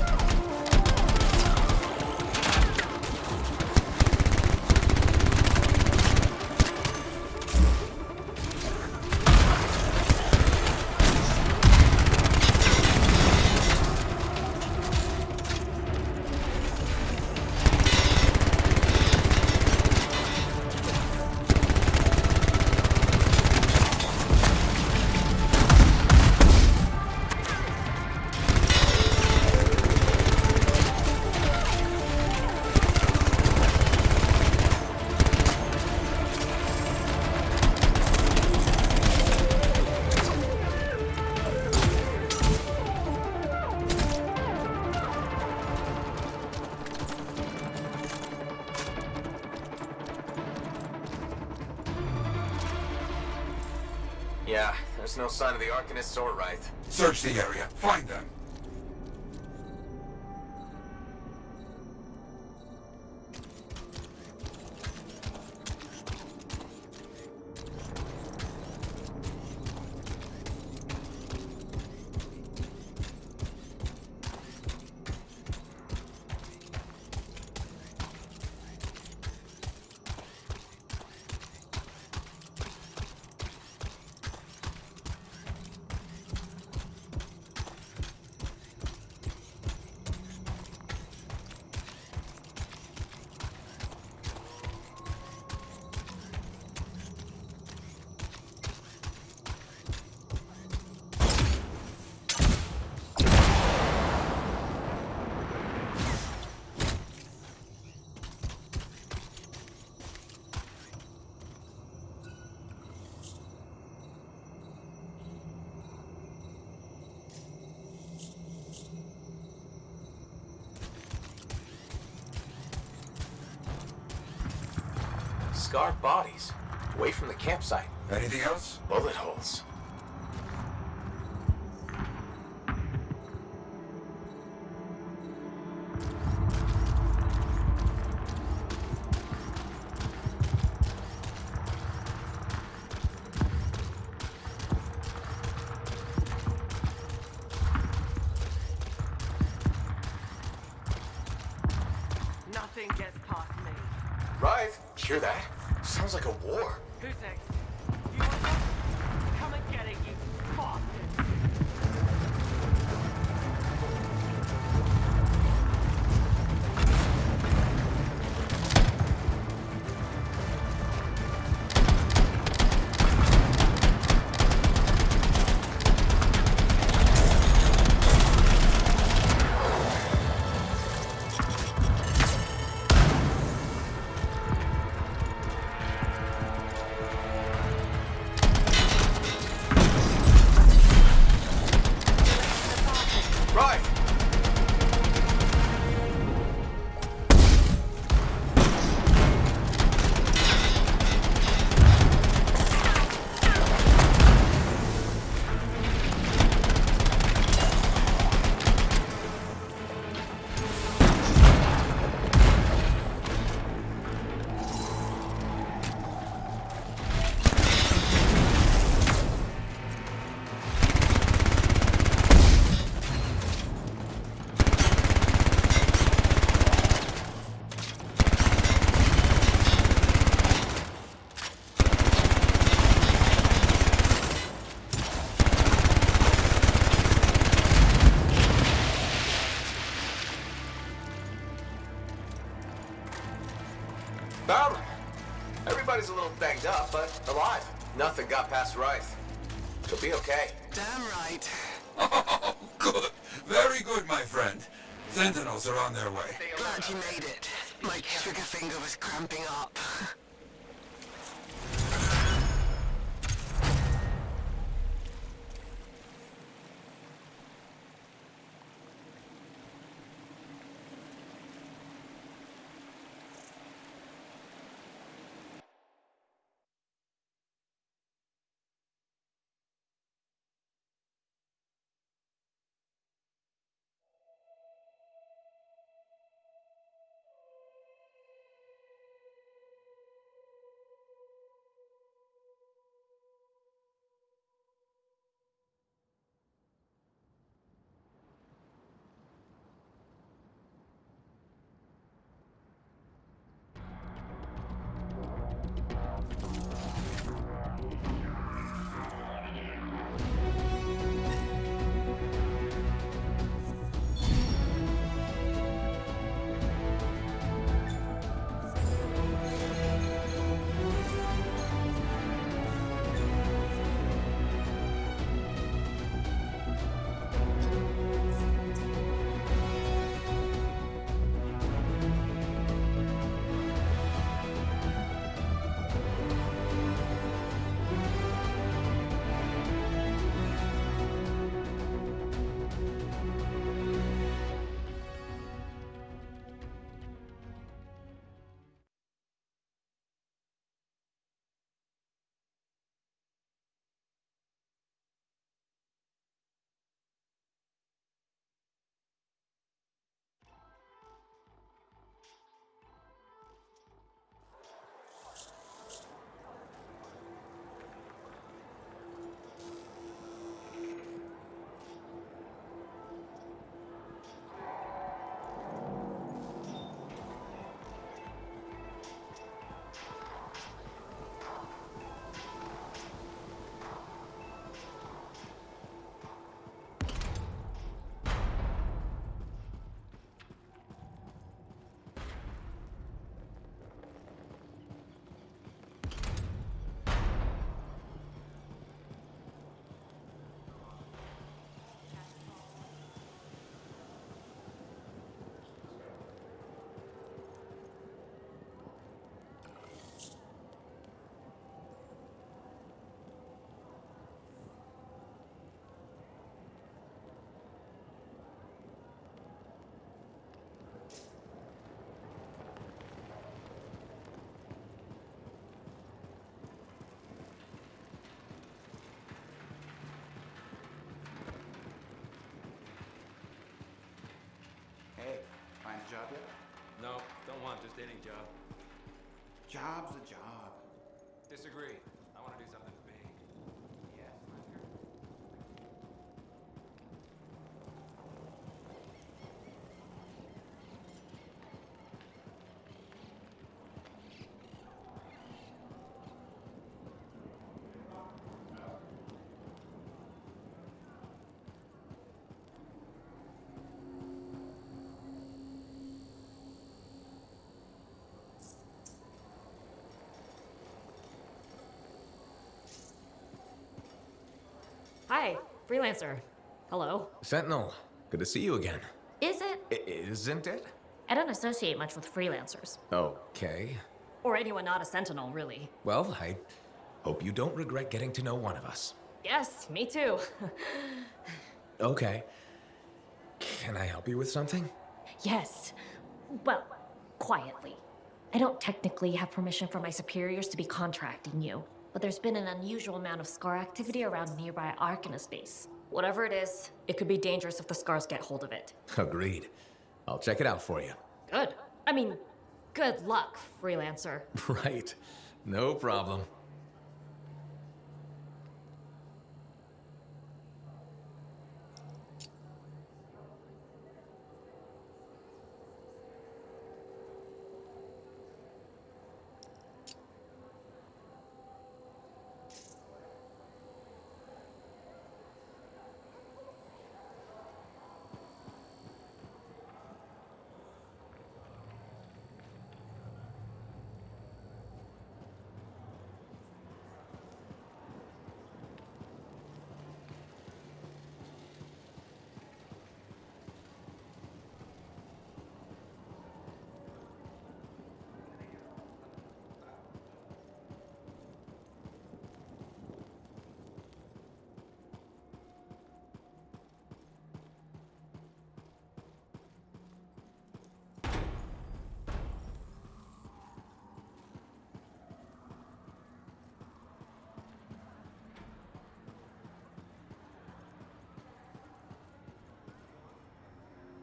Yeah, there's no sign of the Arcanists or Wraith. Search the area. Find them. scarred bodies. Away from the campsite. Anything else? Bullet holes. Nothing gets past me. Right? Hear that? Sounds like a war. Who's next? You want that? Come and get it, you bastard! Found her. Everybody's a little banged up, but alive. Nothing got past Rice. She'll be okay. Damn right. Oh, good. Very good, my friend. Sentinels are on their way. Glad you made it. My trigger finger was cramping up. No, don't want just any job. Job's a job. Disagree. I want to do something big. Yes, Hi, freelancer. Hello. Sentinel, good to see you again. Is it? Isn't it? I don't associate much with freelancers. Okay. Or anyone not a sentinel, really. Well, I hope you don't regret getting to know one of us. Yes, me too. Okay. Can I help you with something? Yes. Well, quietly. I don't technically have permission from my superiors to be contracting you, but there's been an unusual amount of Scar activity around nearby Arcanist base. Whatever it is, it could be dangerous if the Scars get hold of it. Agreed. I'll check it out for you. Good. I mean, good luck, freelancer. Right. No problem.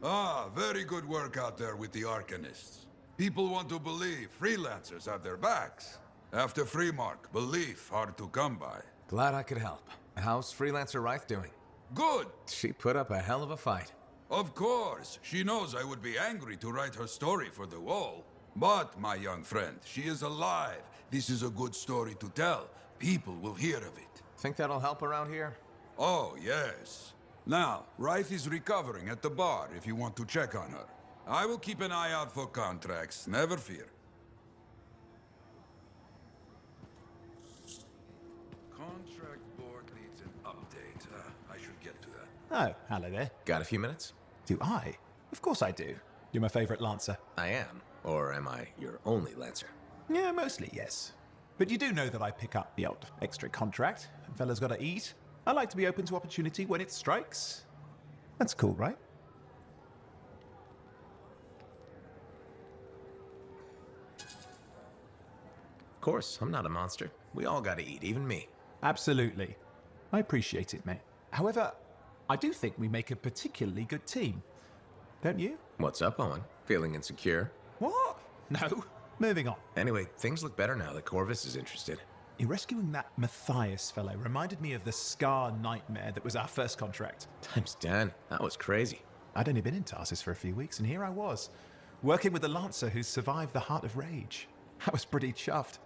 Ah, very good work out there with the Arcanists. People want to believe freelancers have their backs. After Freemark, belief hard to come by. Glad I could help. How's Freelancer Reith doing? Good! She put up a hell of a fight. Of course, she knows I would be angry to write her story for the wall. But, my young friend, she is alive. This is a good story to tell. People will hear of it. Think that'll help around here? Oh, yes. Now, Reith is recovering at the bar if you want to check on her. I will keep an eye out for contracts, never fear. Contract board needs an update. I should get to that. Oh, hello there. Got a few minutes? Do I? Of course I do. You're my favorite Lancer. I am. Or am I your only Lancer? Yeah, mostly, yes. But you do know that I pick up the odd extra contract. Fella's gotta eat. I like to be open to opportunity when it strikes. That's cool, right? Of course, I'm not a monster. We all gotta eat, even me. Absolutely. I appreciate it, mate. However, I do think we make a particularly good team. Don't you? What's up, Owen? Feeling insecure? What? No. Moving on. Anyway, things look better now that Corvus is interested. You're rescuing that Matthias fellow reminded me of the Scar nightmare that was our first contract. Times 10. That was crazy. I'd only been in Tarsus for a few weeks, and here I was, working with a Lancer who survived the Heart of Rage. I was pretty chuffed.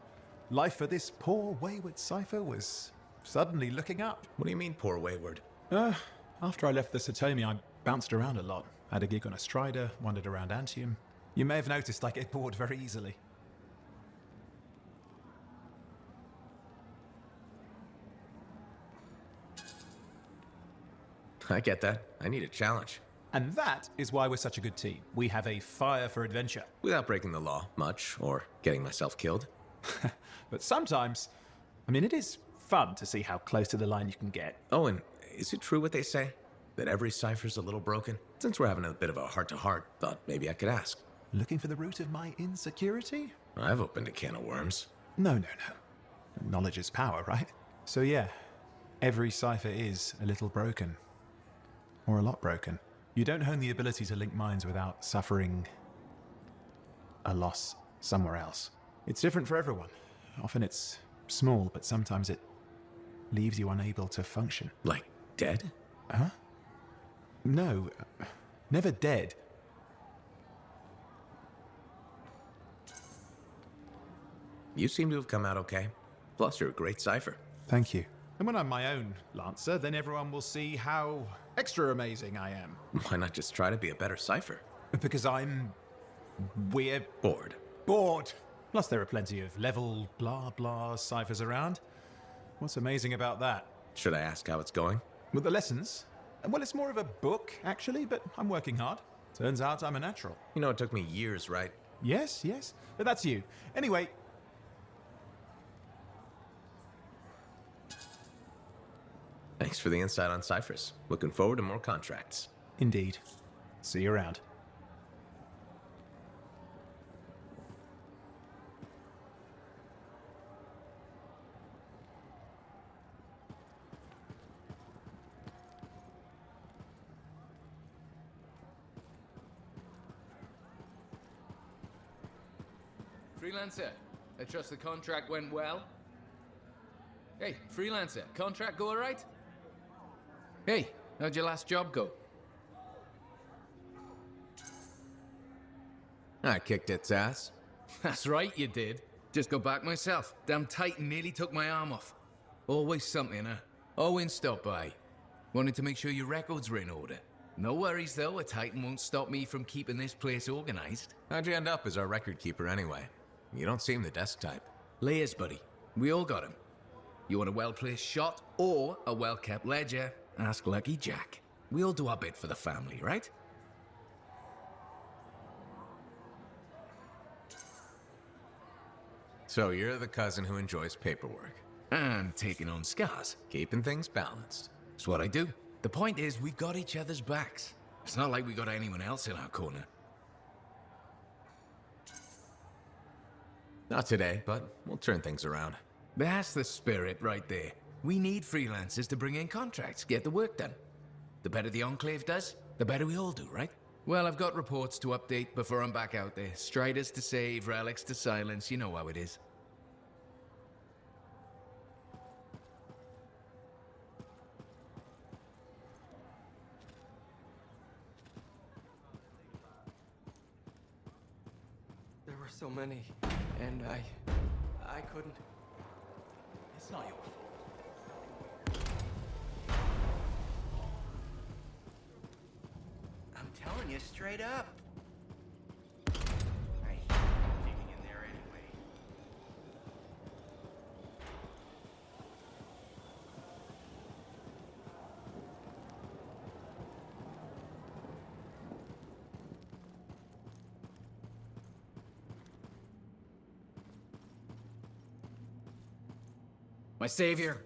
Life for this poor, wayward cipher was suddenly looking up. What do you mean, poor wayward? After I left the Satomi, I bounced around a lot. Had a gig on a Strider, wandered around Anthem. You may have noticed I get bored very easily. I get that. I need a challenge. And that is why we're such a good team. We have a fire for adventure. Without breaking the law much, or getting myself killed. But sometimes, I mean, it is fun to see how close to the line you can get. Oh, and is it true what they say? That every cipher's a little broken? Since we're having a bit of a heart-to-heart, thought maybe I could ask. Looking for the root of my insecurity? I've opened a can of worms. No. Knowledge is power, right? So yeah, every cipher is a little broken. Or a lot broken. You don't hone the ability to link minds without suffering a loss somewhere else. It's different for everyone. Often it's small, but sometimes it leaves you unable to function. Like dead? Huh? No, never dead. You seem to have come out okay. Plus, you're a great cipher. Thank you. And when I'm my own Lancer, then everyone will see how extra amazing I am. Why not just try to be a better cipher? Because we're bored. Bored. Plus, there are plenty of level blah blah ciphers around. What's amazing about that? Should I ask how it's going? With the lessons? Well, it's more of a book, actually, but I'm working hard. Turns out I'm a natural. You know, it took me years, right? Yes, yes. But that's you. Anyway. Thanks for the insight on ciphers. Looking forward to more contracts. Indeed. See you around. Freelancer, I trust the contract went well? Hey, Freelancer, contract go alright? Hey, how'd your last job go? I kicked its ass. That's right, you did. Just got back myself. Damn Titan nearly took my arm off. Always something, huh? Owen stopped by. Wanted to make sure your records were in order. No worries, though. A Titan won't stop me from keeping this place organized. How'd you end up as our record keeper anyway? You don't seem the desk type. Layers, buddy. We all got 'em. You want a well-placed shot or a well-kept ledger? Ask Lucky Jack. We all do our bit for the family, right? So you're the cousin who enjoys paperwork. And taking on scars. Keeping things balanced. It's what I do. The point is, we've got each other's backs. It's not like we got anyone else in our corner. Not today, but we'll turn things around. That's the spirit right there. We need freelancers to bring in contracts, get the work done. The better the Enclave does, the better we all do, right? Well, I've got reports to update before I'm back out there. Striders to save, relics to silence, you know how it is. There were so many, and I couldn't. It's not your fault. I'm telling you straight up. I hate digging in there anyway. My savior,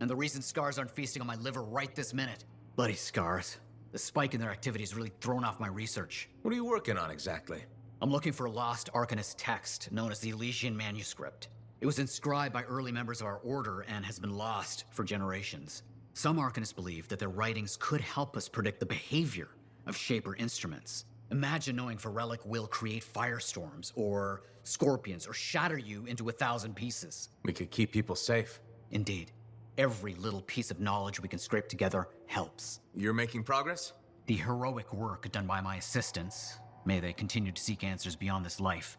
and the reason scars aren't feasting on my liver right this minute. Bloody scars. The spike in their activity has really thrown off my research. What are you working on exactly? I'm looking for a lost Arcanist text known as the Elysian Manuscript. It was inscribed by early members of our order and has been lost for generations. Some Arcanists believe that their writings could help us predict the behavior of Shaper instruments. Imagine knowing if a relic will create firestorms, or scorpions, or shatter you into 1,000 pieces. We could keep people safe. Indeed. Every little piece of knowledge we can scrape together helps. You're making progress? The heroic work done by my assistants, may they continue to seek answers beyond this life,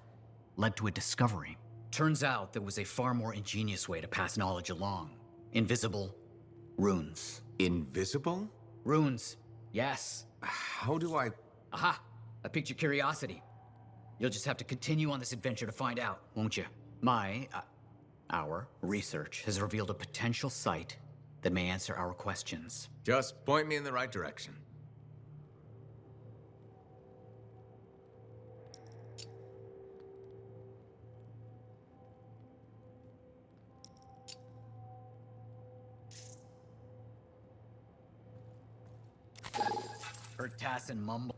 led to a discovery. Turns out there was a far more ingenious way to pass knowledge along. Invisible runes. Invisible? Runes, yes. How do I... Aha! I piqued your curiosity. You'll just have to continue on this adventure to find out, won't you? Our research has revealed a potential site that may answer our questions. Just point me in the right direction. Heard Tassin mumble.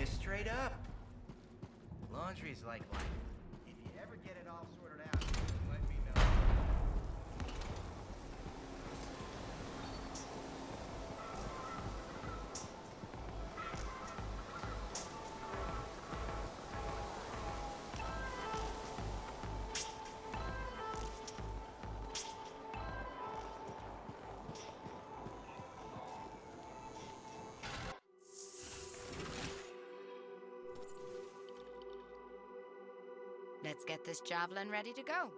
you straight up. Laundry's like life. If you ever get it all sorted out, let me know. Let's get this javelin ready to go.